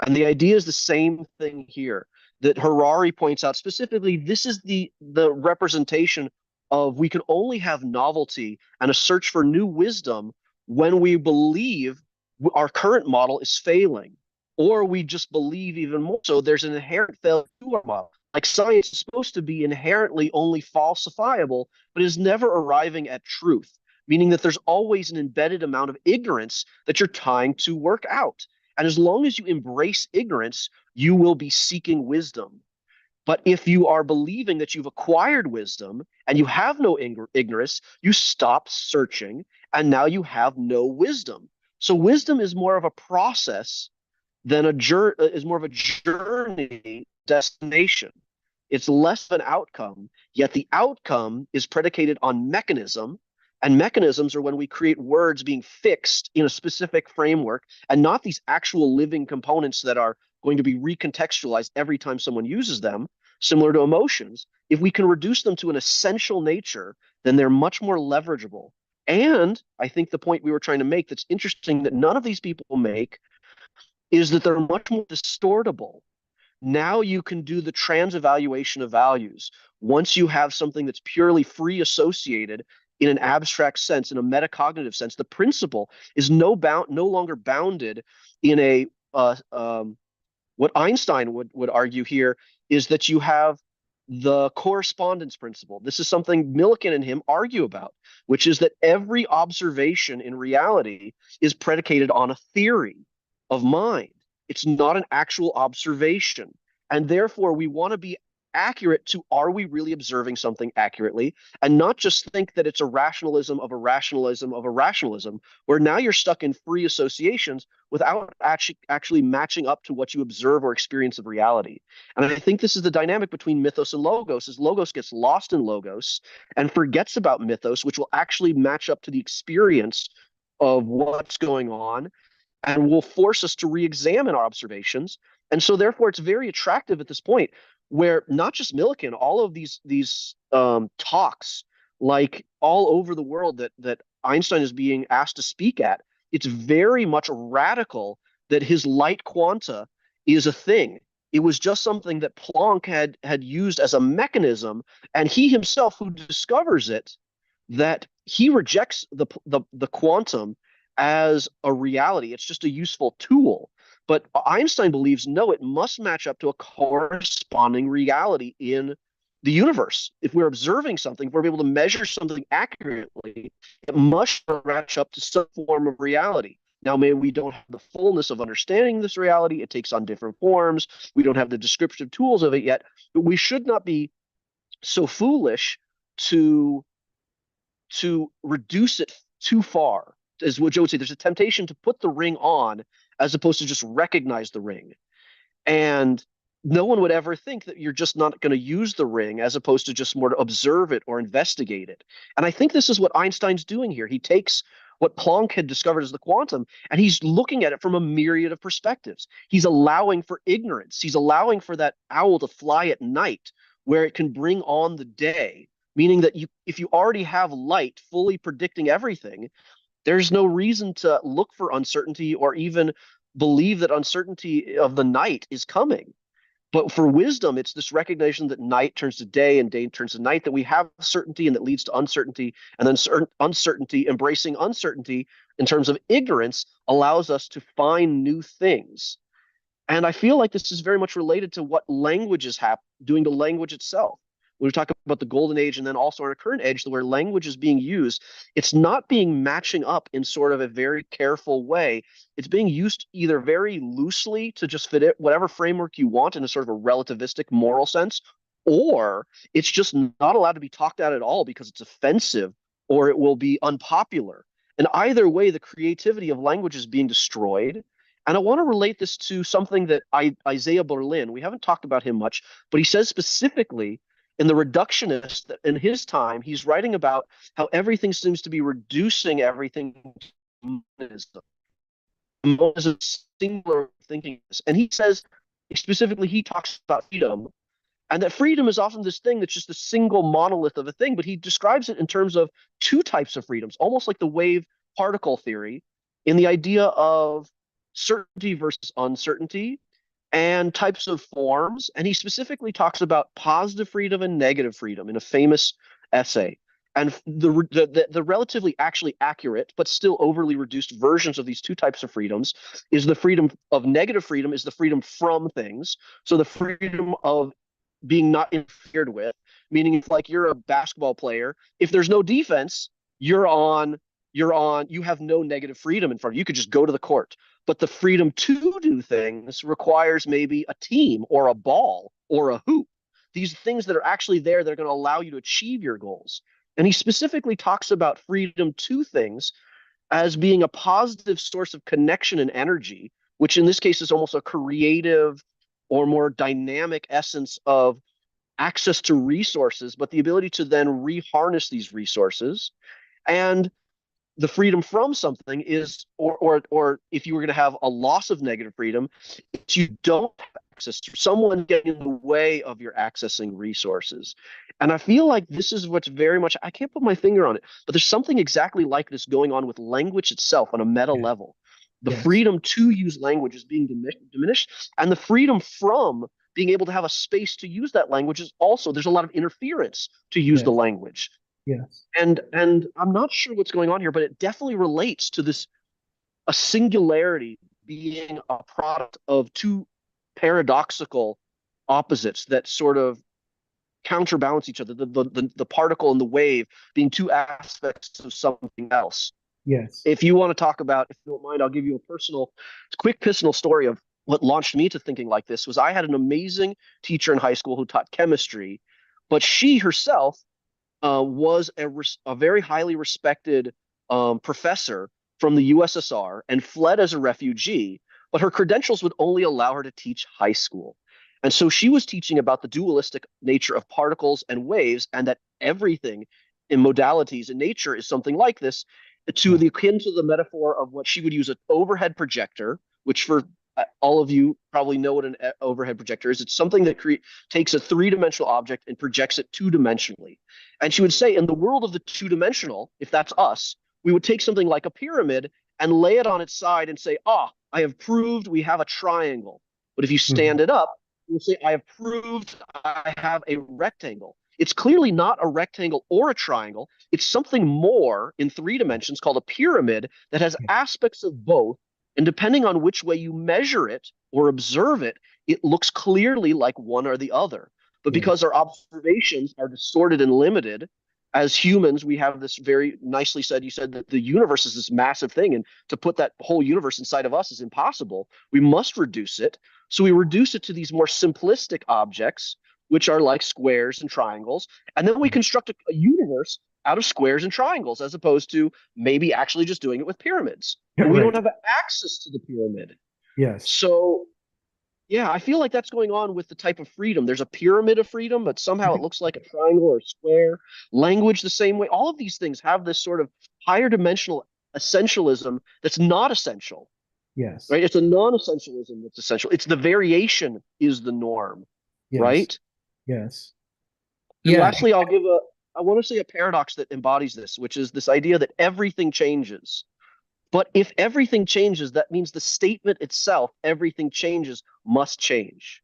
S2: And the idea is the same thing here, that Harari points out specifically. This is the representation of we can only have novelty and a search for new wisdom when we believe our current model is failing, or we just believe even more so there's an inherent failure to our model. Like science is supposed to be inherently only falsifiable, but is never arriving at truth, meaning that there's always an embedded amount of ignorance that you're trying to work out. And as long as you embrace ignorance, you will be seeking wisdom. But if you are believing that you've acquired wisdom and you have no ignorance, you stop searching and now you have no wisdom. So wisdom is more of a process than is more of a journey destination. It's less of an outcome, yet the outcome is predicated on mechanism. And mechanisms are when we create words being fixed in a specific framework and not these actual living components that are going to be recontextualized every time someone uses them, similar to emotions. If we can reduce them to an essential nature, then they're much more leverageable. And I think the point we were trying to make that's interesting that none of these people make is that they're much more distortable. Now you can do the trans-evaluation of values. Once you have something that's purely free associated in an abstract sense, in a metacognitive sense, the principle is no longer bounded in a what Einstein would argue here is that you have the correspondence principle. This is something Millikan and him argue about, which is that every observation in reality is predicated on a theory of mind. It's not an actual observation. And therefore, we want to be accurate to, are we really observing something accurately, and not just think that it's a rationalism of a rationalism of a rationalism, where now you're stuck in free associations without actually matching up to what you observe or experience of reality. And I think this is the dynamic between mythos and logos, as logos gets lost in logos and forgets about mythos, which will actually match up to the experience of what's going on and will force us to re-examine our observations. And so therefore it's very attractive at this point where not just Millikan, all of these talks, like all over the world that Einstein is being asked to speak at, it's very much radical that his light quanta is a thing. It was just something that Planck had used as a mechanism, and he himself, who discovers it, that he rejects the quantum as a reality. It's just a useful tool. But Einstein believes, no, it must match up to a corresponding reality in the universe. If we're observing something, if we're able to measure something accurately, it must match up to some form of reality. Now, maybe we don't have the fullness of understanding this reality. It takes on different forms. We don't have the descriptive tools of it yet, but we should not be so foolish to reduce it too far. As what Joe would say, there's a temptation to put the ring on as opposed to just recognize the ring. And no one would ever think that you're just not going to use the ring as opposed to just more to observe it or investigate it. And I think this is what Einstein's doing here. He takes what Planck had discovered as the quantum, and he's looking at it from a myriad of perspectives. He's allowing for ignorance. He's allowing for that owl to fly at night where it can bring on the day, meaning that if you already have light fully predicting everything, there's no reason to look for uncertainty or even believe that uncertainty of the night is coming. But for wisdom, it's this recognition that night turns to day and day turns to night, that we have certainty and that leads to uncertainty. And then uncertainty, embracing uncertainty in terms of ignorance, allows us to find new things. And I feel like this is very much related to what language is doing to language itself. When we talk about the golden age and then also our current age, where language is being used, it's not being matching up in sort of a very careful way. It's being used either very loosely to just fit it, whatever framework you want in a sort of a relativistic moral sense, or it's just not allowed to be talked at all because it's offensive or it will be unpopular. And either way, the creativity of language is being destroyed. And I want to relate this to something that Isaiah Berlin, we haven't talked about him much, but he says specifically in The Reductionist, in his time, he's writing about how everything seems to be reducing everything to monism. Monism is singular thinking. And he says, specifically, he talks about freedom, and that freedom is often this thing that's just a single monolith of a thing, but he describes it in terms of two types of freedoms, almost like the wave particle theory, in the idea of certainty versus uncertainty, and types of forms. And he specifically talks about positive freedom and negative freedom in a famous essay. And the relatively actually accurate, but still overly reduced versions of these two types of freedoms is the freedom of negative freedom is the freedom from things. So the freedom of being not interfered with, meaning if like you're a basketball player, if there's no defense, you have no negative freedom in front of you. You could just go to the court. But the freedom to do things requires maybe a team or a ball or a hoop. These things that are actually there that are going to allow you to achieve your goals. And he specifically talks about freedom to things as being a positive source of connection and energy, which in this case is almost a creative or more dynamic essence of access to resources, but the ability to then reharness these resources. And the freedom from something is, or if you were going to have a loss of negative freedom, it's you don't have access to someone getting in the way of your accessing resources. And I feel like this is what's very much, I can't put my finger on it, but there's something exactly like this going on with language itself on a meta level. The freedom to use language is being diminished, and the freedom from being able to have a space to use that language is also, there's a lot of interference to use the language.
S1: Yes.
S2: And I'm not sure what's going on here, but it definitely relates to this, a singularity being a product of two paradoxical opposites that sort of counterbalance each other, the particle and the wave being two aspects of something else.
S1: Yes.
S2: If you want to talk about, if you don't mind, I'll give you a quick personal story of what launched me to thinking like this. Was I had an amazing teacher in high school who taught chemistry, but she herself was a very highly respected professor from the USSR and fled as a refugee, but her credentials would only allow her to teach high school. And so she was teaching about the dualistic nature of particles and waves, and that everything in modalities in nature is something like this, to the akin to the metaphor of what she would use an overhead projector, which for all of you probably know what an overhead projector is. It's something that takes a three-dimensional object and projects it two-dimensionally. And she would say, in the world of the two-dimensional, if that's us, we would take something like a pyramid and lay it on its side and say, I have proved we have a triangle. But if you stand it up, you'll say, I have proved I have a rectangle. It's clearly not a rectangle or a triangle. It's something more in 3 dimensions called a pyramid that has aspects of both. And depending on which way you measure it or observe it, it looks clearly like one or the other. But because our observations are distorted and limited, as humans, we have this very nicely said, you said that the universe is this massive thing, and to put that whole universe inside of us is impossible. We must reduce it. So we reduce it to these more simplistic objects, which are like squares and triangles. And then we construct a universe out of squares and triangles, as opposed to maybe actually just doing it with pyramids. And we don't have access to the pyramid.
S1: Yes.
S2: So, yeah, I feel like that's going on with the type of freedom. There's a pyramid of freedom, but somehow it looks like a triangle or a square. Language the same way. All of these things have this sort of higher dimensional essentialism that's not essential.
S1: Yes.
S2: Right? It's a non-essentialism that's essential. It's the variation is the norm.
S1: Yes.
S2: Right?
S1: Yes.
S2: And lastly, I want to say a paradox that embodies this, which is this idea that everything changes. But if everything changes, that means the statement itself, everything changes, must change.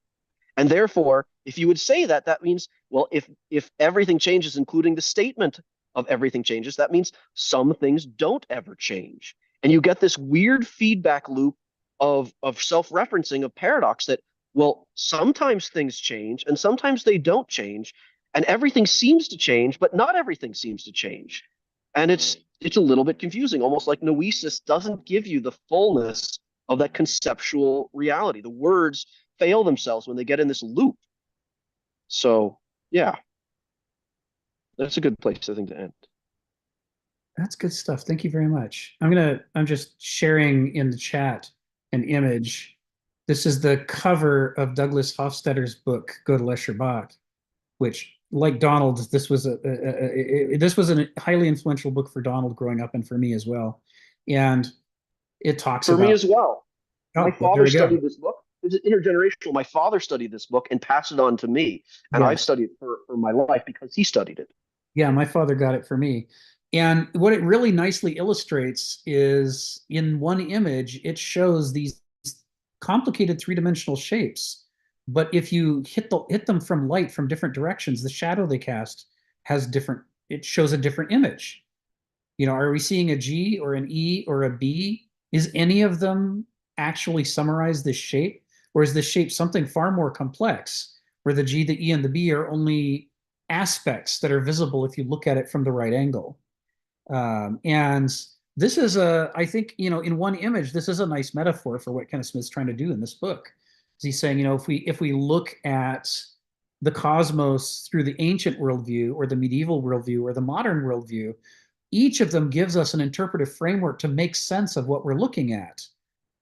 S2: And therefore, if you would say that, that means, well, if everything changes, including the statement of everything changes, that means some things don't ever change. And you get this weird feedback loop of self-referencing, of paradox that, well, sometimes things change and sometimes they don't change. And everything seems to change, but not everything seems to change. And it's a little bit confusing, almost like noesis doesn't give you the fullness of that conceptual reality. The words fail themselves when they get in this loop. So, yeah, that's a good place, I think, to end.
S1: That's good stuff. Thank you very much. I'm just sharing in the chat an image. This is the cover of Douglas Hofstadter's book, Go to Lesher Bach, which, like Donald, this was a highly influential book for Donald growing up, and for me as well. And it talks about,
S2: for me as well. My father studied
S1: go.
S2: this book. It's intergenerational. My father studied this book and passed it on to me, and I've studied it for my life because he studied it.
S1: Yeah, my father got it for me. And what it really nicely illustrates is, in one image, it shows these complicated three-dimensional shapes, but if you hit them from light from different directions, the shadow they cast it shows a different image. Are we seeing a G or an E or a B? Is any of them actually summarize this shape? Or is this shape something far more complex, where the G, the E, and the B are only aspects that are visible if you look at it from the right angle? And this is I think, in one image, this is a nice metaphor for what Kenneth Smith's trying to do in this book. He's saying, if we look at the cosmos through the ancient worldview or the medieval worldview or the modern worldview, each of them gives us an interpretive framework to make sense of what we're looking at.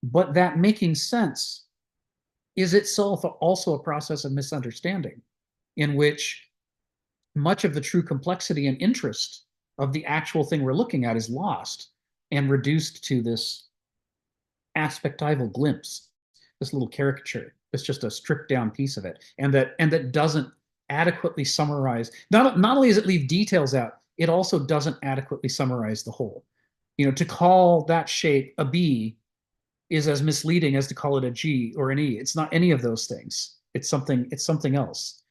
S1: But that making sense is itself also a process of misunderstanding, in which much of the true complexity and interest of the actual thing we're looking at is lost and reduced to this aspectival glimpse, this little caricature. It's just a stripped down piece of it, and that doesn't adequately summarize. Not only does it leave details out, it also doesn't adequately summarize the whole. To call that shape a B is as misleading as to call it a G or an E. It's not any of those things. It's something else.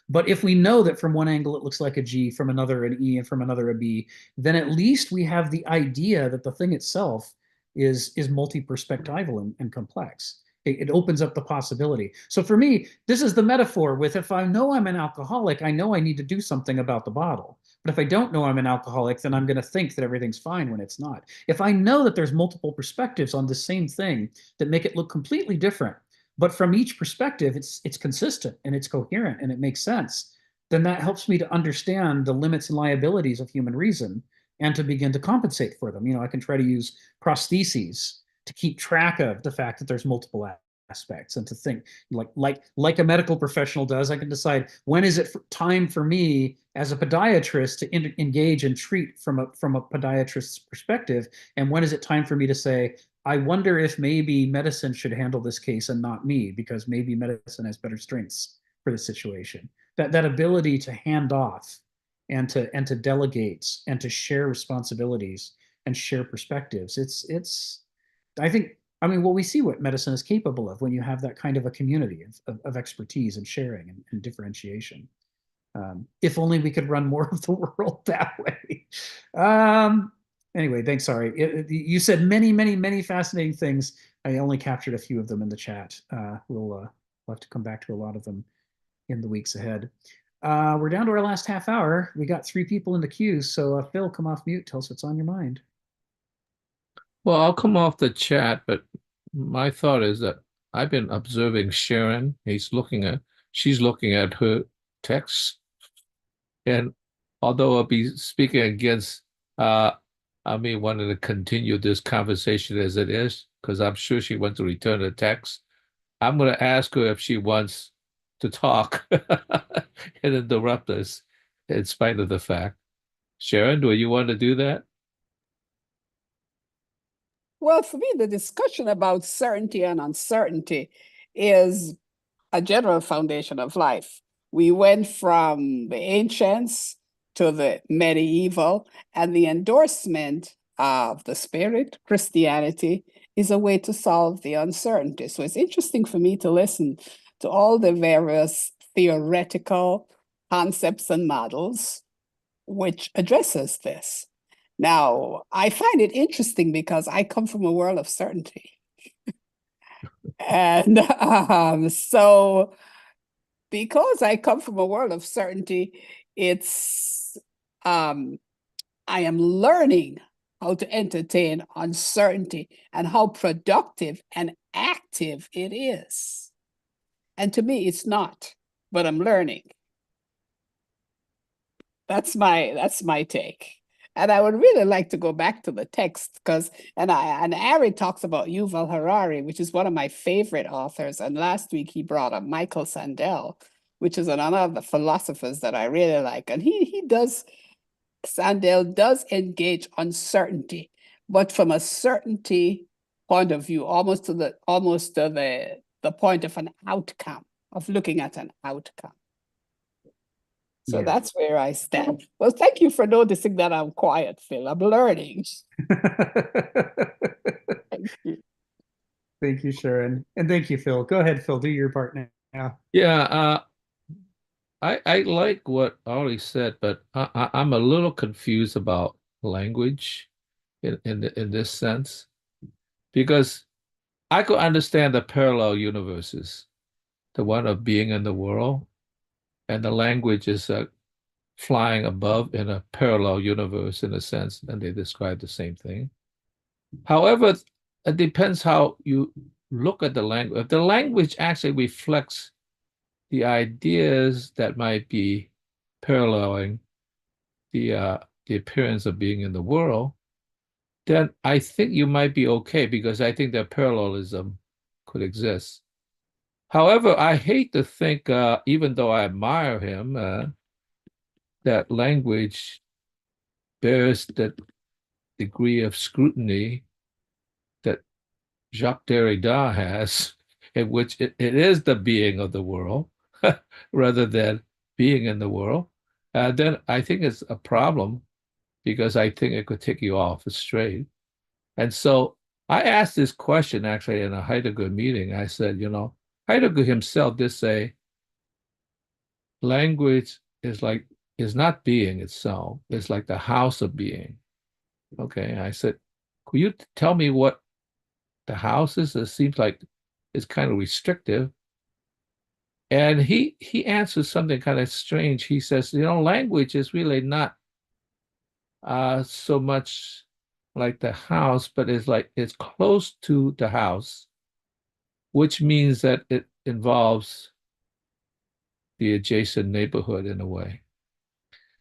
S1: But if we know that from one angle it looks like a G, from another an E, and from another a B, then at least we have the idea that the thing itself is multi-perspectival and complex. It opens up the possibility. So for me, this is the metaphor with, if I know I'm an alcoholic, I know I need to do something about the bottle. But if I don't know I'm an alcoholic, then I'm going to think that everything's fine when it's not. If I know that there's multiple perspectives on the same thing that make it look completely different, but from each perspective, it's consistent and it's coherent and it makes sense, then that helps me to understand the limits and liabilities of human reason and to begin to compensate for them. I can try to use prostheses to keep track of the fact that there's multiple aspects, and to think like a medical professional does. I can decide, when is it time for me as a podiatrist to engage and treat from a podiatrist's perspective, and when is it time for me to say, I wonder if maybe medicine should handle this case and not me, because maybe medicine has better strengths for the situation. That ability to hand off and to delegate and to share responsibilities and share perspectives. We see what medicine is capable of when you have that kind of a community of expertise and sharing and differentiation. If only we could run more of the world that way. Anyway, thanks. Sorry. You said many, many, many fascinating things. I only captured a few of them in the chat. We'll have to come back to a lot of them in the weeks ahead. We're down to our last half hour. We got 3 people in the queue. So Phil, come off mute. Tell us what's on your mind.
S5: Well, I'll come off the chat, but my thought is that I've been observing Sharon. She's looking at her text. And although I'll be speaking against, I wanted to continue this conversation as it is, because I'm sure she wants to return the text. I'm going to ask her if she wants to talk and interrupt us in spite of the fact. Sharon, do you want to do that?
S4: Well, for me, the discussion about certainty and uncertainty is a general foundation of life. We went from the ancients to the medieval, and the endorsement of the spirit, Christianity, is a way to solve the uncertainty. So it's interesting for me to listen to all the various theoretical concepts and models which addresses this. Now, I find it interesting because I come from a world of certainty. And so because I come from a world of certainty, I am learning how to entertain uncertainty and how productive and active it is. And to me, it's not, but I'm learning. That's my take. And I would really like to go back to the text because, and Ari talks about Yuval Harari, which is one of my favorite authors. And last week he brought up Michael Sandel, which is another of the philosophers that I really like. And Sandel does engage uncertainty, but from a certainty point of view, almost to the point of an outcome, of looking at an outcome. So that's where I stand. Well, thank you for noticing that I'm quiet, Phil. I'm learning. Thank you.
S1: Thank you, Sharon. And thank you, Phil. Go ahead, Phil. Do your part now.
S5: Yeah, I like what Ollie said, but I'm a little confused about language in this sense because I could understand the parallel universes, the one of being in the world, and the language is flying above in a parallel universe in a sense, and they describe the same thing. However, it depends how you look at the language. If the language actually reflects the ideas that might be paralleling the appearance of being in the world, then I think you might be okay because I think that parallelism could exist. However, I hate to think, even though I admire him, that language bears that degree of scrutiny that Jacques Derrida has, in which it is the being of the world rather than being in the world. Then I think it's a problem because I think it could take you off straight. And so I asked this question actually in a Heidegger meeting. I said, Heidegger himself did say language is not being itself. It's like the house of being. Okay. I said, could you tell me what the house is? It seems like it's kind of restrictive. And he answers something kind of strange. He says, language is really not so much like the house, but it's close to the house, which means that it involves the adjacent neighborhood in a way,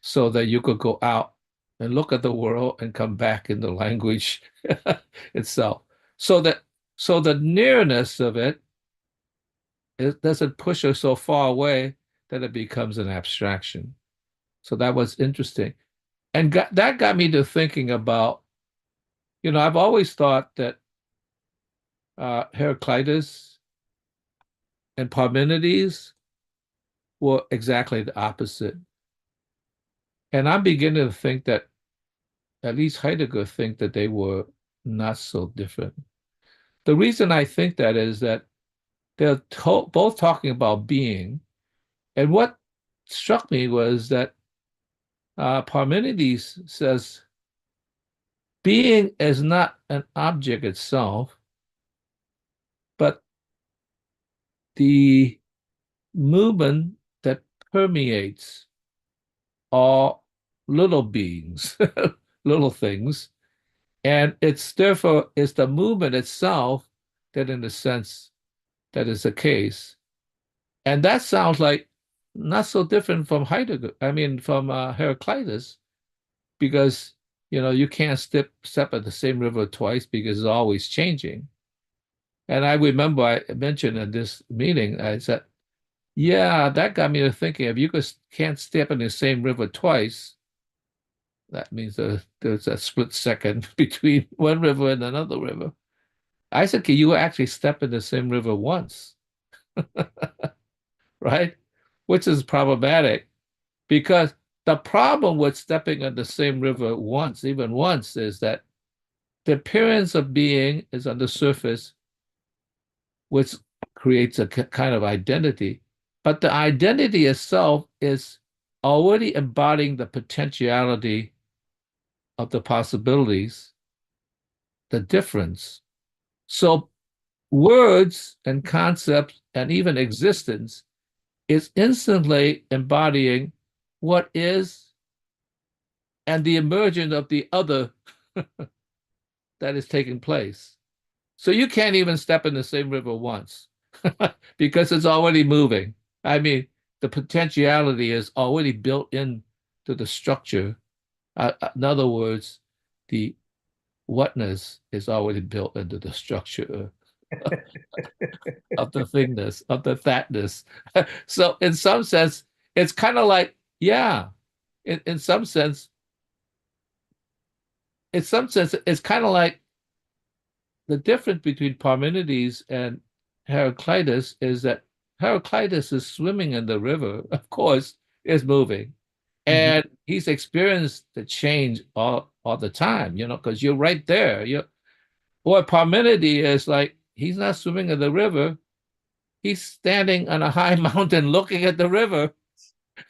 S5: so that you could go out and look at the world and come back in the language itself. So the nearness of it doesn't push us so far away that it becomes an abstraction. So that was interesting. And that got me to thinking about, I've always thought that Heraclitus and Parmenides were exactly the opposite. And I'm beginning to think that at least Heidegger think that they were not so different. The reason I think that is that they're both talking about being. And what struck me was that Parmenides says being is not an object itself, but the movement that permeates all little beings, little things. And it's therefore it's the movement itself that in a sense that is the case. And that sounds like not so different from Heidegger, from Heraclitus, because you can't step at the same river twice because it's always changing. And I remember I mentioned in this meeting, I said, yeah, that got me to thinking if you can't step in the same river twice, that means there's a split second between one river and another river. I said, can you actually step in the same river once? Right? Which is problematic because the problem with stepping in the same river once, even once, is that the appearance of being is on the surface, which creates a kind of identity. But the identity itself is already embodying the potentiality of the possibilities, the difference. So words and concepts and even existence is instantly embodying what is and the emergence of the other that is taking place. So you can't even step in the same river once because it's already moving. The potentiality is already built into the structure. In other words, the whatness is already built into the structure of the thingness, of the thatness. So in some sense, it's kind of like, yeah, in some sense, it's kind of like the difference between Parmenides and Heraclitus is that Heraclitus is swimming in the river, of course, is moving. And he's experienced the change all the time, because you're right there. Or Parmenides is like he's not swimming in the river. He's standing on a high mountain looking at the river.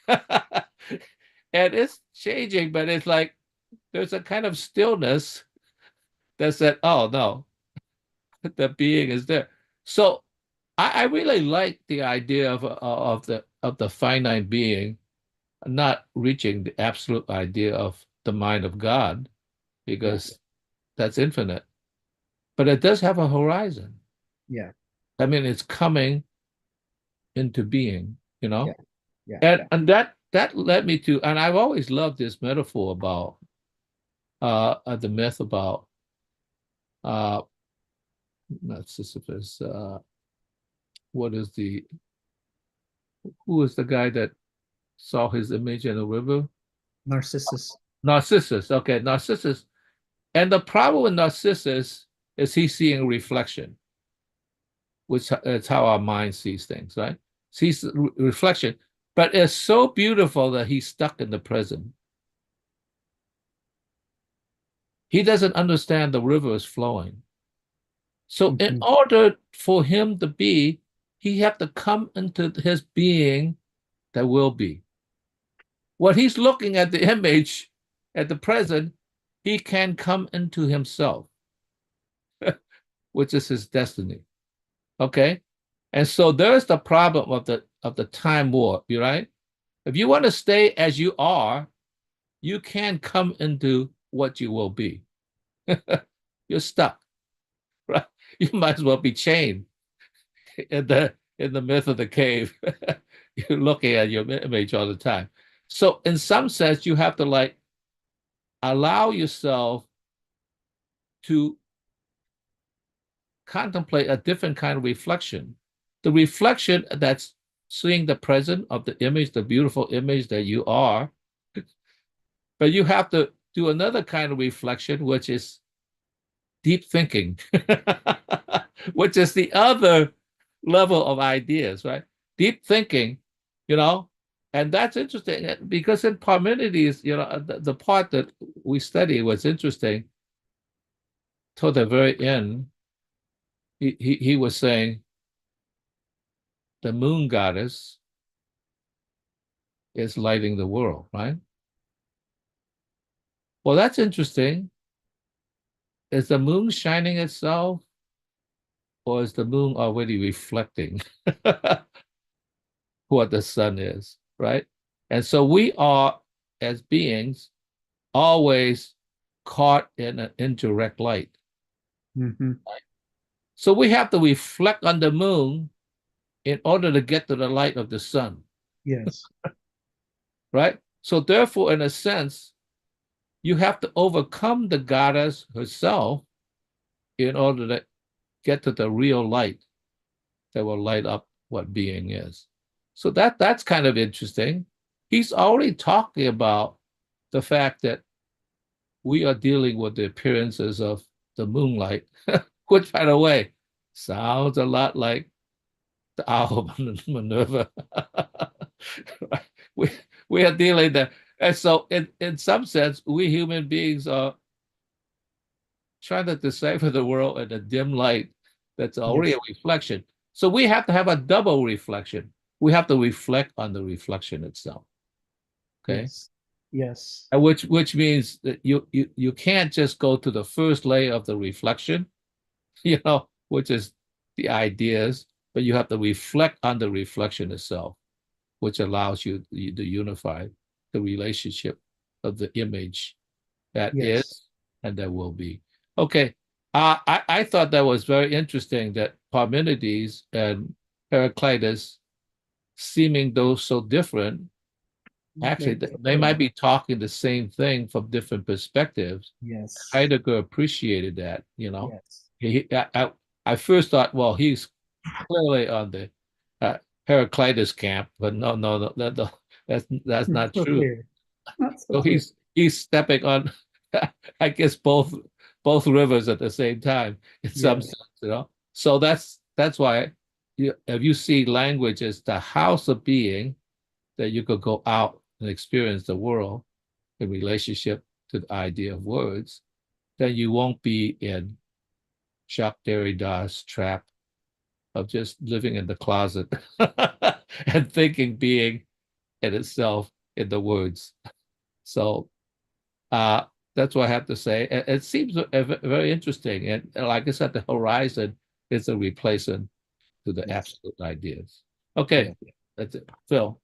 S5: And it's changing, but it's like there's a kind of stillness that said, oh no, the being is there. So I really like the idea of the finite being not reaching the absolute idea of the mind of God, because that's infinite. But it does have a horizon.
S1: Yeah.
S5: I mean, it's coming into being, you know?
S1: Yeah.
S5: And that led me to, and I've always loved this metaphor about the myth about not Sisyphus, what is who is the guy that saw his image in a river?
S1: Narcissus.
S5: Narcissus. Okay, Narcissus. And the problem with Narcissus is he's seeing reflection, which is how our mind sees things, right? Sees reflection, but it's so beautiful that he's stuck in the present. He doesn't understand the river is flowing. So in order for him to be, he have to come into his being that will be. What he's looking at the image at the present, he can come into himself, which is his destiny. Okay? And so there's the problem of the time warp, right? If you want to stay as you are, you can't come into what you will be. You're stuck, right? You might as well be chained in the myth of the cave. You're looking at your image all the time. So in some sense, you have to like allow yourself to contemplate a different kind of reflection. The reflection that's seeing the present of the image, the beautiful image that you are. But you have to do another kind of reflection, which is deep thinking, which is the other level of ideas, right? Deep thinking, you know, and that's interesting because in Parmenides, you know, the part that we study was interesting. Toward the very end, he was saying the moon goddess is lighting the world, right? Well, that's interesting. Is the moon shining itself, or is the moon already reflecting what the sun is, right? And so we are, as beings, always caught in an indirect light. Right? So we have to reflect on the moon in order to get to the light of the sun.
S1: Yes.
S5: Right? So therefore, in a sense, you have to overcome the goddess herself in order to get to the real light that will light up what being is. So that's kind of interesting. He's already talking about the fact that we are dealing with the appearances of the moonlight, which, by the way, sounds a lot like the owl Minerva. we are dealing there. And so in some sense, we human beings are trying to decipher the world in a dim light that's already a reflection. So we have to have a double reflection. We have to reflect on the reflection itself. Okay.
S1: Yes.
S5: And which means that you can't just go to the first layer of the reflection, you know, which is the ideas, but you have to reflect on the reflection itself, which allows you to unify the relationship of the image that is and that will be. Okay. I thought that was very interesting that Parmenides and Heraclitus, seeming though so different, actually they might be talking the same thing from different perspectives.
S1: Yes.
S5: Heidegger appreciated that, you know.
S1: Yes.
S5: I first thought, well, he's clearly on the Heraclitus camp, but no, that's not true. So he's stepping on, I guess, both rivers at the same time in some sense, you know. So that's why if you see language as the house of being, that you could go out and experience the world in relationship to the idea of words, then you won't be in Jacques Derrida's trap of just living in the closet and thinking being in itself in the words. So that's what I have to say. It seems very interesting. And like I said, the horizon is a replacement to the absolute ideas. Okay, that's it. Phil.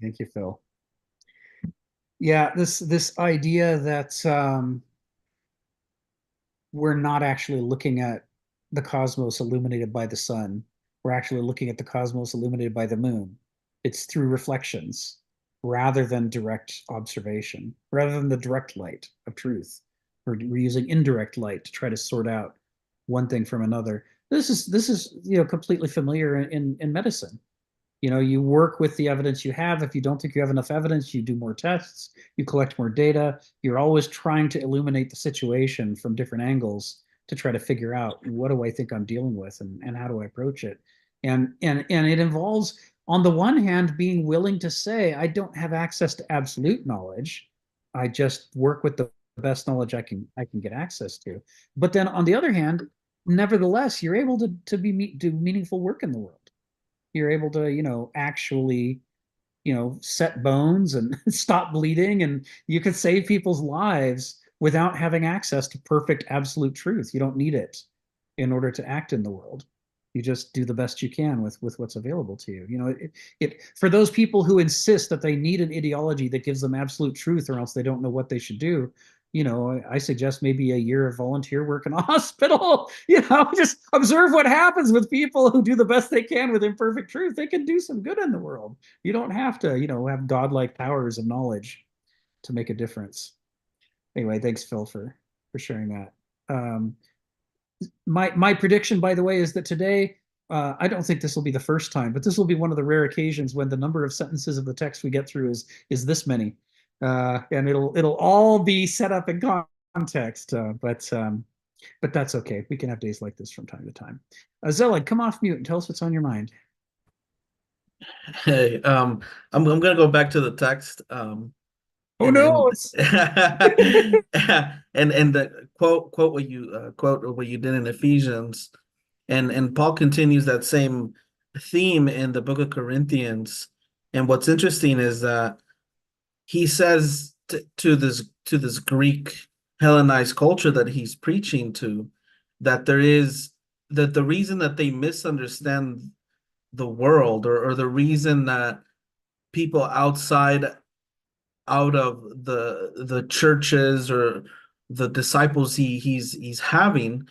S1: Thank you, Phil. Yeah, this idea that we're not actually looking at the cosmos illuminated by the sun. We're actually looking at the cosmos illuminated by the moon. It's through reflections rather than direct observation, rather than the direct light of truth. We're using indirect light to try to sort out one thing from another. This is completely familiar in medicine. You work with the evidence you have. If you don't think you have enough evidence, you do more tests, you collect more data. You're always trying to illuminate the situation from different angles to try to figure out, what do I think I'm dealing with, and how do I approach it? And it involves, on the one hand, being willing to say, I don't have access to absolute knowledge. I just work with the best knowledge I can get access to. But then on the other hand, nevertheless, you're able to do meaningful work in the world. You're able to, actually, set bones and stop bleeding, and you can save people's lives without having access to perfect absolute truth. You don't need it in order to act in the world. You just do the best you can with what's available to you. It for those people who insist that they need an ideology that gives them absolute truth, or else they don't know what they should do. I suggest maybe a year of volunteer work in a hospital. Just observe what happens with people who do the best they can with imperfect truth. They can do some good in the world. You don't have to, have godlike powers of knowledge to make a difference. Anyway, thanks, Phil, for sharing that. My prediction, by the way, is that today, I don't think this will be the first time, but this will be one of the rare occasions when the number of sentences of the text we get through is this many. And it'll all be set up in context, but that's okay. We can have days like this from time to time. Zelig, come off mute and tell us what's on your mind.
S8: Hey, I'm gonna go back to the text.
S1: Oh no!
S8: And the quote what you did in Ephesians, and Paul continues that same theme in the book of Corinthians. And what's interesting is that he says to this Greek Hellenized culture that he's preaching to, that the reason that they misunderstand the world, or the reason that people out of the churches or the disciples he's having,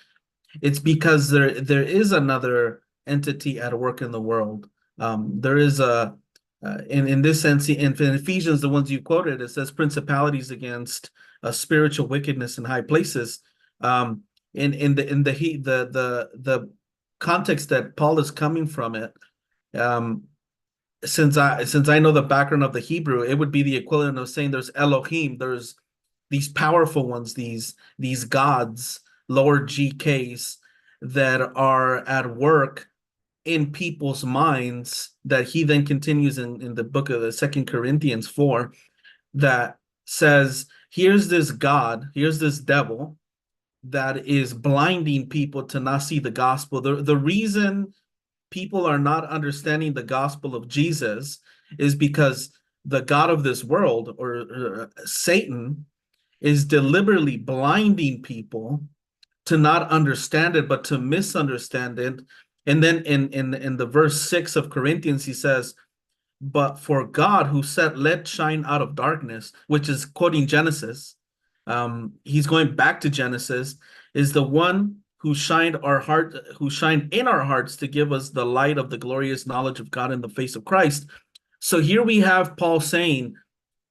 S8: it's because there is another entity at work in the world. There is in this sense, in Ephesians, the ones you quoted, it says principalities against spiritual wickedness in high places. In the context that Paul is coming from it, since I know the background of the Hebrew, it would be the equivalent of saying there's Elohim, there's these powerful ones, these gods, lower GKs, that are at work in people's minds, that he then continues in the book of the 2 Corinthians 4, that says, here's this God, here's this devil that is blinding people to not see the gospel. The reason people are not understanding the gospel of Jesus is because the God of this world, or Satan, is deliberately blinding people to not understand it, but to misunderstand it. And then in the verse 6 of Corinthians, he says, but for God, who said, let shine out of darkness, which is quoting Genesis. He's going back to Genesis, is the one who shined in our hearts to give us the light of the glorious knowledge of God in the face of Christ. So here we have Paul saying,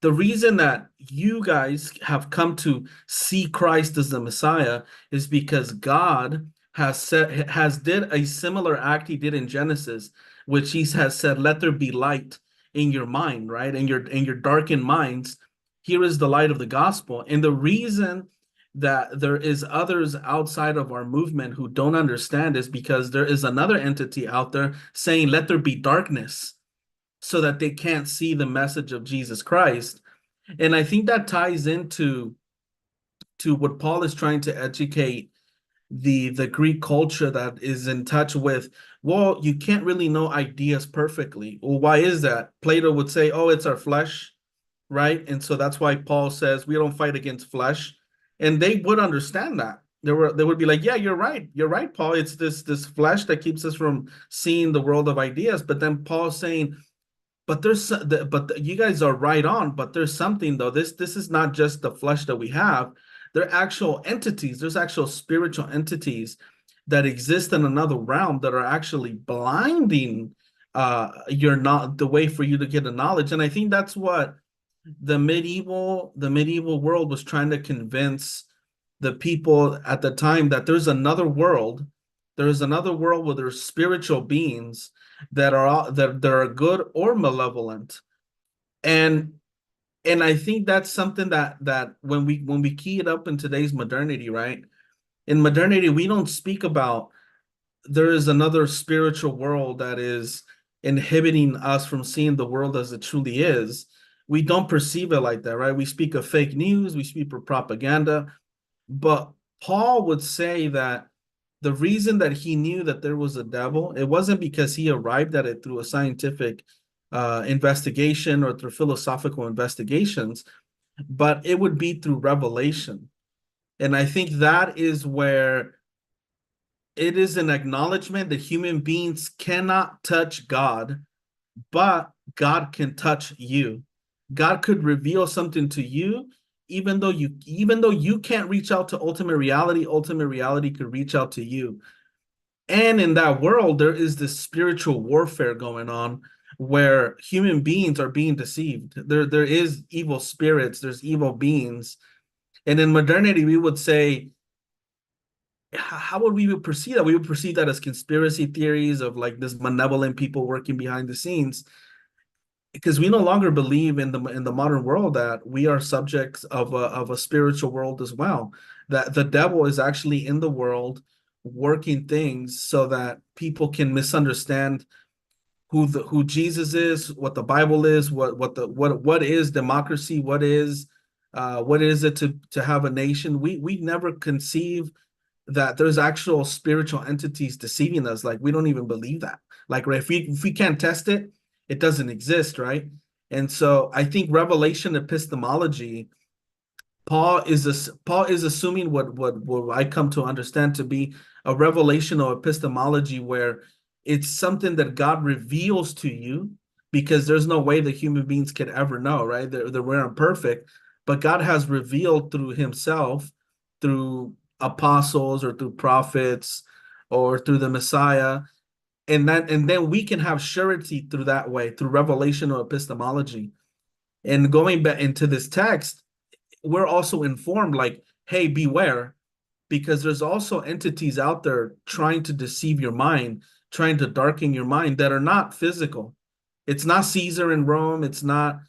S8: the reason that you guys have come to see Christ as the Messiah is because God has did a similar act he did in Genesis, which he has said, let there be light in your mind, right? In your darkened minds, here is the light of the gospel. And the reason that there is others outside of our movement who don't understand is because there is another entity out there saying, let there be darkness, so that they can't see the message of Jesus Christ. And I think that ties into what Paul is trying to educate the Greek culture that is in touch with, well, you can't really know ideas perfectly. Well, why is that? Plato would say, oh, it's our flesh, right? And so that's why Paul says we don't fight against flesh. And they would understand that. They would be like, yeah, you're right. You're right, Paul. It's this flesh that keeps us from seeing the world of ideas. But then Paul's saying, but you guys are right on, but there's something though. This is not just the flesh that we have. They're actual entities. There's actual spiritual entities that exist in another realm that are actually blinding your not the way for you to get the knowledge. And I think that's what the medieval world was trying to convince the people at the time, that there's another world. There's another world where there's spiritual beings that are good or malevolent. And I think that's something that when we key it up in today's modernity, right? In modernity, we don't speak about there is another spiritual world that is inhibiting us from seeing the world as it truly is. We don't perceive it like that, right? We speak of fake news, we speak of propaganda, but Paul would say that the reason that he knew that there was a devil, it wasn't because he arrived at it through a scientific investigation or through philosophical investigations, but it would be through revelation. And I think that is where it is an acknowledgement that human beings cannot touch God, but God can touch you. God could reveal something to you, even though you can't reach out to ultimate reality could reach out to you. And in that world, there is this spiritual warfare going on where human beings are being deceived. There is evil spirits, there's evil beings. And in modernity, we would say, how would we perceive that? We would perceive that as conspiracy theories of like this malevolent people working behind the scenes, because we no longer believe in the modern world that we are subjects of a spiritual world as well. That the devil is actually in the world working things so that people can misunderstand who Jesus is, what the Bible is, what is democracy, what is it to have a nation. We never conceive that there's actual spiritual entities deceiving us. Like we don't even believe that. Like, right, if we can't test it, it doesn't exist, right? And so I think revelation epistemology, Paul is assuming what I come to understand to be a revelational epistemology, where it's something that God reveals to you, because there's no way that human beings could ever know, right? We're imperfect, but God has revealed through himself, through apostles or through prophets or through the Messiah, and then we can have surety through that way, through revelational epistemology. And going back into this text, we're also informed like, hey, beware, because there's also entities out there trying to deceive your mind, trying to darken your mind, that are not physical. It's not Caesar in Rome, it's not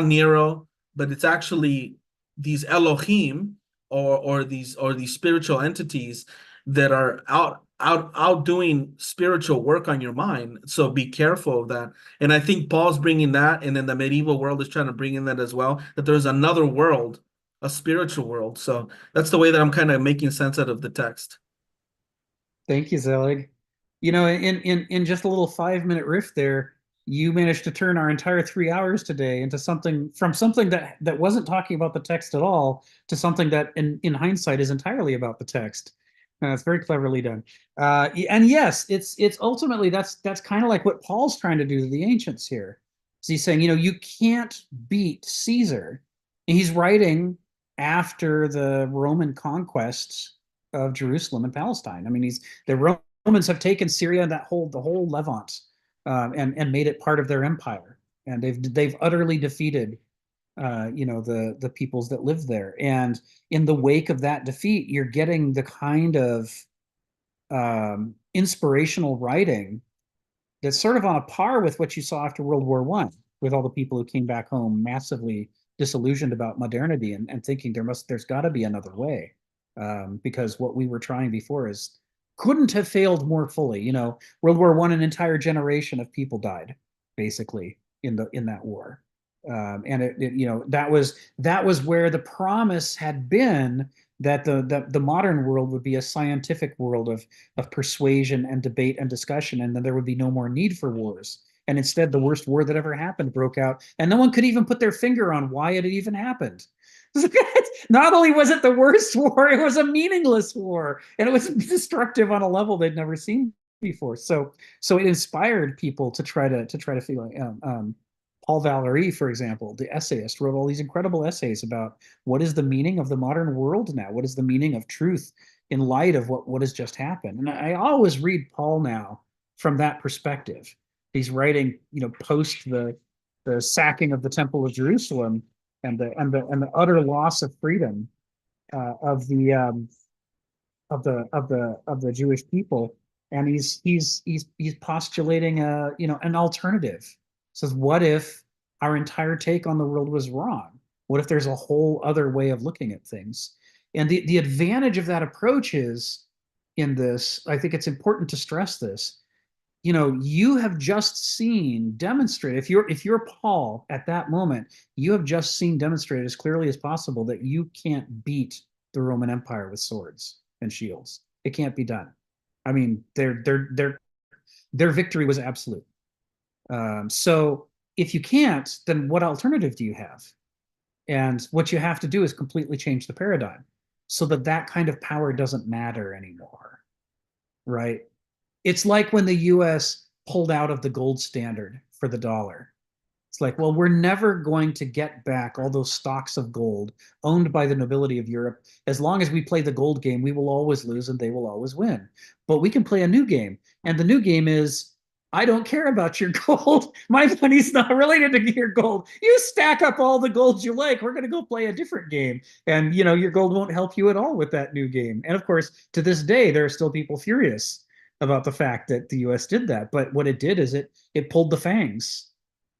S8: Nero, but it's actually these Elohim, or these spiritual entities that are out doing spiritual work on your mind. So be careful of that. And I think Paul's bringing that, and then the medieval world is trying to bring in that as well, that there's another world, a spiritual world. So that's the way that I'm kind of making sense out of the text.
S1: Thank you, Zelig. In just a little 5-minute riff there, you managed to turn our entire 3 hours today into something that wasn't talking about the text at all to something that in hindsight is entirely about the text. It's very cleverly done. And yes, it's ultimately that's kind of like what Paul's trying to do to the ancients here. So he's saying, you can't beat Caesar. And he's writing after the Roman conquests of Jerusalem and Palestine. I mean, the Romans have taken Syria and the whole Levant, and made it part of their empire, and they've utterly defeated the peoples that live there. And in the wake of that defeat, you're getting the kind of inspirational writing that's sort of on a par with what you saw after World War I, with all the people who came back home massively disillusioned about modernity, and thinking there's got to be another way, because what we were trying before couldn't have failed more fully. World War I, an entire generation of people died basically in that war. And that was where the promise had been that the modern world would be a scientific world of persuasion and debate and discussion, and then there would be no more need for wars. And instead, the worst war that ever happened broke out, and no one could even put their finger on why it had even happened. Not only was it the worst war, it was a meaningless war, and it was destructive on a level they'd never seen before. So it inspired people to try to feel like Paul Valéry, for example, the essayist, wrote all these incredible essays about what is the meaning of the modern world now? What is the meaning of truth in light of what has just happened? And I always read Paul now from that perspective. He's writing, post the sacking of the Temple of Jerusalem and the utter loss of freedom of the Jewish people, and he's postulating an alternative. Says, what if our entire take on the world was wrong? What if there's a whole other way of looking at things? And the advantage of that approach is, in this, I think it's important to stress this. You have just seen demonstrate, if you're Paul at that moment, you have just seen demonstrate as clearly as possible that you can't beat the Roman Empire with swords and shields. It can't be done. I mean, their victory was absolute. So if you can't, then what alternative do you have? And what you have to do is completely change the paradigm so that kind of power doesn't matter anymore, right? It's like when the US pulled out of the gold standard for the dollar. It's like, well, we're never going to get back all those stocks of gold owned by the nobility of Europe. As long as we play the gold game, we will always lose and they will always win. But we can play a new game. And the new game is, I don't care about your gold. My money's not related to your gold. You stack up all the gold you like. We're going to go play a different game. And, your gold won't help you at all with that new game. And of course, to this day, there are still people furious about the fact that the US did that. But what it did is it pulled the fangs,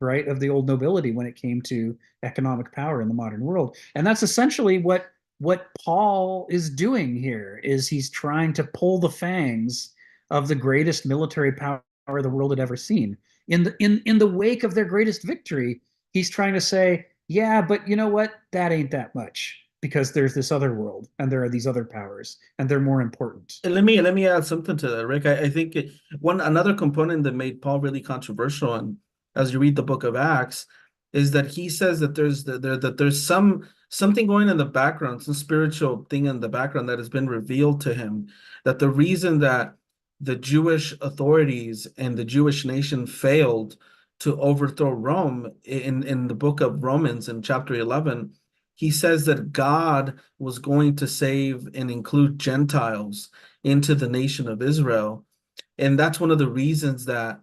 S1: right, of the old nobility when it came to economic power in the modern world. And that's essentially what Paul is doing here, is he's trying to pull the fangs of the greatest military power the world had ever seen. In the wake of their greatest victory, he's trying to say, yeah, but you know what? That ain't that much, because there's this other world and there are these other powers and they're more important.
S8: And let me add something to that, Rick. I think another component that made Paul really controversial, and as you read the book of Acts, is that he says that there's something going in the background, some spiritual thing in the background that has been revealed to him, that the reason that the Jewish authorities and the Jewish nation failed to overthrow Rome in the book of Romans in chapter 11, he says that God was going to save and include Gentiles into the nation of Israel. And that's one of the reasons that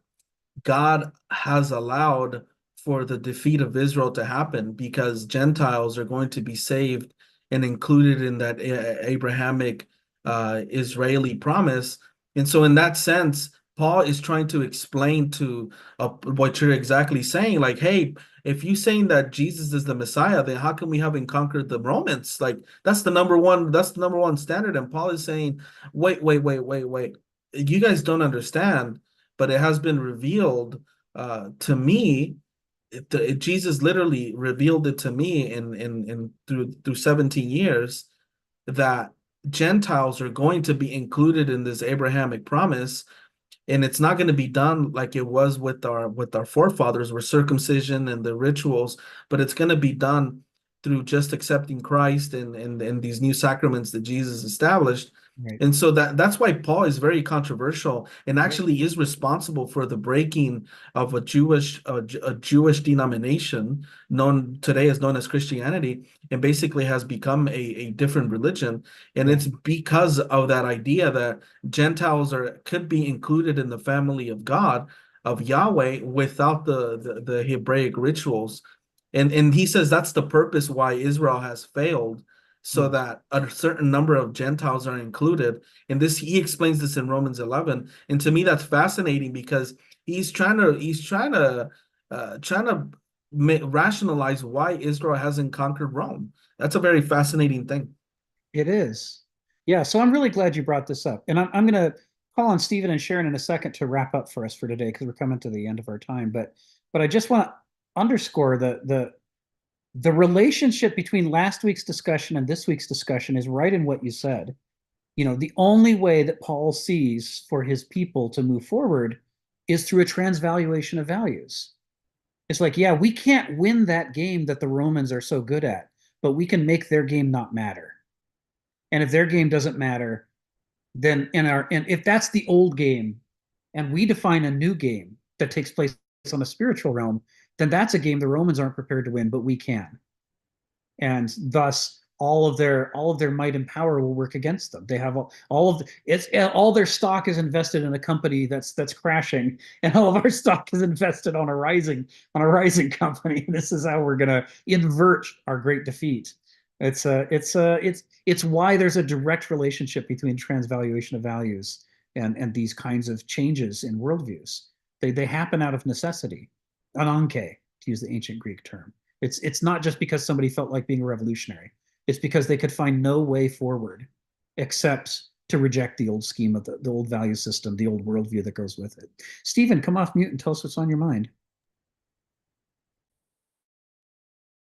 S8: God has allowed for the defeat of Israel to happen, because Gentiles are going to be saved and included in that Abrahamic Israeli promise. And so in that sense, Paul is trying to explain to what you're exactly saying, like, hey, if you're saying that Jesus is the Messiah, then how come we haven't conquered the Romans? Like, that's the number one standard. And Paul is saying, wait. You guys don't understand, but it has been revealed to me. Jesus literally revealed it to me in through 17 years that Gentiles are going to be included in this Abrahamic promise, and it's not going to be done like it was with our forefathers, with circumcision and the rituals, but it's going to be done through just accepting Christ and these new sacraments that Jesus established. Right. And so that's why Paul is very controversial and actually is responsible for the breaking of a Jewish denomination known as Christianity, and basically has become a different religion. And it's because of that idea that Gentiles could be included in the family of God, of Yahweh, without the Hebraic rituals. And he says that's the purpose why Israel has failed, so that a certain number of Gentiles are included. And he explains this in Romans 11. And to me, that's fascinating, because he's trying to rationalize why Israel hasn't conquered Rome. That's a very fascinating thing.
S1: It is. Yeah. So I'm really glad you brought this up. And I'm going to call on Stephen and Sharon in a second to wrap up for us for today, because we're coming to the end of our time. But I just want to underscore The relationship between last week's discussion and this week's discussion is right in what you said. The only way that Paul sees for his people to move forward is through a transvaluation of values. It's like, yeah, we can't win that game that the Romans are so good at, but we can make their game not matter. And if their game doesn't matter, then and if that's the old game, and we define a new game that takes place on a spiritual realm, then that's a game the Romans aren't prepared to win, but we can. And thus all of their might and power will work against them. They have all their stock is invested in a company that's crashing, and all of our stock is invested on a rising company. This is how we're gonna invert our great defeat. It's why there's a direct relationship between transvaluation of values and these kinds of changes in worldviews. They happen out of necessity, ananke, to use the ancient Greek term. It's not just because somebody felt like being a revolutionary. It's because they could find no way forward except to reject the old scheme of the old value system, the old worldview that goes with it. Stephen, come off mute and tell us what's on your mind.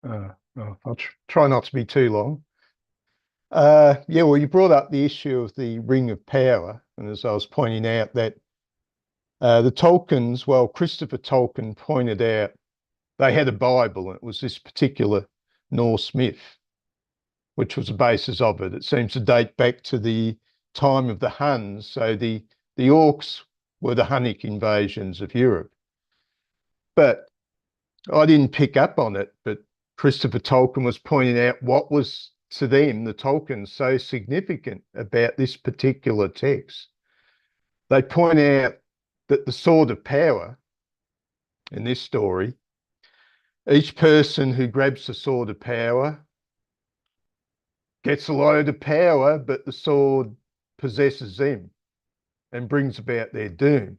S3: I'll try not to be too long. Yeah, well, you brought up the issue of the ring of power, and as I was pointing out that the Tolkiens, well, Christopher Tolkien pointed out they had a Bible, and it was this particular Norse myth, which was the basis of it. It seems to date back to the time of the Huns. So the orcs were the Hunnic invasions of Europe. But I didn't pick up on it, but Christopher Tolkien was pointing out what was to them, the Tolkiens, so significant about this particular text. They point out that the sword of power in this story, each person who grabs the sword of power gets a load of power, but the sword possesses them and brings about their doom.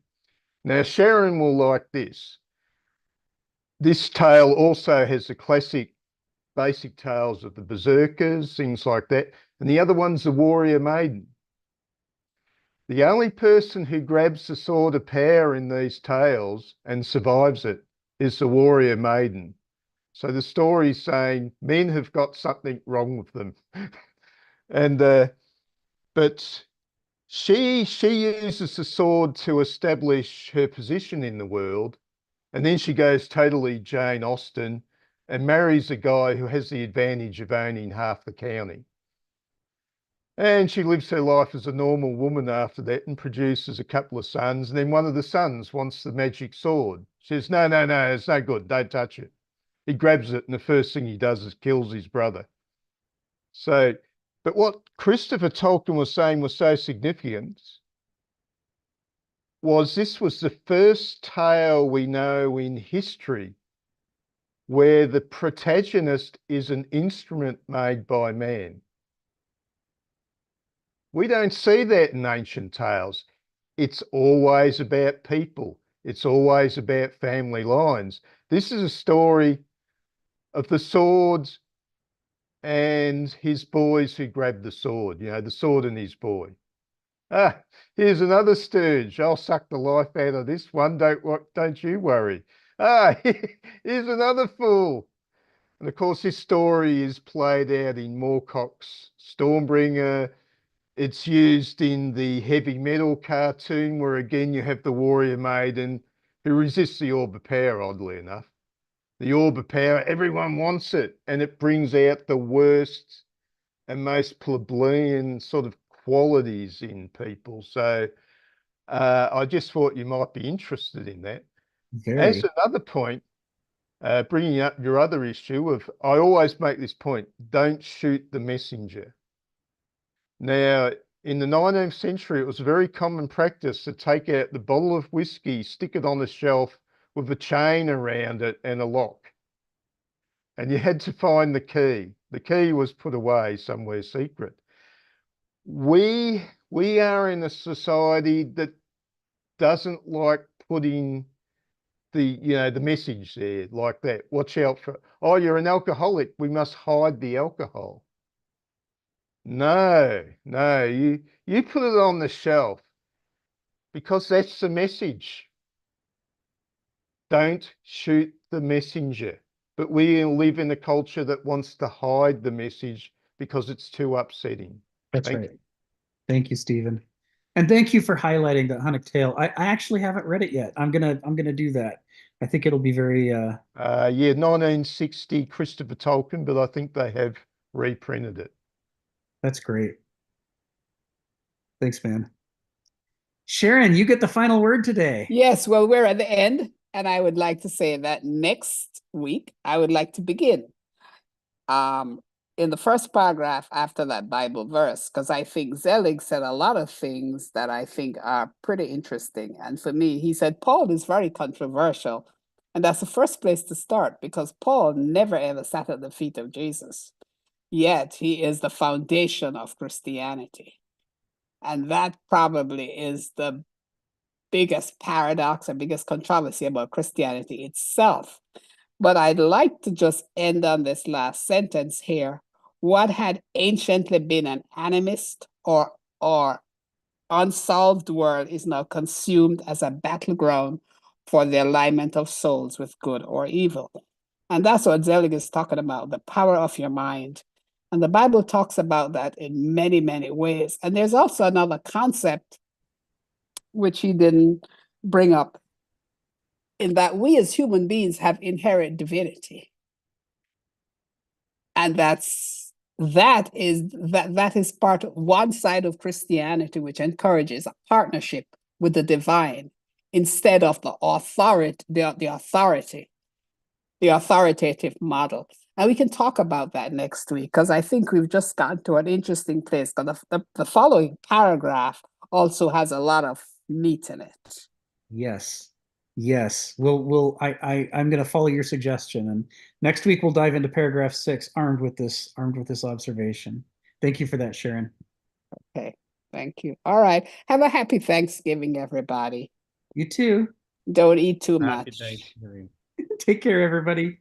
S3: Now, Sharon will like this. This tale also has the classic basic tales of the berserkers, things like that. And the other one's the warrior maiden. The only person who grabs the sword of power in these tales and survives it is the warrior maiden. So the story's saying men have got something wrong with them. And but she uses the sword to establish her position in the world, and then she goes totally Jane Austen and marries a guy who has the advantage of owning half the county. And she lives her life as a normal woman after that and produces a couple of sons. And then one of the sons wants the magic sword. She says, no, it's no good. Don't touch it. He grabs it, and the first thing he does is kills his brother. So, but what Christopher Tolkien was saying was so significant was this was the first tale we know in history where the protagonist is an instrument made by man. We don't see that in ancient tales. It's always about people. It's always about family lines. This is a story of the swords and his boys who grabbed the sword, the sword and his boy. Here's another stooge. I'll suck the life out of this one. Don't you worry. Here's another fool. And of course, this story is played out in Moorcock's Stormbringer. It's used in the heavy metal cartoon where, again, you have the warrior maiden who resists the orb of power, oddly enough. The orb of power, everyone wants it, and it brings out the worst and most plebeian sort of qualities in people. So I just thought you might be interested in that.
S1: Very.
S3: As another point, bringing up your other issue of, I always make this point, don't shoot the messenger. Now, in the 19th century, it was a very common practice to take out the bottle of whiskey, stick it on a shelf with a chain around it and a lock. And you had to find the key. The key was put away somewhere secret. We are in a society that doesn't like putting the message there like that. Watch out for, oh, you're an alcoholic, we must hide the alcohol. No, you put it on the shelf because that's the message. Don't shoot the messenger. but we live in a culture that wants to hide the message because it's too upsetting.
S1: That's
S3: Thank
S1: right. Thank you, Stephen. And thank you for highlighting the Hunnic Tale. I actually haven't read it yet. I'm gonna do that. I think it'll be very
S3: Yeah, 1960 Christopher Tolkien, but I think they have reprinted it.
S1: that's great. Thanks, man. Sharon, you get the final word today.
S4: Yes, well, we're at the end, and I would like to say that next week I would like to begin in the first paragraph after that Bible verse, because I think Zelig said a lot of things that I think are pretty interesting. And for me, he said Paul is very controversial. And that's the first place to start, because Paul never ever sat at the feet of Jesus. Yet he is the foundation of Christianity. And that probably is the biggest paradox and biggest controversy about Christianity itself. But I'd like to just end on this last sentence here. What had anciently been an animist or unsolved world is now consumed as a battleground for the alignment of souls with good or evil. And that's what Zelig is talking about, the power of your mind. And the Bible talks about that in many, many ways. And there's also another concept which he didn't bring up, in that we as human beings have inherent divinity. And that is part of one side of Christianity, which encourages a partnership with the divine instead of the authoritative model. And we can talk about that next week, because I think we've just gotten to an interesting place. Because the following paragraph also has a lot of meat in it.
S1: Yes. Yes. I'm gonna follow your suggestion. And next week we'll dive into paragraph 6, armed with this observation. Thank you for that, Sharon.
S4: Okay, thank you. All right. Have a happy Thanksgiving, everybody.
S1: You too.
S4: Don't eat too
S3: Happy
S4: much.
S3: Thanksgiving.
S1: Take care, everybody.